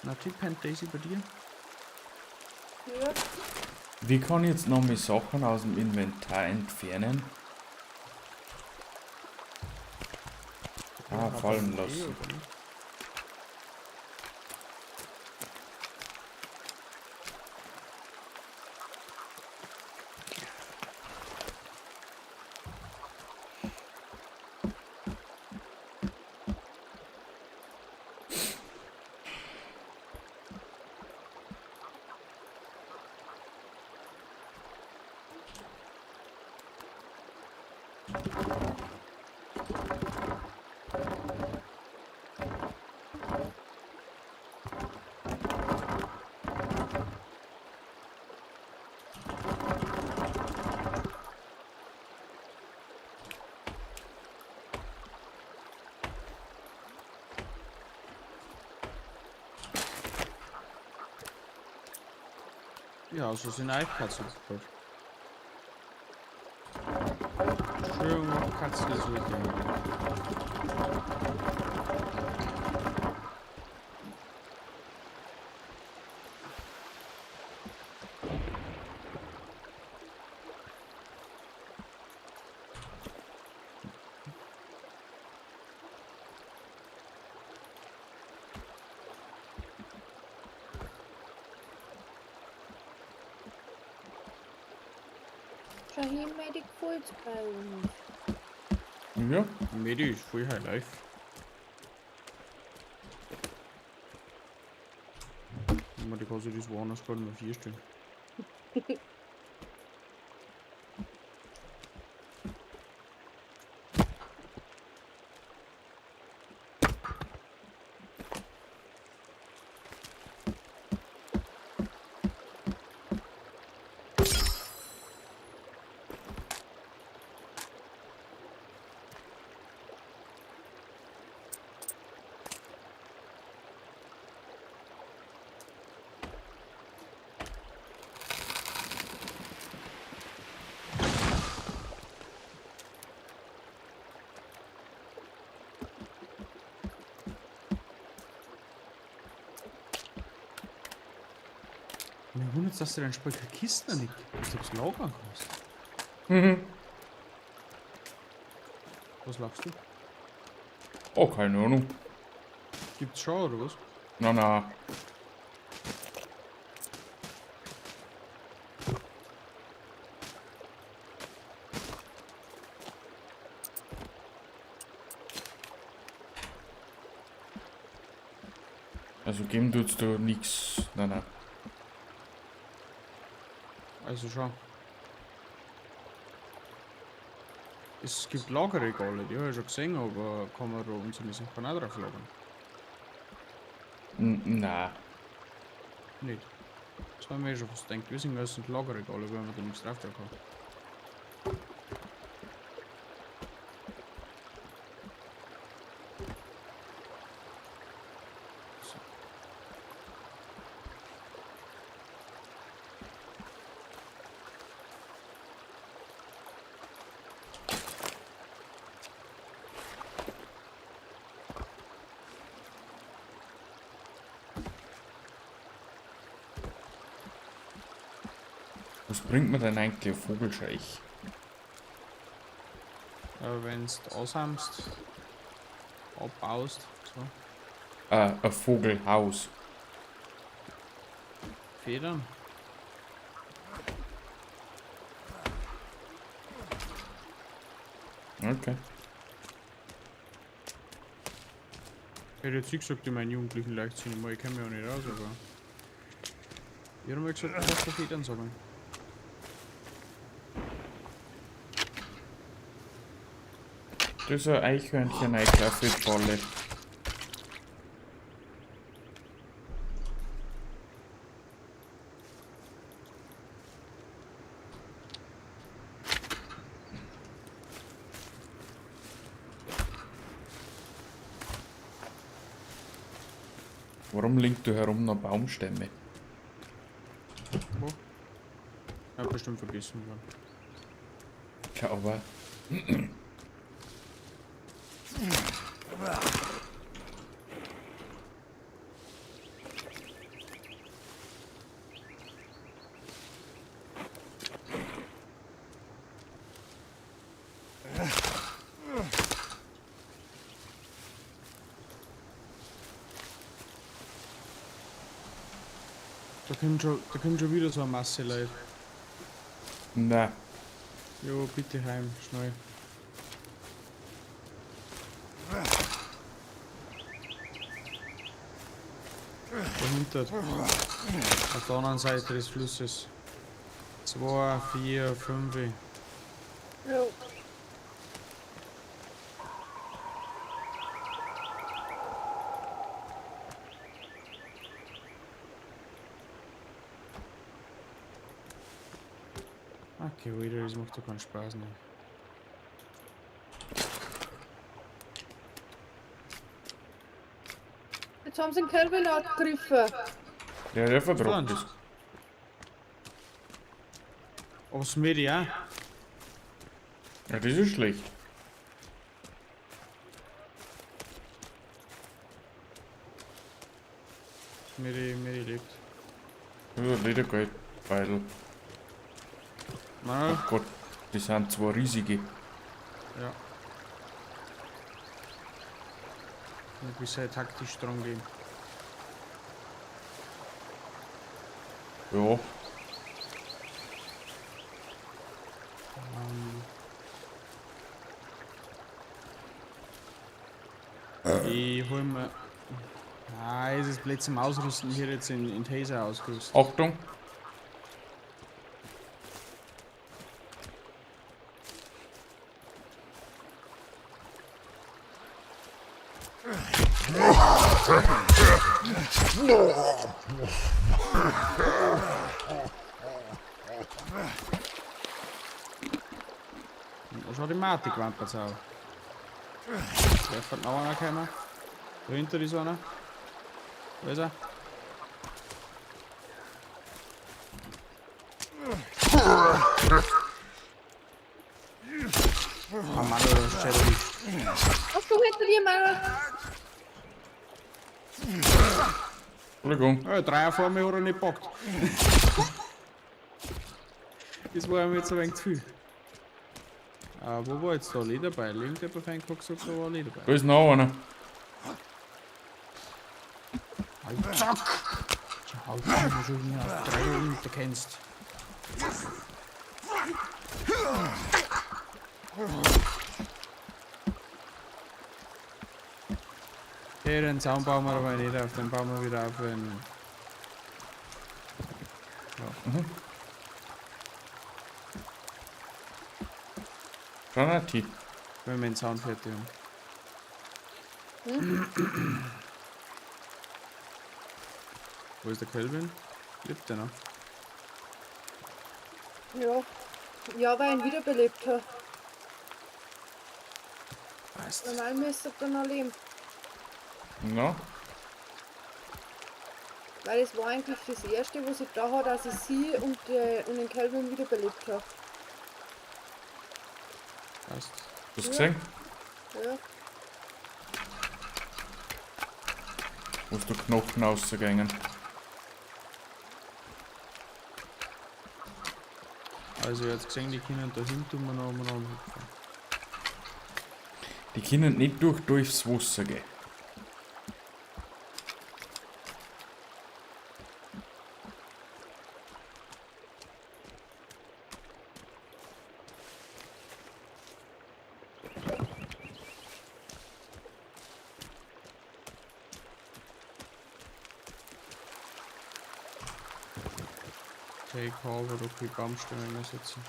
Na, Tipp, pennt Daisy bei dir? Ja. Wie kann ich jetzt noch meine Sachen aus dem Inventar entfernen? Ah, fallen lassen. Ja, so sind Eichkatzen gebaut. Schön Katzen ist wirklich. Shahim Medic Fulls bei uns. Ja, Medi ist voll high life. Aber die kostet das woanders gerade nur 4 Stunden. Mir wundert, dass du den Speicher Kisten nicht, dass du das lagern kannst. mhm. Was lachst du? Oh, keine Ahnung. Gibt's schon, oder was? Na, na. Also geben tut's da nichts. Nein, nein. Also schon. Es gibt Lagerregale, die habe ich schon gesehen, aber kann man da unsere Sachen auch drauf lagern? Nein. Nicht. Das haben wir ja schon fast gedacht. Wir sind meistens Lagerregale, wenn man da nichts drauf tun kann. So. Was bringt mir denn eigentlich ein Vogelscheich? Wenn du ausheimst, abbaust, so. Ein Vogelhaus. Federn. Okay. Ich hätte jetzt nicht gesagt, in meinen Jugendlichen Leichtsinn, ich kenne mich auch nicht aus, aber. Ich habe mal gesagt, was für Federn sammeln. Das ist ein Eichhörnchen eingelaufen in die Falle. Warum liegt da herum noch Baumstämme? Wo? Ich hab bestimmt vergessen worden. Ja, aber Da kommt schon wieder so eine Masse Leute. na, Jo, bitte heim, schnell. Dahinter. Auf der anderen Seite des Flusses. 2, 4, 5. Jo. Okay, wieder, das macht doch keinen Spaß mehr. Jetzt haben sie den Kelvin angegriffen. der verdrückt Was ist. Aber Smedi auch. Ja, das ist schlecht. Smedi lebt. Ja, Ledergeldbeutel. Mal, Oh Gott, das sind zwei riesige. ja. Und wie sei taktisch dran gehen. Ja, Ich hol mir. Ah, es ist blöd zum Ausrüsten hier jetzt in Taser ausgerüstet. Achtung. Da schaut die Mati gewampert aus. Der hat noch einer gekommen. Dahinter ist einer. Wo ist er? Oh Mann, du hast Shadow nicht. Hast du hinter dir meiner? Entschuldigung. Ja, 3 vor mir hat er nicht gepackt. Das war mir jetzt ein wenig zu viel. Wo war jetzt da Lederbeil? Irgendjemand hat vorhin gesagt, da war Lederbeil. Da ist noch einer. Zack! Schau, wenn du schon wieder auf 3 Minuten kennst. Okay, den Zaun bauen wir aber nicht auf, den bauen wir wieder auf, wenn... Granati. Wenn wir den Zaun fertig haben. Wo ist der Kelvin? Lebt der noch? Ja. Ja, weil ich ihn wiederbelebt habe. Passt. Normal müsste er noch leben. Ja. Weil es war eigentlich das erste, was ich da hat, dass ich sie und den Kelvin wiederbelebt habe. Passt. Hast du gesehen? Ja. Wo ist der Knochen rausgegangen? Also jetzt gesehen, die können da hinten umeinander hüpfen. Die können nicht durchs Wasser gehen. Take over, da kann ich Baumstämme mehr setzen.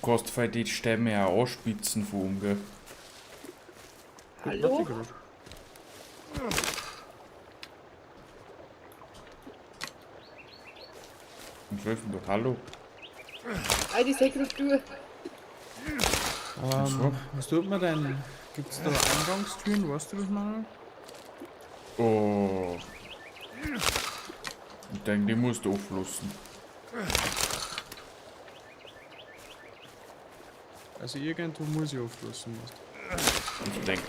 Du kannst vielleicht die Stämme auch anspitzen von oben, gell? Hallo? Und schreiben du Hallo. Ah, die Sekretur. So. Was tut man denn? Gibt's da Eingangstüren? Weißt du das mal? Oh. Ich denke, die musst du auflassen. Also irgendwo muss ich auflassen. Ich denke.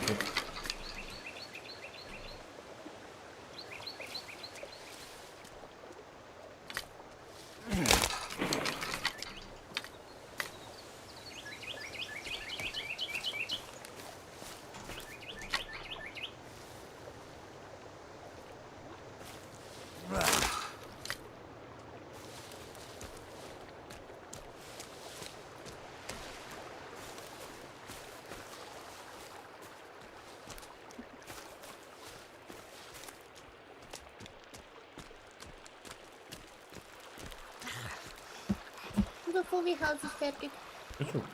Unser Vogelhaus ist fertig. Achso.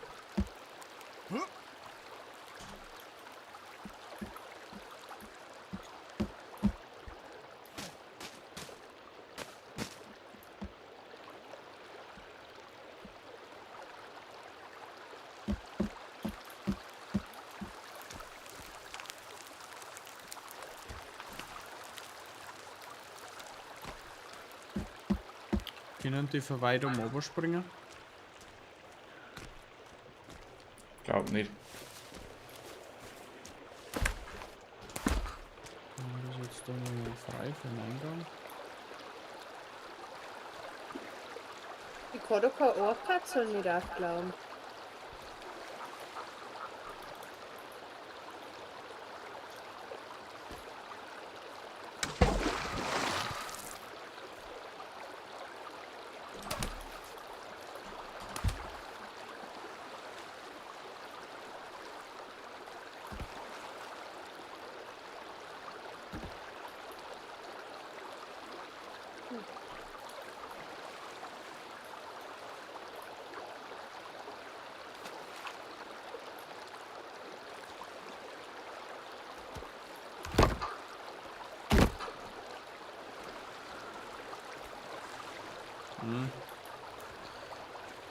Können die von weit um springen? Glaub nicht. Das ist jetzt da noch frei für den Eingang. Ich kann doch keine Ohrkatzel nicht aufglauben.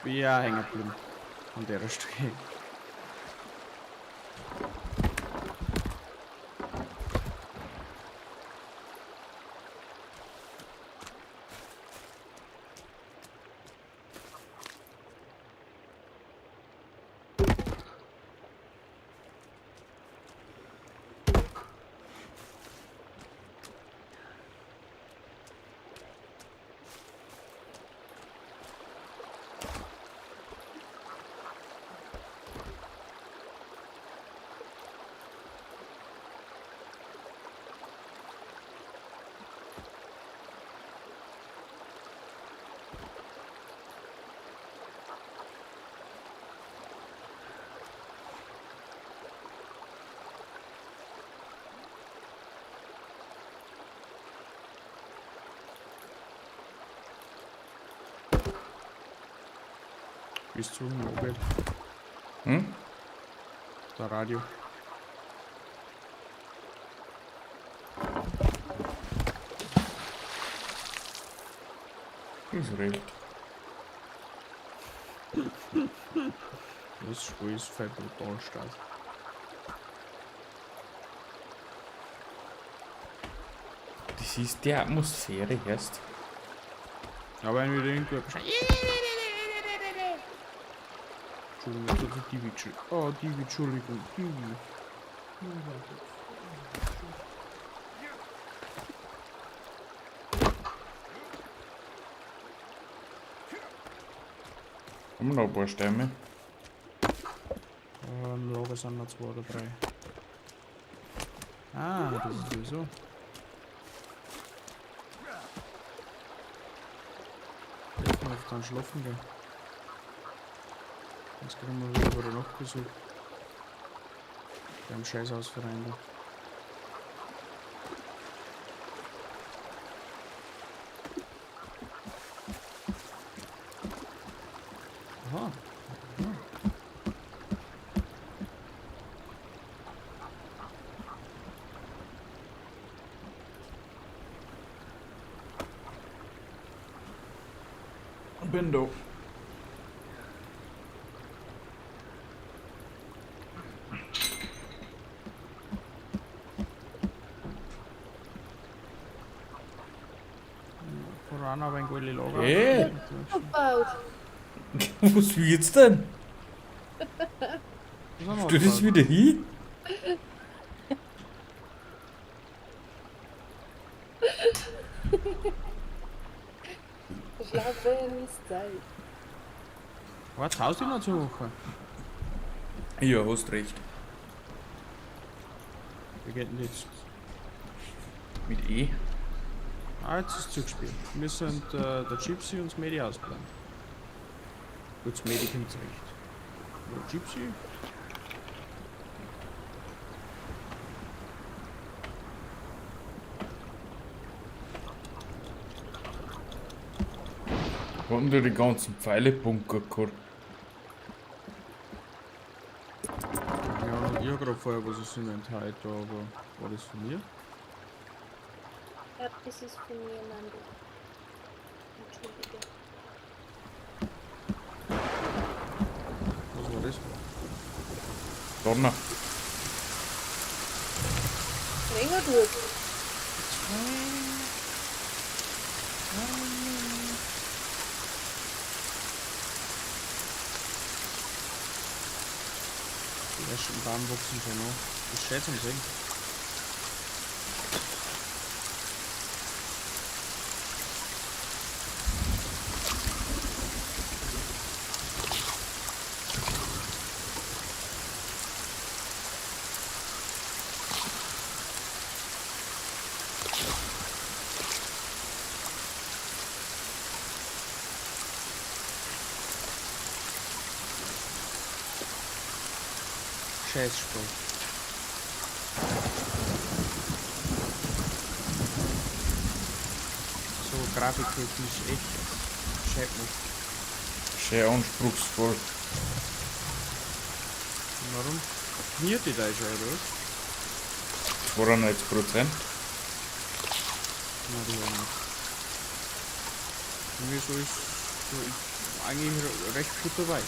Bin ja auch hängen geblieben. An der Stelle. Bis zum Mobile. Hm? Der Radio. Ist recht. Das Spiel ist voll brutal stark. Das ist die Atmosphäre erst. Aber wenn wir irgendwo Entschuldigung, das ist die Witschel. Oh, die Entschuldigung, die. Haben wir noch ein paar Stämme? Im Lager sind noch 2 oder 3. Ah, das ist sowieso. Jetzt mal auf dann schlafen gehen. Jetzt kriegen wir wieder über Nacht Besuch. Beim Scheißhausverein da. Aha. Bin da. Voran aber ein gutes Lager. Hey. Aufgebaut. Was willst du denn? Du das wieder hin? Schlafenszeit. Warte, haust du noch zu hoch? Ja, hast recht. Wie geht denn jetzt? Mit E. Ah, jetzt ist zugespielt. Wir sind der Gypsy und das Medi ausplanen. Gut, das Medi kommt zurecht. Der Gypsy? Haben da die ganzen Pfeilebunker gehabt? Ja, ich hab gerade vorher was ist Inventar da, aber war das von mir? Ja, das ist von mir, Mando. Entschuldige. Was war das? Donner. Länger durch. Die ersten Baum wachsen schon noch. Das ist schön zum Sehen. Scheißspiel. So grafiktechnisch echt schädlich. Sehr anspruchsvoll. Warum? Kniert die da schon, oder was? 92%. Na, die auch nicht. Mir so ist so eigentlich recht gut dabei.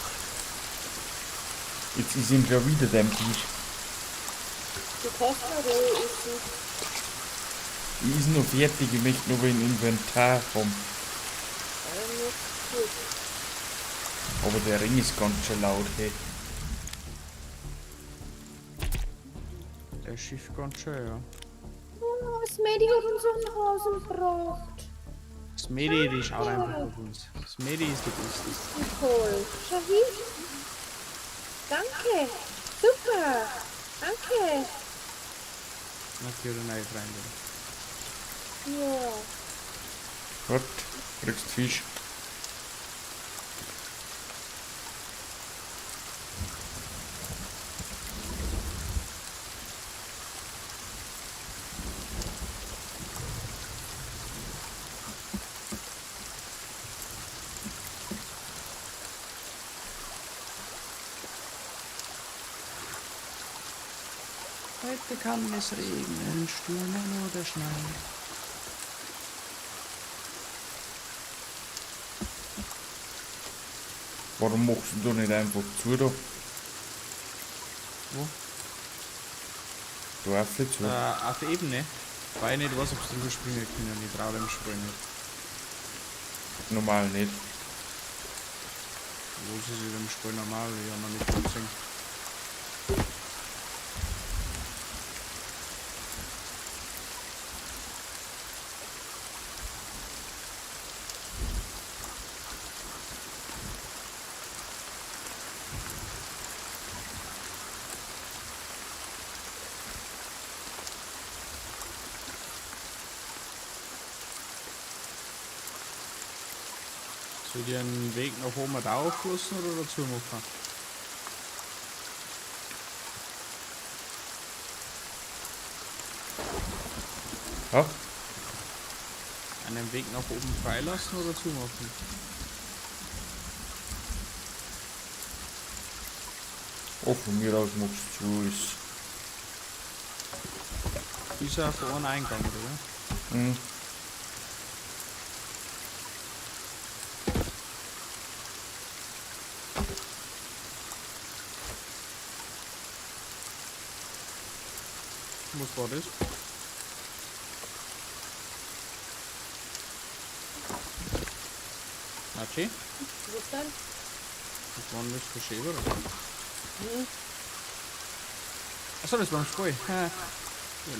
Jetzt ist ihm schon wieder dem Tisch. Du kannst mal roh essen. Ich ist noch fertig, ich möchte noch in Inventar haben. Noch gut. Aber der Ring ist ganz schön laut, hey. Der Schiff ganz schön, ja. Oh, das Mädchen hat uns einen Hasen gebracht. Das Medi, die schaut einfach auf uns. Das Medi ist der Beste. Wie toll. Schau hin. Danke. Super. Danke. Natürlich neue Freunde. Ja. Gut, kriegst Fisch. Heute kann es regnen, stürmen oder schneien. Warum machst du nicht einfach zu da? Wo? Du Affe zu. Auf der Ebene. Weil ich nicht weiß, ob sie drüber springen können. Ich traue dem Sprung nicht. Normal nicht. Wo ist es in dem Sprung normal? Ich habe noch nicht gesehen. Soll ich einen Weg nach oben drauf lassen oder dazu machen? Ja? Einen Weg nach oben freilassen oder zumachen? Oh, von mir aus machst du zu. Ist ja von einem Eingang, oder? Hm. Was war das? Nachi? Was denn? Das waren das Verschäber, oder? Hm. Achso, das war ein Spreu. Ich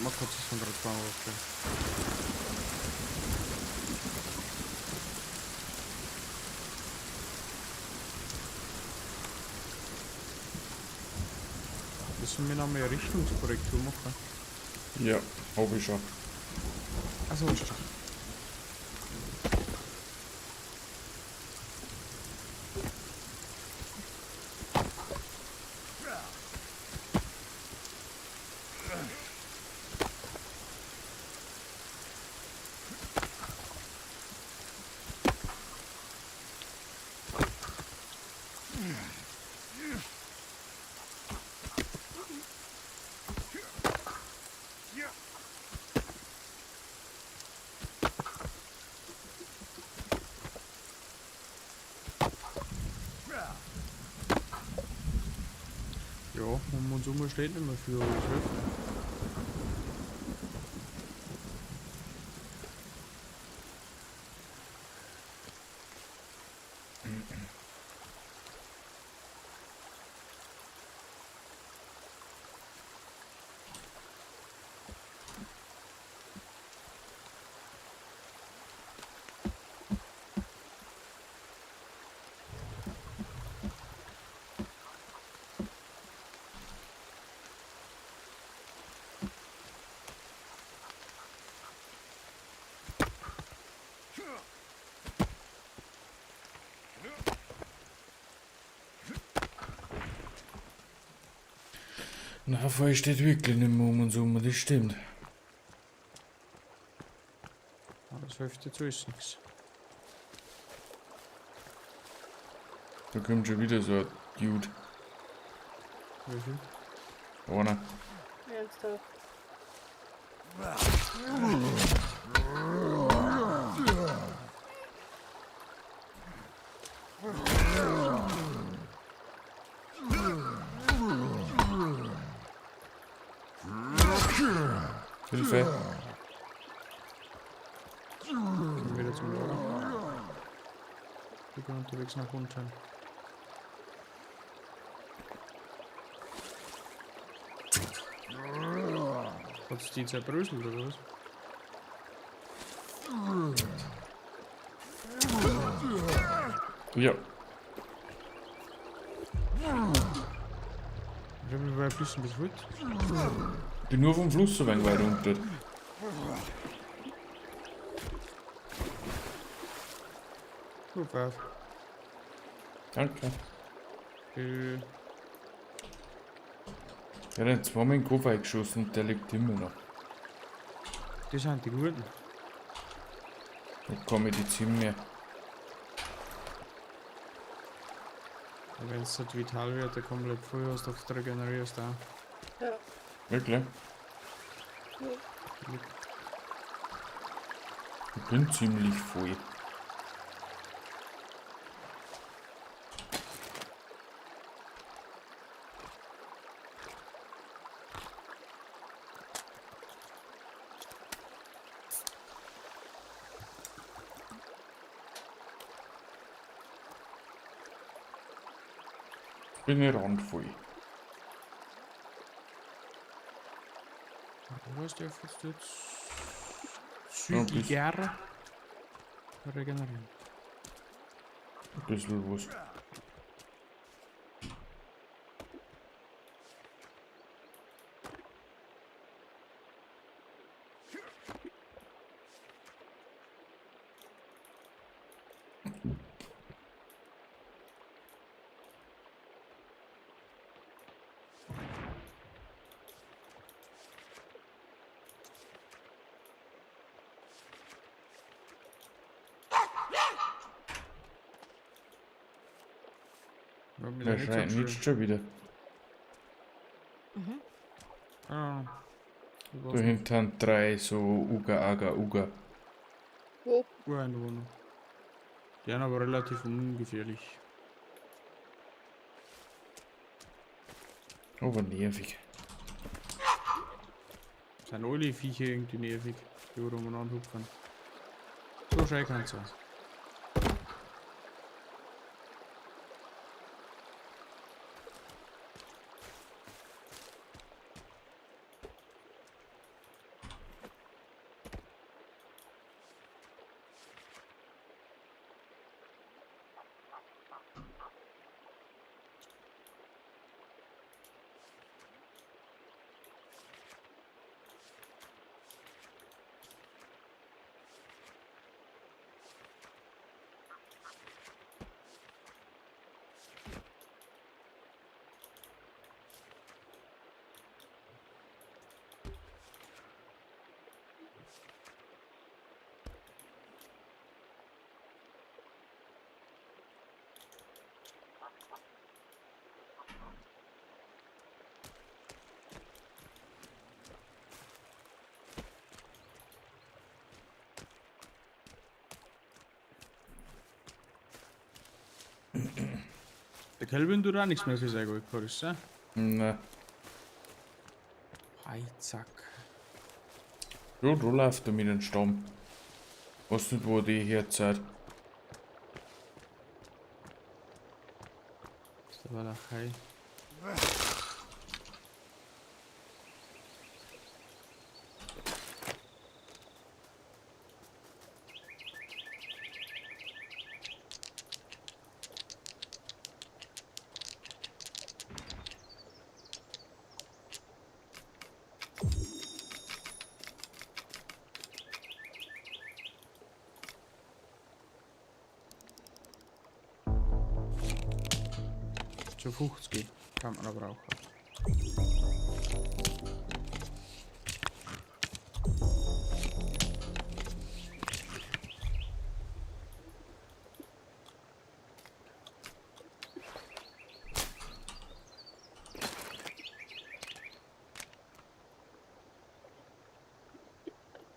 mach kurz das von der Frau aufstellen. Müssen wir noch mehr Richtungskorrektur machen? Ja, hab ich schon. Achso, ist schon. Ja, um uns herum steht nicht mehr viel, aber das hilft nicht. Na, vorher steht wirklich nicht mehr um uns herum, das stimmt. Aber das hilft jetzt alles nichts. Da kommt schon wieder so ein Dude. Wie viel? Einer. Ernsthaft. Hilfe. Gehen wieder zum Lager. Ich bin unterwegs nach unten. Hat's die zerbröselt oder was? Ja. Ich hab mich bei ein bisschen befreit. Bin nur vom Fluss so wenig weiter unten. Ruf auf. Danke. Äh, Er hat zweimal in den Kopf eingeschossen und der lebt immer noch. das sind die Guten. Da kann Medizin mehr. Wenn es halt vital wird, der komplett voll hast, auf der regenerierst du auch. Ja. Wirklich? Ja. Ich bin ziemlich voll. Bin ich randvoll. Was darfst du jetzt zügiger regenerieren? Ein bisschen was. Wer schreit nicht schon wieder? Ah, Da hinten 3 so Uga, Aga, Uga. Wo? Ureinwohner. Die sind aber relativ ungefährlich. Aber nervig. Sind alle Viecher irgendwie nervig, die umeinander hupfen. So schön kann's sein. Der Kelvin tut auch nichts mehr für sein Gold, ist ja? Na, Heizack. ja, da läuft er mit dem Stamm. Weißt nicht, wo die herzeit. Das war doch hei. Schon 50 kann man aber auch.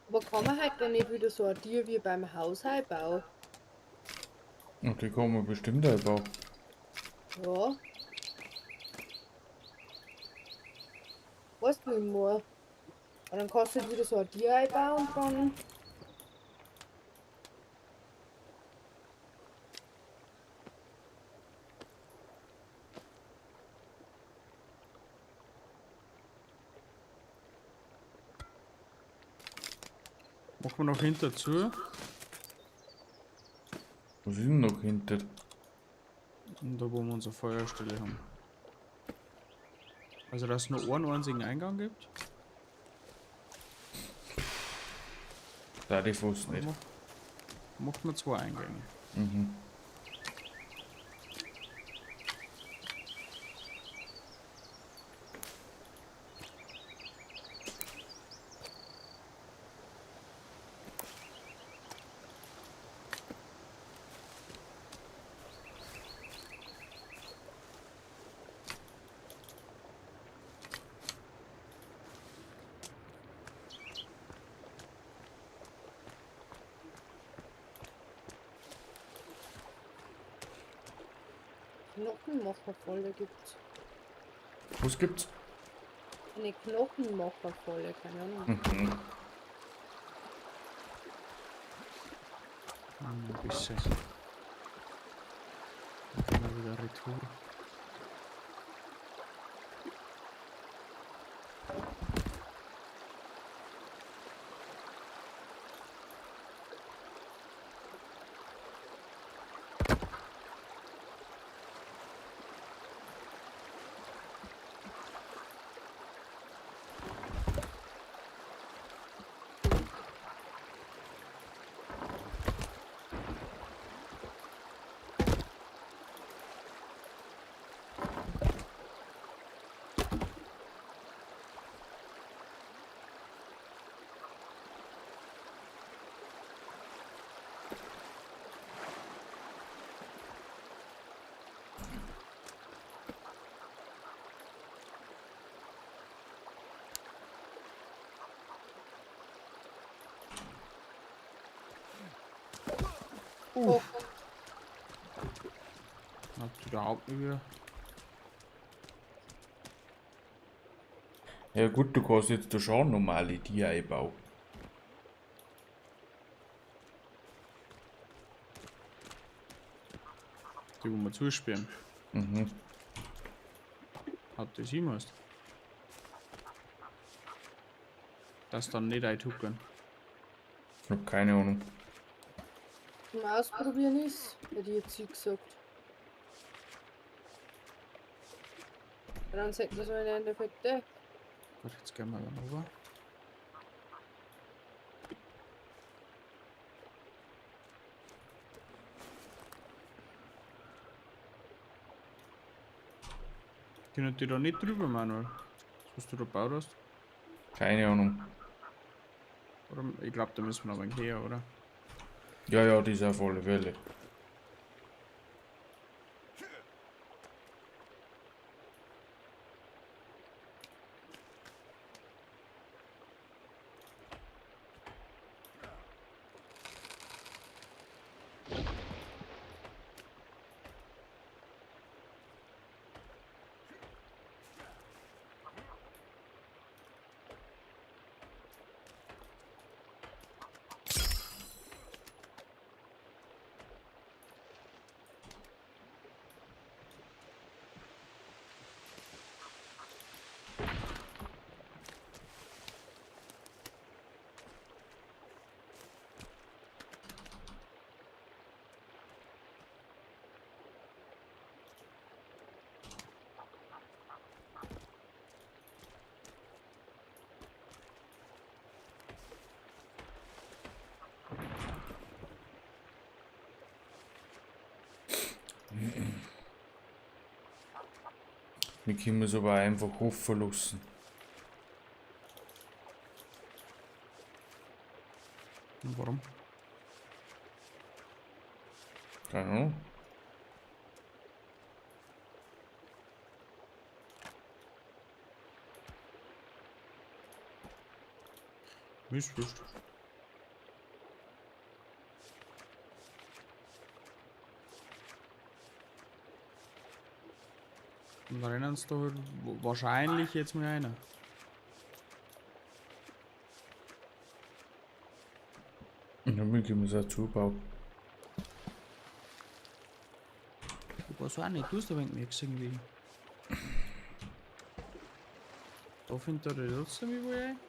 Aber kann man halt dann nicht wieder so ein Tier wie beim Haus bauen? Und die kann man bestimmt einbauen. Ja. Weißt du, wie ich meine? Und dann kannst du halt wieder so ein Tier einbauen und dann. Machen wir noch hinter zu. Was ist denn noch hinter? Und da wo wir unsere Feuerstelle haben. Also dass es nur einen einzigen Eingang gibt. Da die fast Oder nicht. macht man 2 Eingänge. Mhm. Knochenmachervolle gibt's. Was gibt's? Eine Knochenmachervolle, keine Ahnung. Mhm. Ein bisschen. Dann können wir wieder retour. Oh, Habt ihr überhaupt nicht wieder? Ja gut, du kannst jetzt da schon normale Tiere einbauen. Die wo wir zusperren. Mhm. Hat das jemals? Das dann nicht eintuckern. Ich hab keine Ahnung. zum Ausprobieren ist, hätte ich jetzt gesagt. Dann sagt man so im Endeffekt, Gut, jetzt gehen wir dann rüber. Können die da nicht drüber, Manuel? Was du da gebaut hast? Keine Ahnung. Oder? Ich glaube, da müssen wir noch ein wenig her, oder? Ja, ja, die ist auf alle Fälle. Wir können es aber einfach hoffen lassen. Und warum? Keine Ahnung. Mir ist wurscht. Und da rennen sie da halt wahrscheinlich jetzt mal einer. Und dann müssen wir es auch zubauen. Ich weiß auch nicht, du hast ein wenig nichts irgendwie. Da findet er trotzdem überall ein.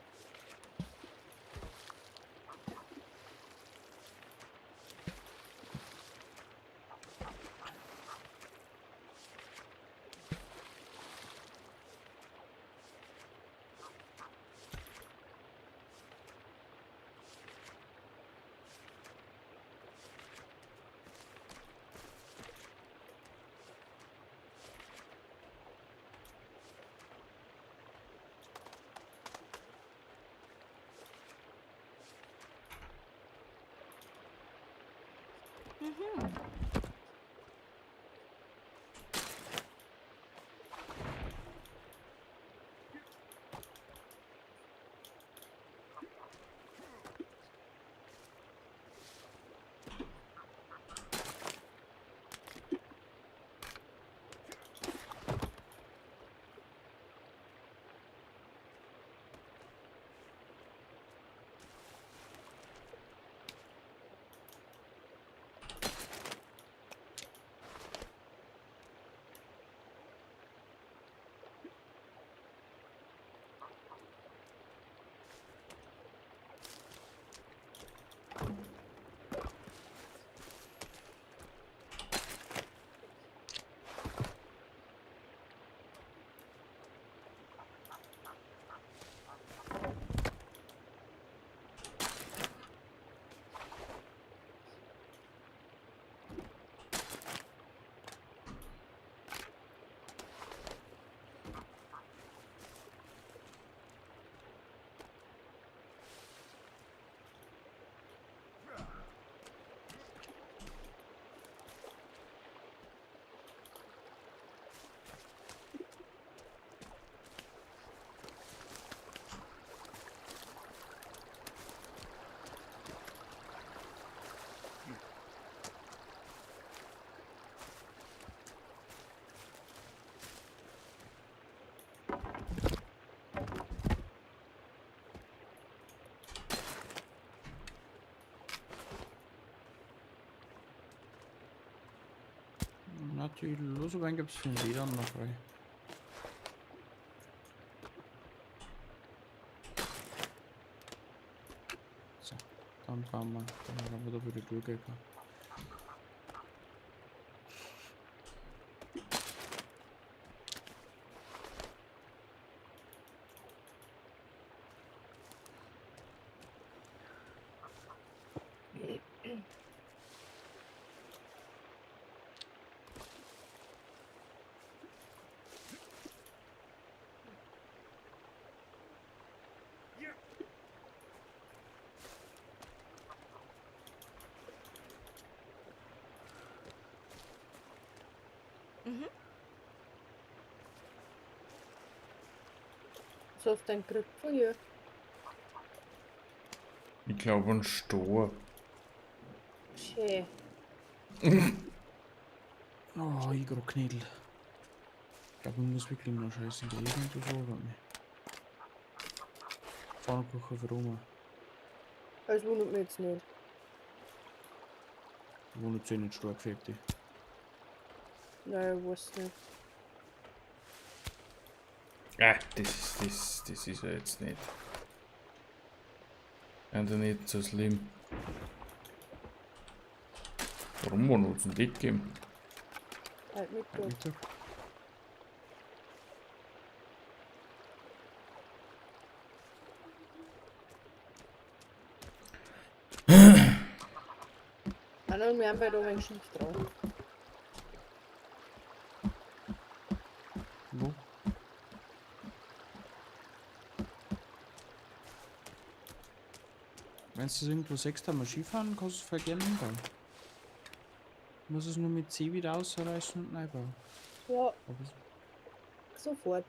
Natürlich, los, aber dann gibt es für den Leder noch frei. So, dann fahren wir. Dann haben wir da wieder durchgegangen. Was hast du denn gekriegt von ihr? Ich glaube, ein Stor. Schön. Oh, ich gerade Knädel. Ich glaube, ich muss wirklich noch scheißen. Der irgendwo so oder nicht. Pfannkuchen für Oma. Das wundert mich jetzt nicht. Die wohnen jetzt nicht stark fertig. Nein, ich weiß nicht. Das ist ja jetzt nicht. Und nicht so schlimm. Warum man uns nicht geben? Halt mit da. Mittag. Und wir haben bei da ein Schiff drauf. Wo? Wenn du irgendwo 6 Mal Skifahren, kannst du es voll gerne umbauen. Du musst es nur mit C wieder ausreißen und neu bauen. Ja, Aber sofort.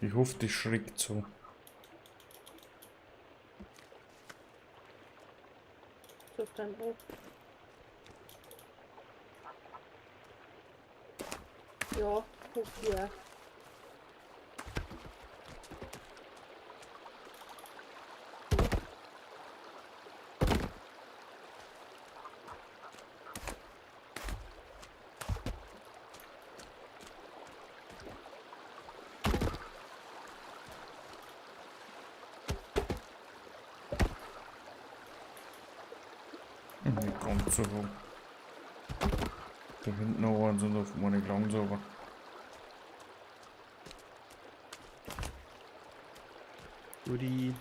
Ich hoffe, das schreckt so. So auf deinen Ohr. Ja, hoffe ich auch. Nicht ganz so hoch. Da hinten noch eins und auf meine langsam. Guti.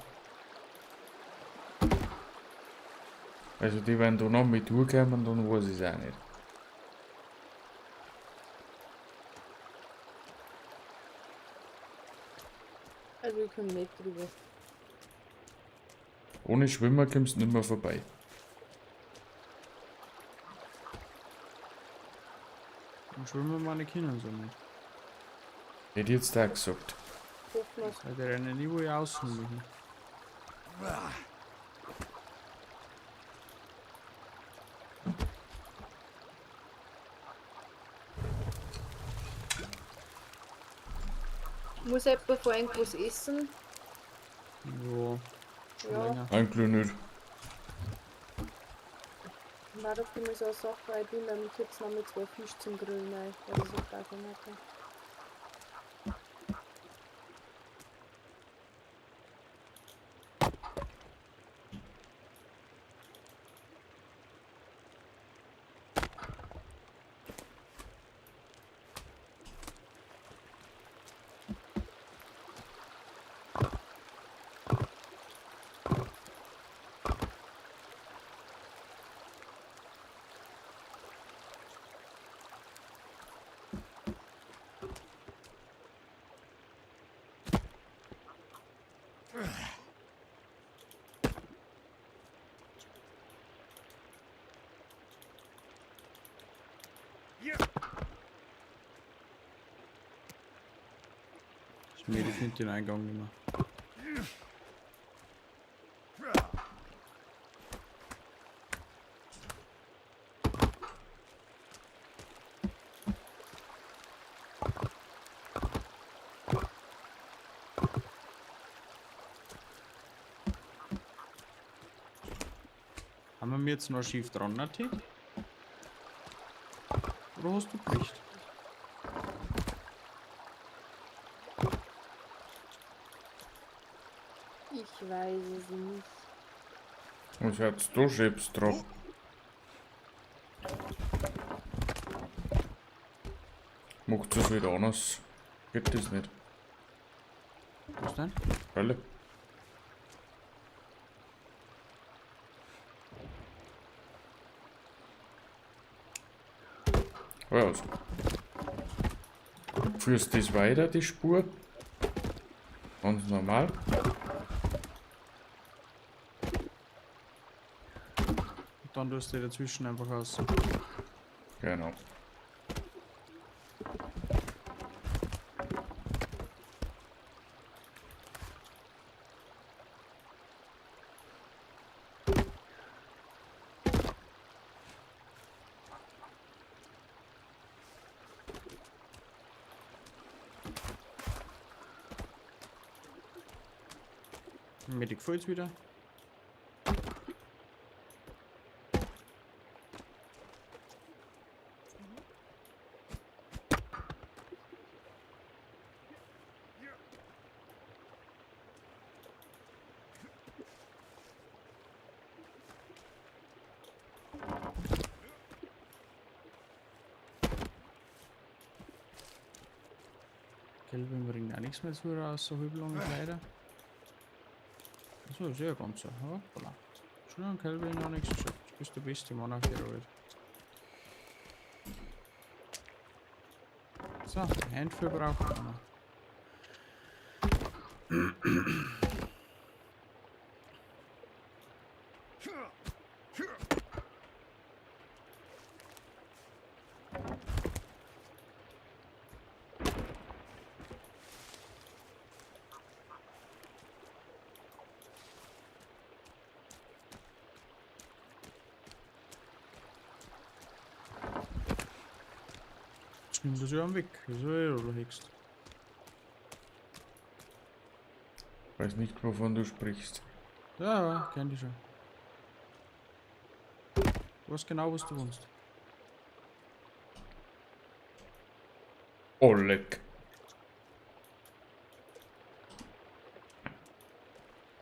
Also die werden da noch mit durchkommen, dann weiß ich es auch nicht. Also ich komme nicht drüber. Ohne Schwimmer kommst du nicht mehr vorbei. Dann schwimmen wir mal nicht hin so nicht. Hätte ich jetzt auch gesagt. Hoffen wir's. Weil die rennen nie wo ich außen will. Muss jemand vor irgendwas essen? Ja, schon Ja. länger. Eigentlich nicht. Nein, da kommt so eine Sache, weil ich bin nämlich jetzt noch mit 2 Fisch zum Grillen rein. Also so darf ich nicht. Ich finde den Eingang nicht mehr. Haben wir mir jetzt noch schief dran, Nati? Oder hast du Pflicht? Ich weiß es nicht. Was hat's da Schäbs drauf? Macht es wieder anders. Geht das nicht? Was denn? Alle. Also. Führst das weiter, die Spur? Ganz normal. Und dann tust du dazwischen einfach aus. Genau. Mir gefällt's wieder. Gelbe bringt auch nichts mehr zu raus, so halblange Kleider. So, sehr ganz so. Hoppala. Schon an Kelvin noch nichts gesagt. Du bist der beste Mann auf der Welt. So, Handfüll braucht man noch. Jetzt nimm das ja am weg. Wieso oder Hext? Weiß nicht, wovon du sprichst. Ja, kenn die schon. Du weißt genau, was du wohnst. Oh, leck.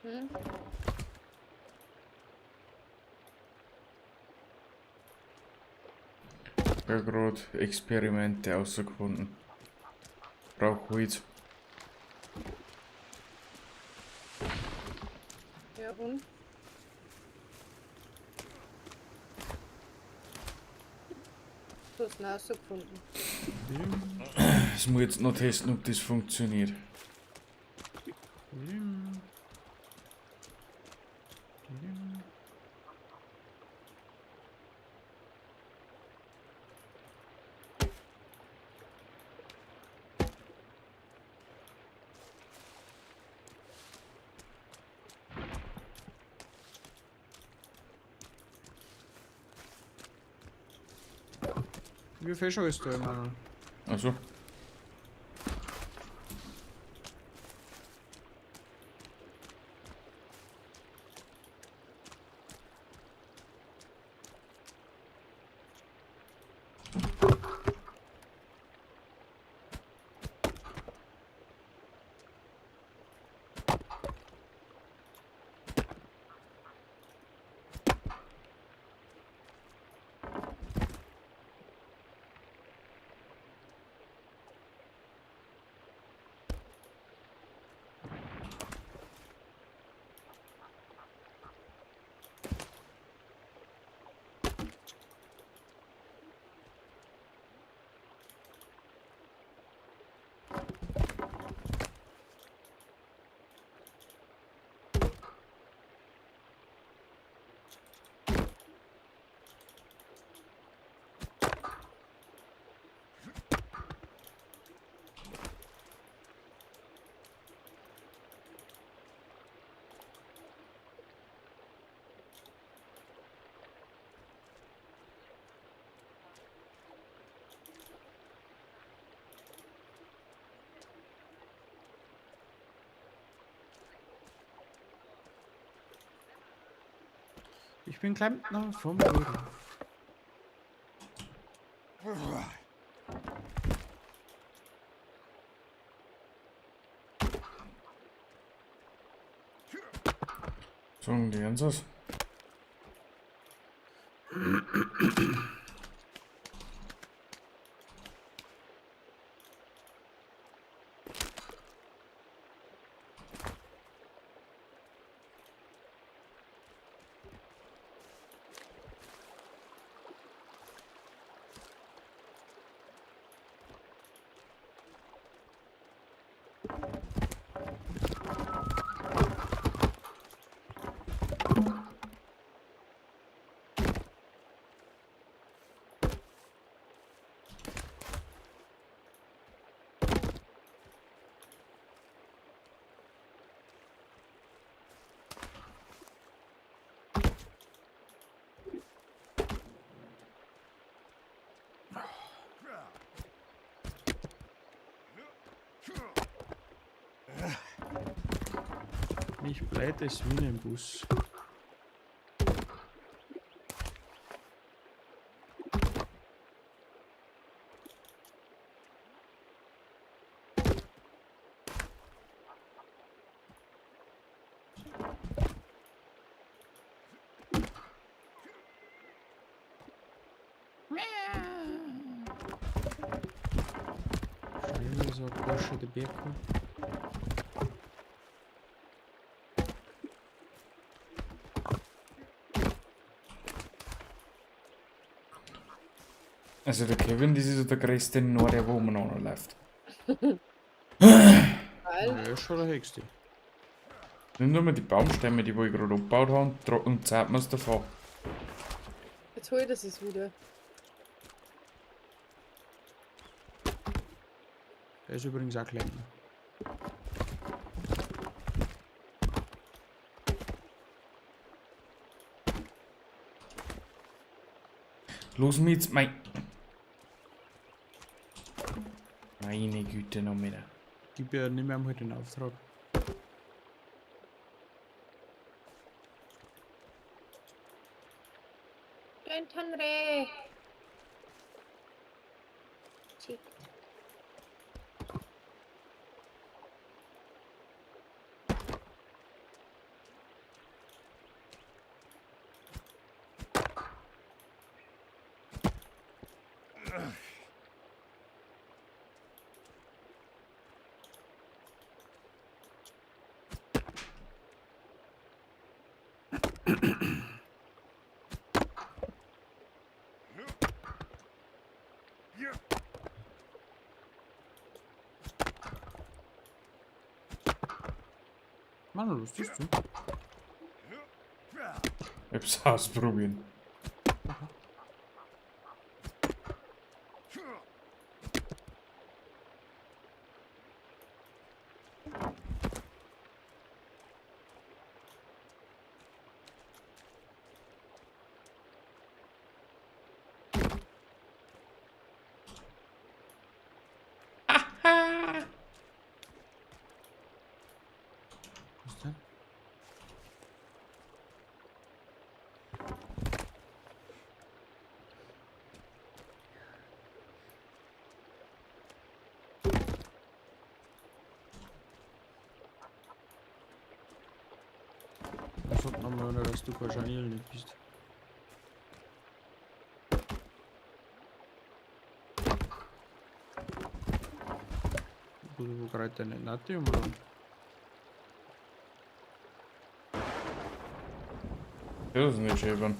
Hm? Ich habe gerade Experimente ausgefunden. Brauch Holz. Ja, und? Du hast ihn rausgefunden. Ich muss jetzt noch testen, ob das funktioniert. Wie viel Fischer ist da immer? Also, Ich bin Klempner vom Beruf. sagen die Ansatz. Mich bleibt es wie ein Bus. Schön, so ein Porsche de Beko. Also der Kevin, das ist so der größte Nordier, wo man noch läuft. Weil, Ja, schon der Hexte. Nimm nur mal die Baumstämme, die wo ich gerade abgebaut habe, und zeig mir's davon. jetzt hol ich das jetzt wieder. Der ist übrigens auch Klempner. Los mit, mein. Meine Güte, noch mehr. Gib ja nicht mehr halt den Auftrag. Don't Henry. Shit. Mann, was tust du? Hab's ausprobieren. Was denn? Das hat nochmal, dass du wahrscheinlich nicht bist. Wo gerade deine Natrium ran? Das ist nicht schön.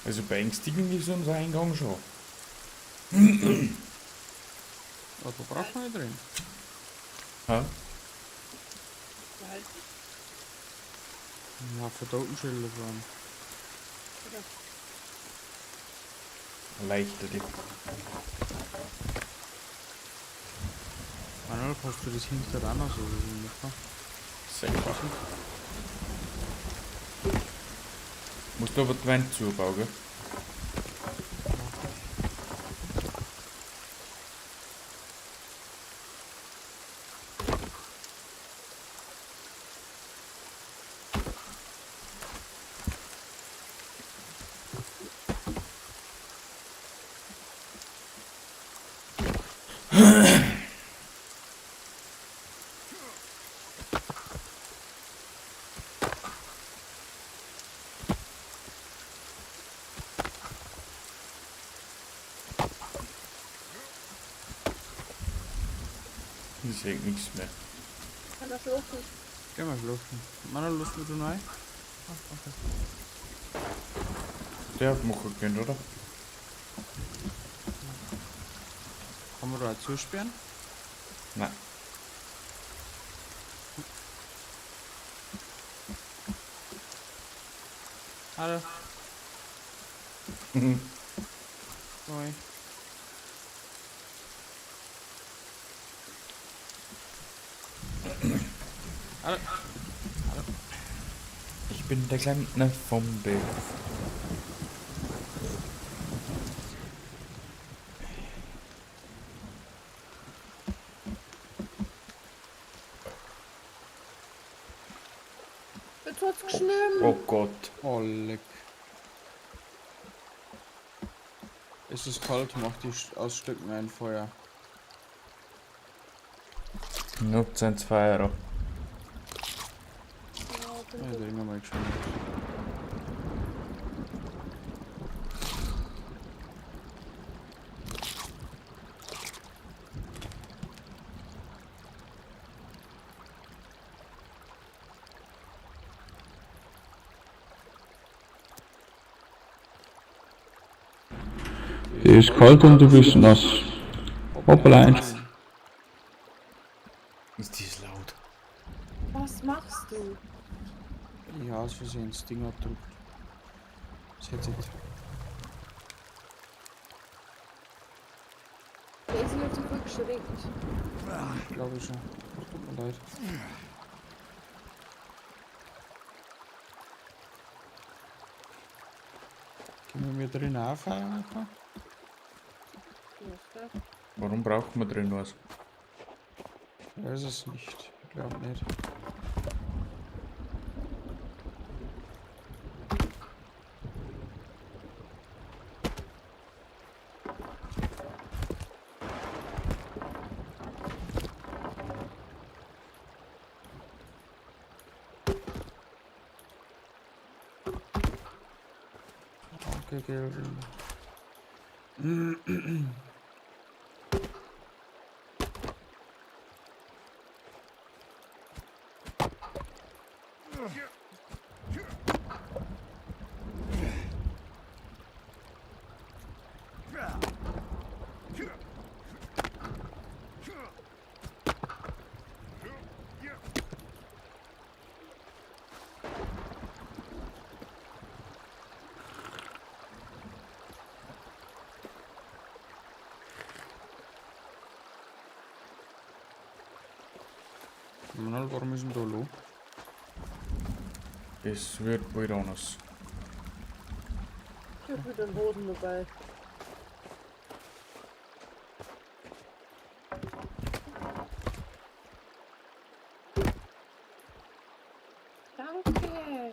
Also beängstigend ist unser Eingang schon. Auto braucht man nicht drin. Ha? Ja, für Totenschilder fahren. Leichter die. Manuel, kannst du das hinter auch noch so machen? Selber. Musst du aber die Wand zubauen, gell? Ich sehe nichts mehr. Kann das laufen? Geh mal schlafen. Manuel, lass mich du rein. Der hat machen können, oder? Kann man da auch zusperren? Nein. Hallo. Mhm. Moin. Hallo. Ich bin der Klempner vom Dorf. Jetzt hat's geschnitten. Oh Gott. Oh, leck. Es ist kalt, mach die aus Stücken ein Feuer. Nur sind 2 Euro. Ja, bringen wir mal geschwind. Es ist kalt und du bist nass. Hoppala eins. Ist das laut? Was machst du? Ja, aus Versehen das Ding abdruckt. Das Headset. Der ist mir zu viel geschreckt. Glaube ich schon. Tut mir leid. Können wir drin anfahren? Warum braucht man drin was? Ich weiß es nicht. Ich glaube nicht. Danke, Gilden. Manuel, warum ist denn da los? Es wird bald anders. Ich hab wieder einen Hoden dabei. Danke.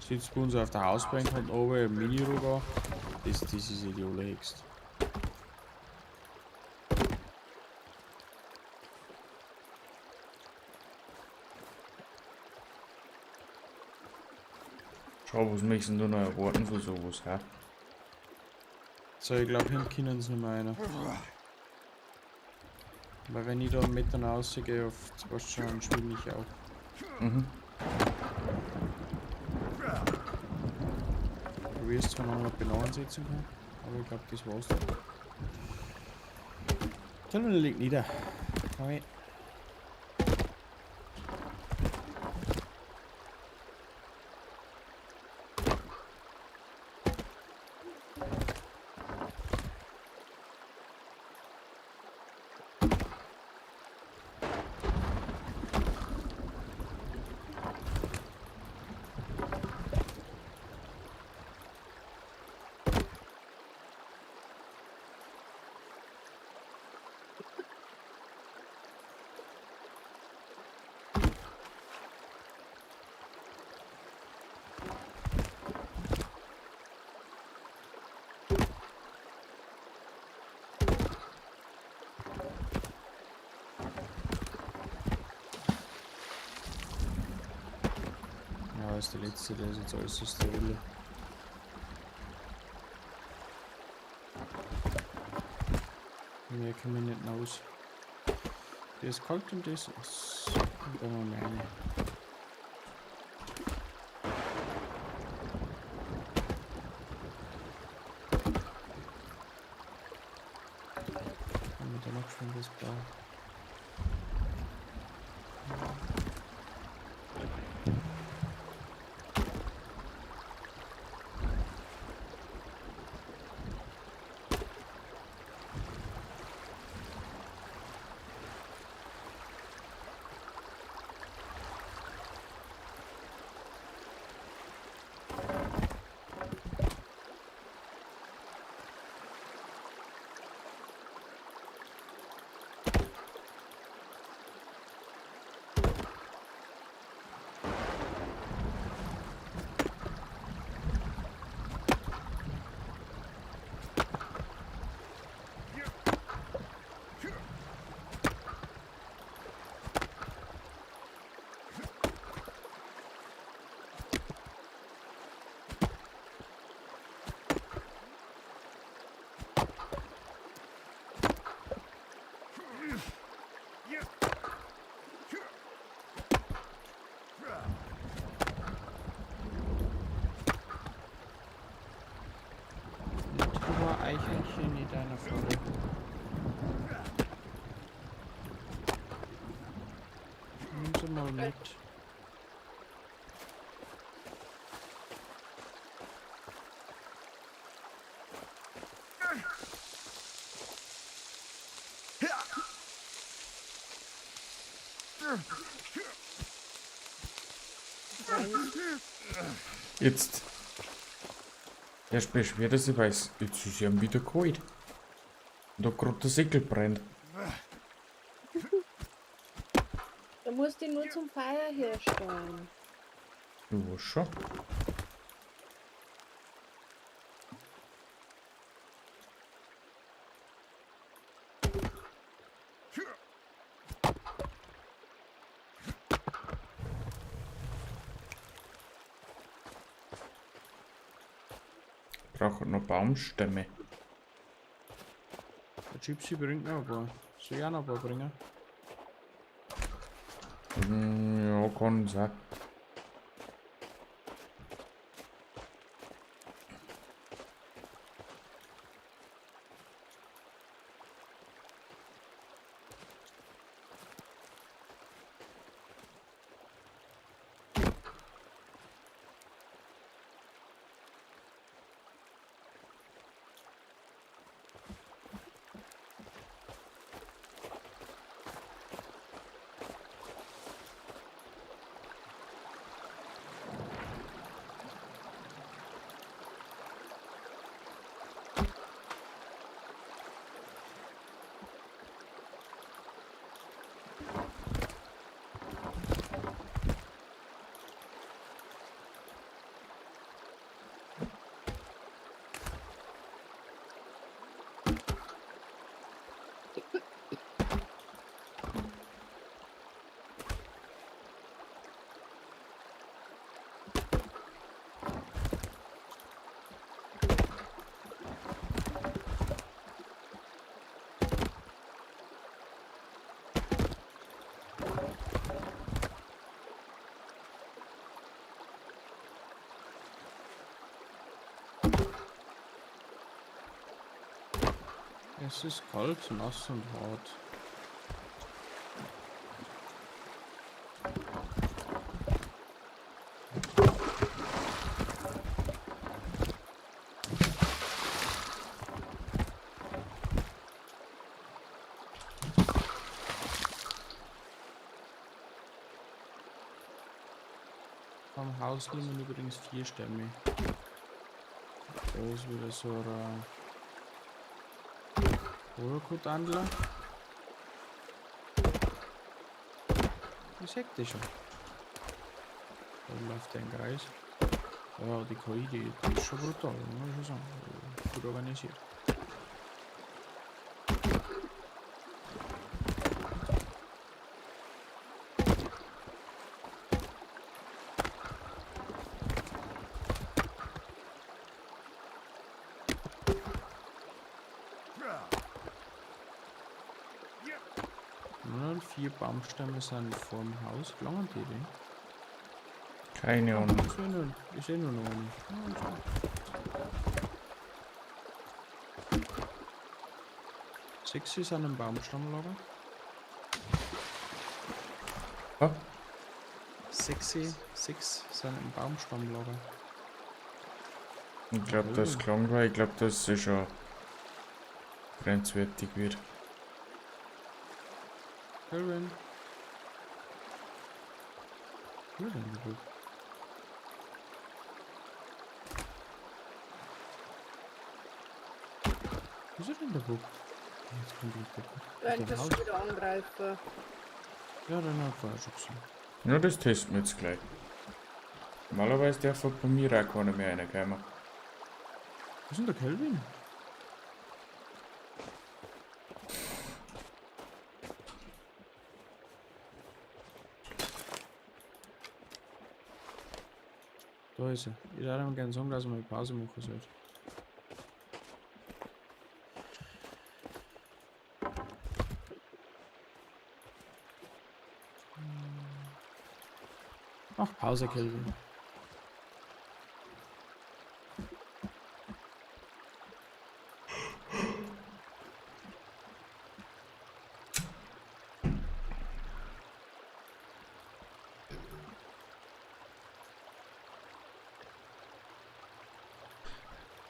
Sitzt bei uns auf der Hausbank und oben im Mini-Ruger. Das ist ideal höchst. Schau, was müssen du noch erwarten für sowas, hä? So, ich glaube, hinten können sie nicht mehr rein. Weil wenn ich da einen Meter rausgehe, auf was schon schwimme ich auch. Mhm. Du wirst zwar noch eine Benau ansetzen können, aber ich glaube, das war's dann. Dann liegt nieder. Hi. Ja, ist der letzte, der ist jetzt alles so steril. Mehr kann man nicht raus. Der ist kalt und das ist. Und dann haben wir eine. Haben wir da noch schon das Blau? mal mit. Jetzt. Erst beschwert er sich, weil jetzt ist ihm wieder kalt. Und da gerade der Säckel brennt. Da musst du nur zum Feuer herstellen. Du weißt schon. Braucht noch Baumstämme. Der Gypsy bringt noch ein paar. Soll ich auch noch ein paar bringen? Ja, kann sein. Es ist kalt, nass und hart. Vom Haus nehmen übrigens 4 Stämme. Da ist wieder so ein Urkutandler. Ich sag das schon. Da läuft der im Kreis. Ja, die KI, die ist schon brutal, muss ich schon sagen. Gut organisiert. Nur noch 4 Baumstämme sind vorm Haus. Langen die denn? Keine Ahnung. Ist eh nur noch eine. Sechs sind im Baumstammlager. Ja? 6 sind im Baumstammlager. Ich glaube, das klang, weil ich glaube, dass es schon grenzwertig wird. Kelvin. Wo ist denn der Bub? Wo ist denn der Bub? Jetzt kommt der Bub. Wenn Der das Haus. wieder angreifen. Ja, den hat vorher schon gesehen. Ja, das testen wir jetzt gleich. Normalerweise darf bei mir auch keiner mehr reinkommen. Wo ist denn der Kelvin? Da ist er. Ich würde ihm gerne sagen, dass er mal Pause machen sollte. Mach Pause, Kelvin.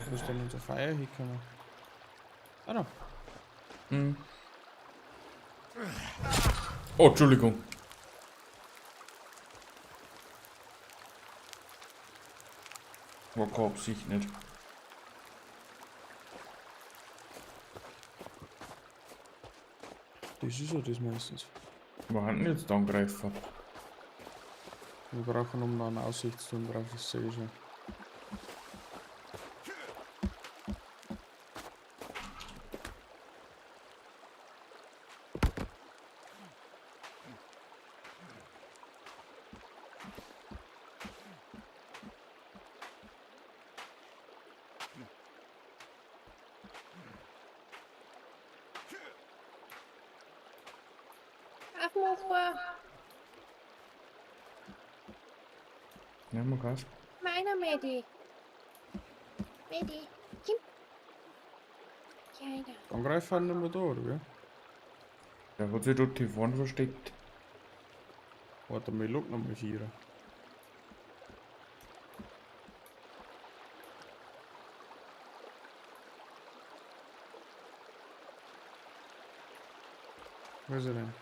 Wo ist denn unser Feuer hingekommen? Ah, da. Hm. Oh, Entschuldigung. War keine Absicht nicht. Das ist ja das meistens. Wir hatten jetzt Angreifer. Wir brauchen, um da eine Aussicht zu tun, brauche ich es sowieso. Aufmacher. Ja, mal Gas. Meiner Medi. Medi. Kim. Keiner. Angreifer haben nicht mehr da, oder wie? Der hat sich dort hier vorne versteckt. Warte mal, ich lock noch mal 4. Wo ist er denn?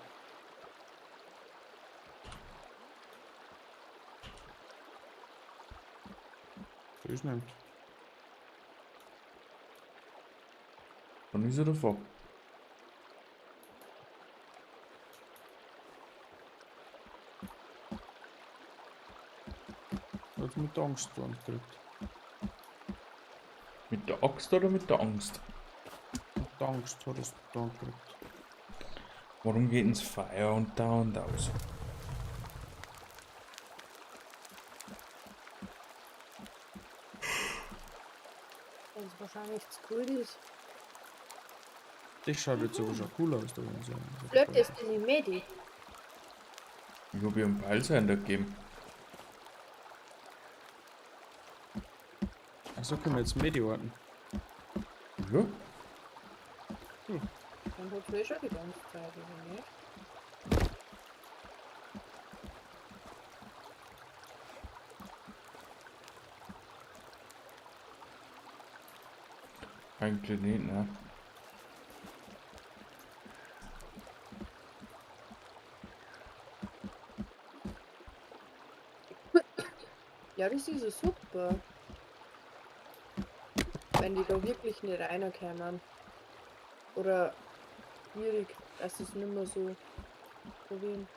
Da ist nicht. Dann ist er davor. Er hat mit der Angst gekriegt. Mit der Axt oder mit der Angst? Mit der Angst hat er es da gekriegt. Warum geht ins Feuer und dauernd aus? Wenn es wahrscheinlich zu gut ist. Das schaut jetzt aber schon cool aus, da wenn sie Blöd ist denn die Medi. Ich habe ihm einen Peilsender gegeben. Achso, können wir jetzt Medi warten. Ja? Dann hat es schon die ganze Zeit, oder nicht? Eigentlich nicht, ne? Ja, das ist ja super. Wenn die da wirklich nicht reinkommen. Oder schwierig, dass es nicht mehr so probieren.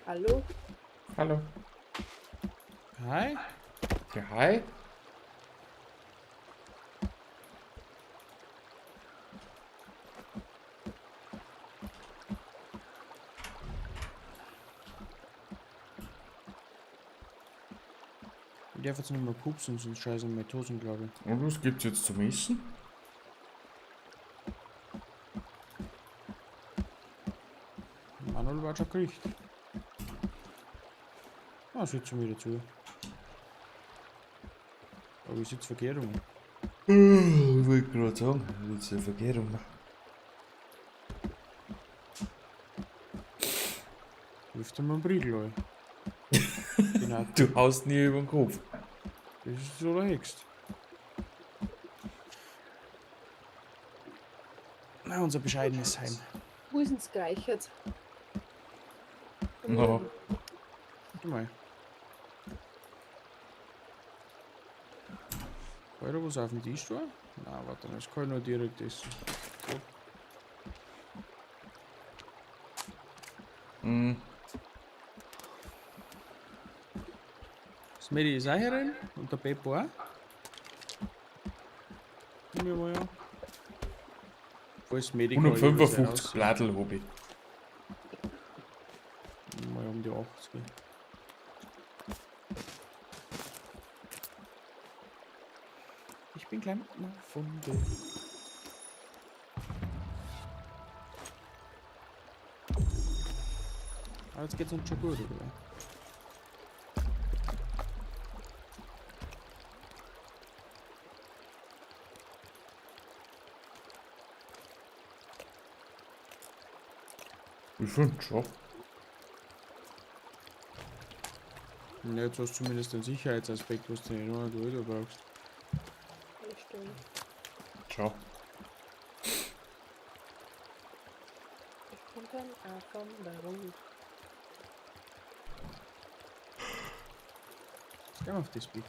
Hallo? Hallo. Hi? Ja, hi. Ich darf jetzt nicht mehr pupsen, sonst scheißen meine Tosen, glaube ich. Und was gibt's jetzt zum Essen? Manuel war schon gekriegt. Ah, sitzen wir wieder zu. Aber ich sitze verkehrt rum. Ich wollte gerade sagen, das ist eine Verkehrung. Wirft ihm einen Briegel ein. Genau, Du haust nie über den Kopf. das ist so der Hext. Na, unser bescheidenes Heim. Wo ist denn das jetzt? No. Warte mal. Kann ich da was auf dem Tisch da? Nein, warte mal, das kann ich nur direkt essen. So. Mm. Das Medi ist auch hier rein und der Beppo auch. Nehmen wir mal an. Falls Medi kann ich überall 155 raus. Bladel habe ich. Mal um die 80. Ich bin Klempner von der. Aber jetzt geht's uns schon gut, oder? Ich finde schon. Und jetzt hast du zumindest den Sicherheitsaspekt, was du nicht noch nicht wieder brauchst. Das stimmt. Ciao. Ich komme dann auch von der Runde. Geh mal auf das Bild.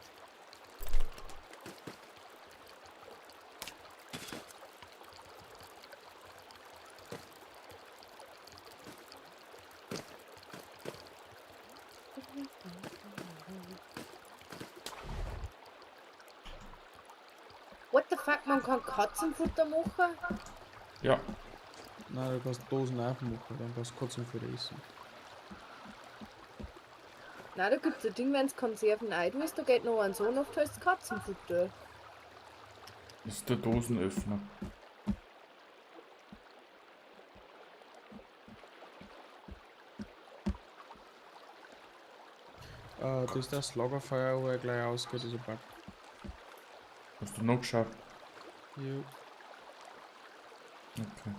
What the fuck, man kann Katzenfutter machen? Ja. Nein, du kannst Dosen aufmachen, dann kannst du kurz für essen. Nein, da gibt's ein Ding, wenn's Konserven eintust, da geht noch ein so und oft heißt Katzenfutter. Das ist der Dosenöffner. Das ist das Lagerfeuer, wo er gleich ausgeht, dieser Bug. Hast du noch geschaut? Jo. Okay.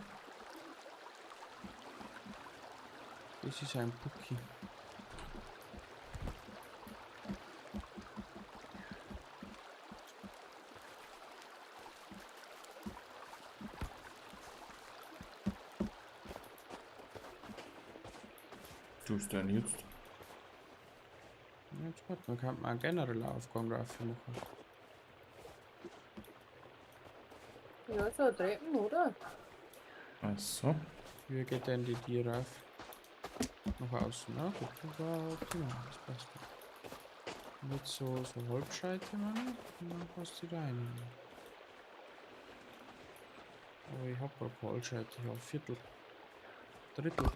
Das ist ein Pucki. Tust du denn jetzt? Jetzt warte, man kann mal generell Aufgang rauf machen. Ja, so Treppen, oder? Achso. Wie geht denn die Tier rauf? Nach außen, ne? Gut, optimal, das passt. Und jetzt so Halbscheite machen und dann passt sie rein. Aber ich hab keine Halbscheite, ich hab Viertel. Drittel.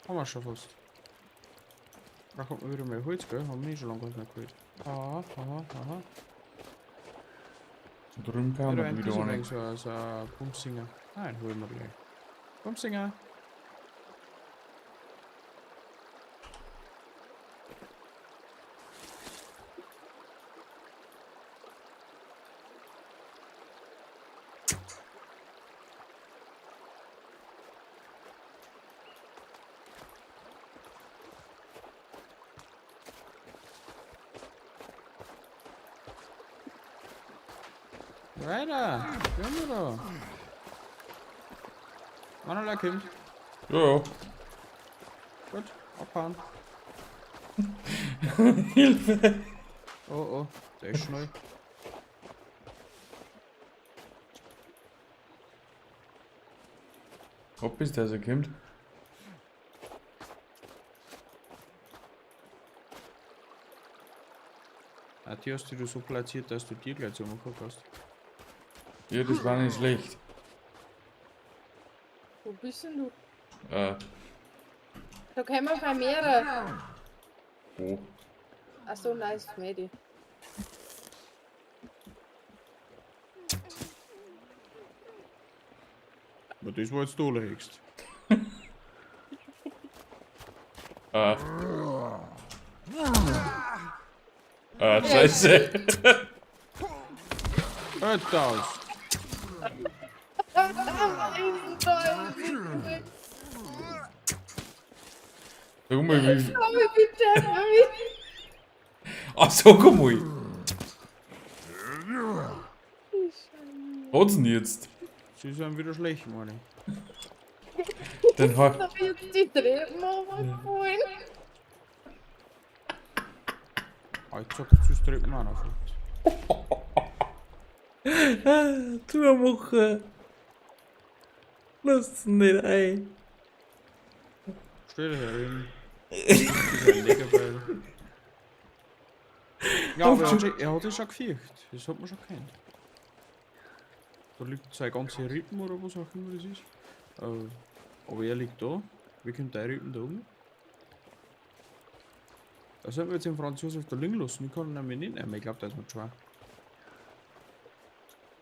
Haben wir schon fast. Da kommt wieder mehr Holz, gell? Haben wir nicht schon lange nicht mehr geholt. Aha, aha, aha. Da drüben kann Ja, man da wieder wieder eine. so ein Bumsinger. Nein, holen wir gleich. Bumsinger! Weiter! Können wir da? Manuela kommt. Ja, ja. Gut, abhauen. Hilfe! Oh oh, der ist schnell. Ob bis der so kommt. Ah, die hast du so platziert, dass du dir gleich zugeguckt hast. Ja, das war nicht schlecht. Wo bist denn du? Da können wir bei mehrere. Wo? Achso, nice, Medi. Aber das war jetzt du legst. Scheiße. Hört aus! Sag mal, wie. Komm bitte, Mami. Ach so, komm mal. Hat's denn jetzt? Sie sind wieder schlecht, meine ich. Dann hat. Da wird die Treppen runtergefallen. Ah, jetzt sagt es das Treppen auch noch. Tu machen. Lass es nicht ein. Stell dich herin. Das ist ein Legebeil. Ja, aber er hat sich schon gefürcht. Das hat man schon gekannt. Da liegt zwei ganze Rippen oder was auch immer das ist. Aber er liegt da. Wie kommt der Rippen da oben? Da sollten wir jetzt den Franzosen auf der Linie lassen. Ich kann ihn nämlich nicht nehmen. Ich glaube, der ist noch schwer.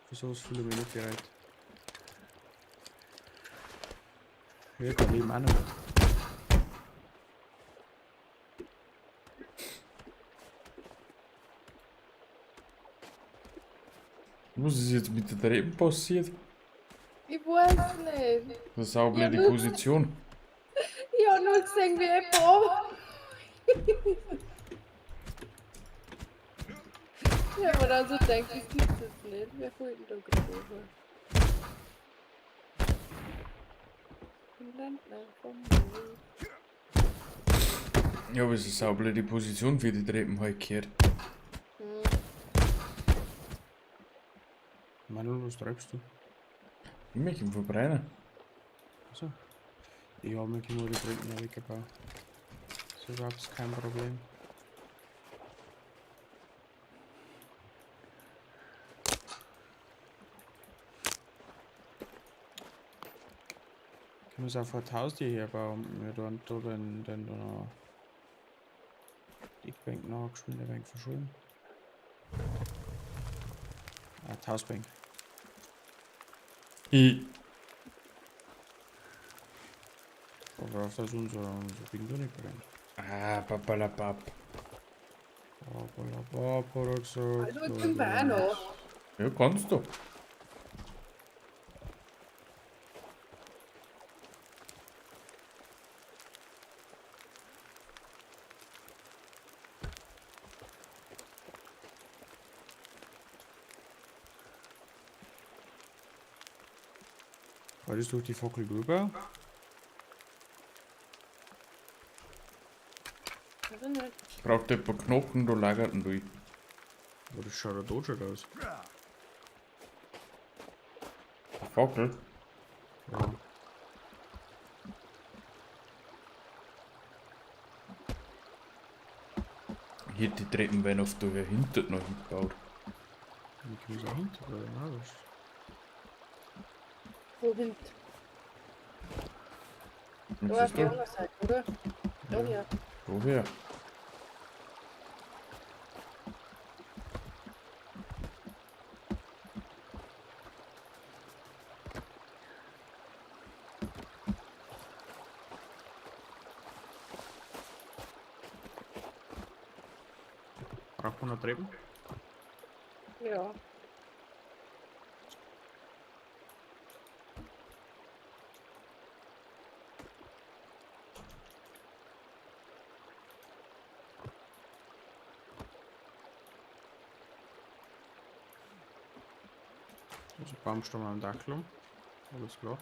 Für sowas fühle ich mich nicht bereit. Ja, kein Leben auch nicht. Was ist jetzt mit den Treppen passiert? Ich weiß nicht. Das ist auch Ja, die nur- Position. Ich habe nur gesehen, wie ich runter. Ich habe mir dann so gedacht, das gibt's jetzt nicht. Wer fällt denn da gerade runter? Ein Ländler vom Himmel. Ja, aber es ist auch die Position für die Treppen halt gehört. Manuel, was treibst du? Ich möchte ihn verbrennen. Also, ich habe mir nur die Treppen weggebaut. Das ist überhaupt kein Problem. Ich muss auch vor das Haus die hier bauen. Wir tun da den da noch die Bank noch geschwind ein wenig verschulden. Ah, die Hausbank. Aber auf das unser Ding da nicht brennt. Papalapap. Papalapap hat er gesagt. Also, ich bin bei noch. Ja, kannst du. War das durch die Fackel drüber? Also nicht. Braucht jemand Knochen, da lagert ihn durch. Aber das schaut ja tot schon aus. Fackel. Ja. Hier die Treppen werden oft da hinten noch gebaut. Ich muss auch hinter dem Haus. Wohin? Und Da auf siehst die du? andere Seite, oder? Da hier. Woher? Braucht man noch Treppen? Ja. Also Baumstamm am Dachel. Alles klar.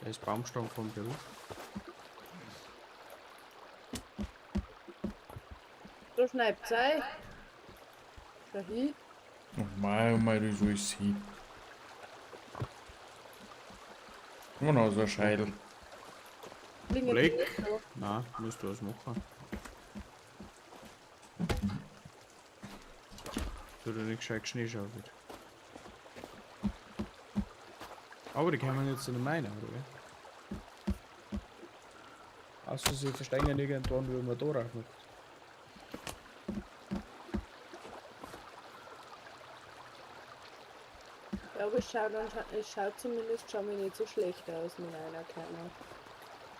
Der ist Baumstamm vom Beruf. So schneidet es. Schau hin. Oh mein, das ist hin. Und noch so ein Scheitel. Klinge Blick. nicht so. Nein, musst du was machen. So, du nicht gescheit Schnee schaufelt. Aber die kann man jetzt in meine, oder wie? Außer sie verstehen irgendwann, wie man da rauf macht. Ja, aber es schaut zumindest schon mal nicht so schlecht aus mit einer Kamera.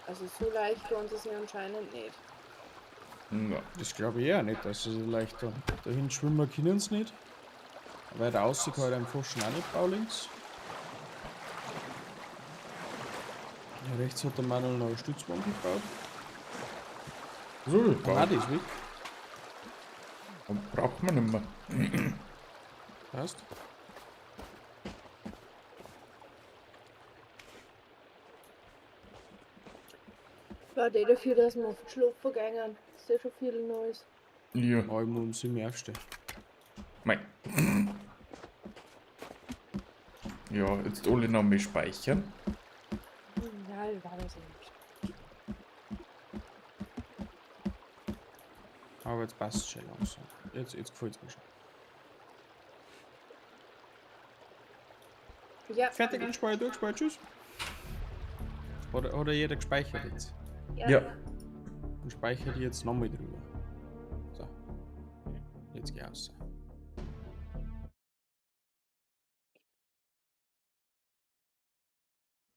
Also so leicht tun sie sich anscheinend nicht. Ja. Das glaube ich auch nicht, dass sie so leicht tun. Dahin schwimmen können sie nicht. Weil der Aussicht halt einfach schon auch nicht baulinks. Ja, rechts hat der Manuel noch eine Stützbank gebaut. So, Ah, gebaut. die ist weg. Dann braucht man nicht mehr. Passt. War der dafür, dass wir auf die Schlafen gehen. Ist ja schon viel Neues. Ja, Morgen um 7 Uhr aufstehen. mei. Ja, jetzt alle noch mal speichern. Ja, war das nicht. Aber jetzt passt es schon langsam. Jetzt gefällt es mir schon. Ja. Fertig angespeichert, durchgespeichert, tschüss. Oder jeder gespeichert jetzt. Ja. Und speichert jetzt nochmal drüber. So. Jetzt geh aus.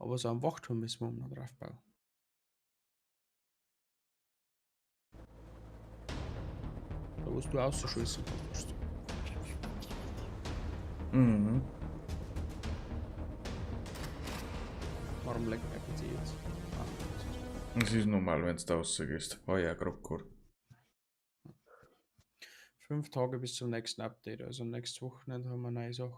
Aber so einen Wachturm müssen wir noch drauf bauen. Da musst du ausschießen kannst. Mhm. Warum leckt mein PC jetzt? Es ist normal, wenn es da rausgehst. Oh ja, Grobkur. 5 Tage bis zum nächsten Update, also nächstes Wochenende haben wir neue Sachen.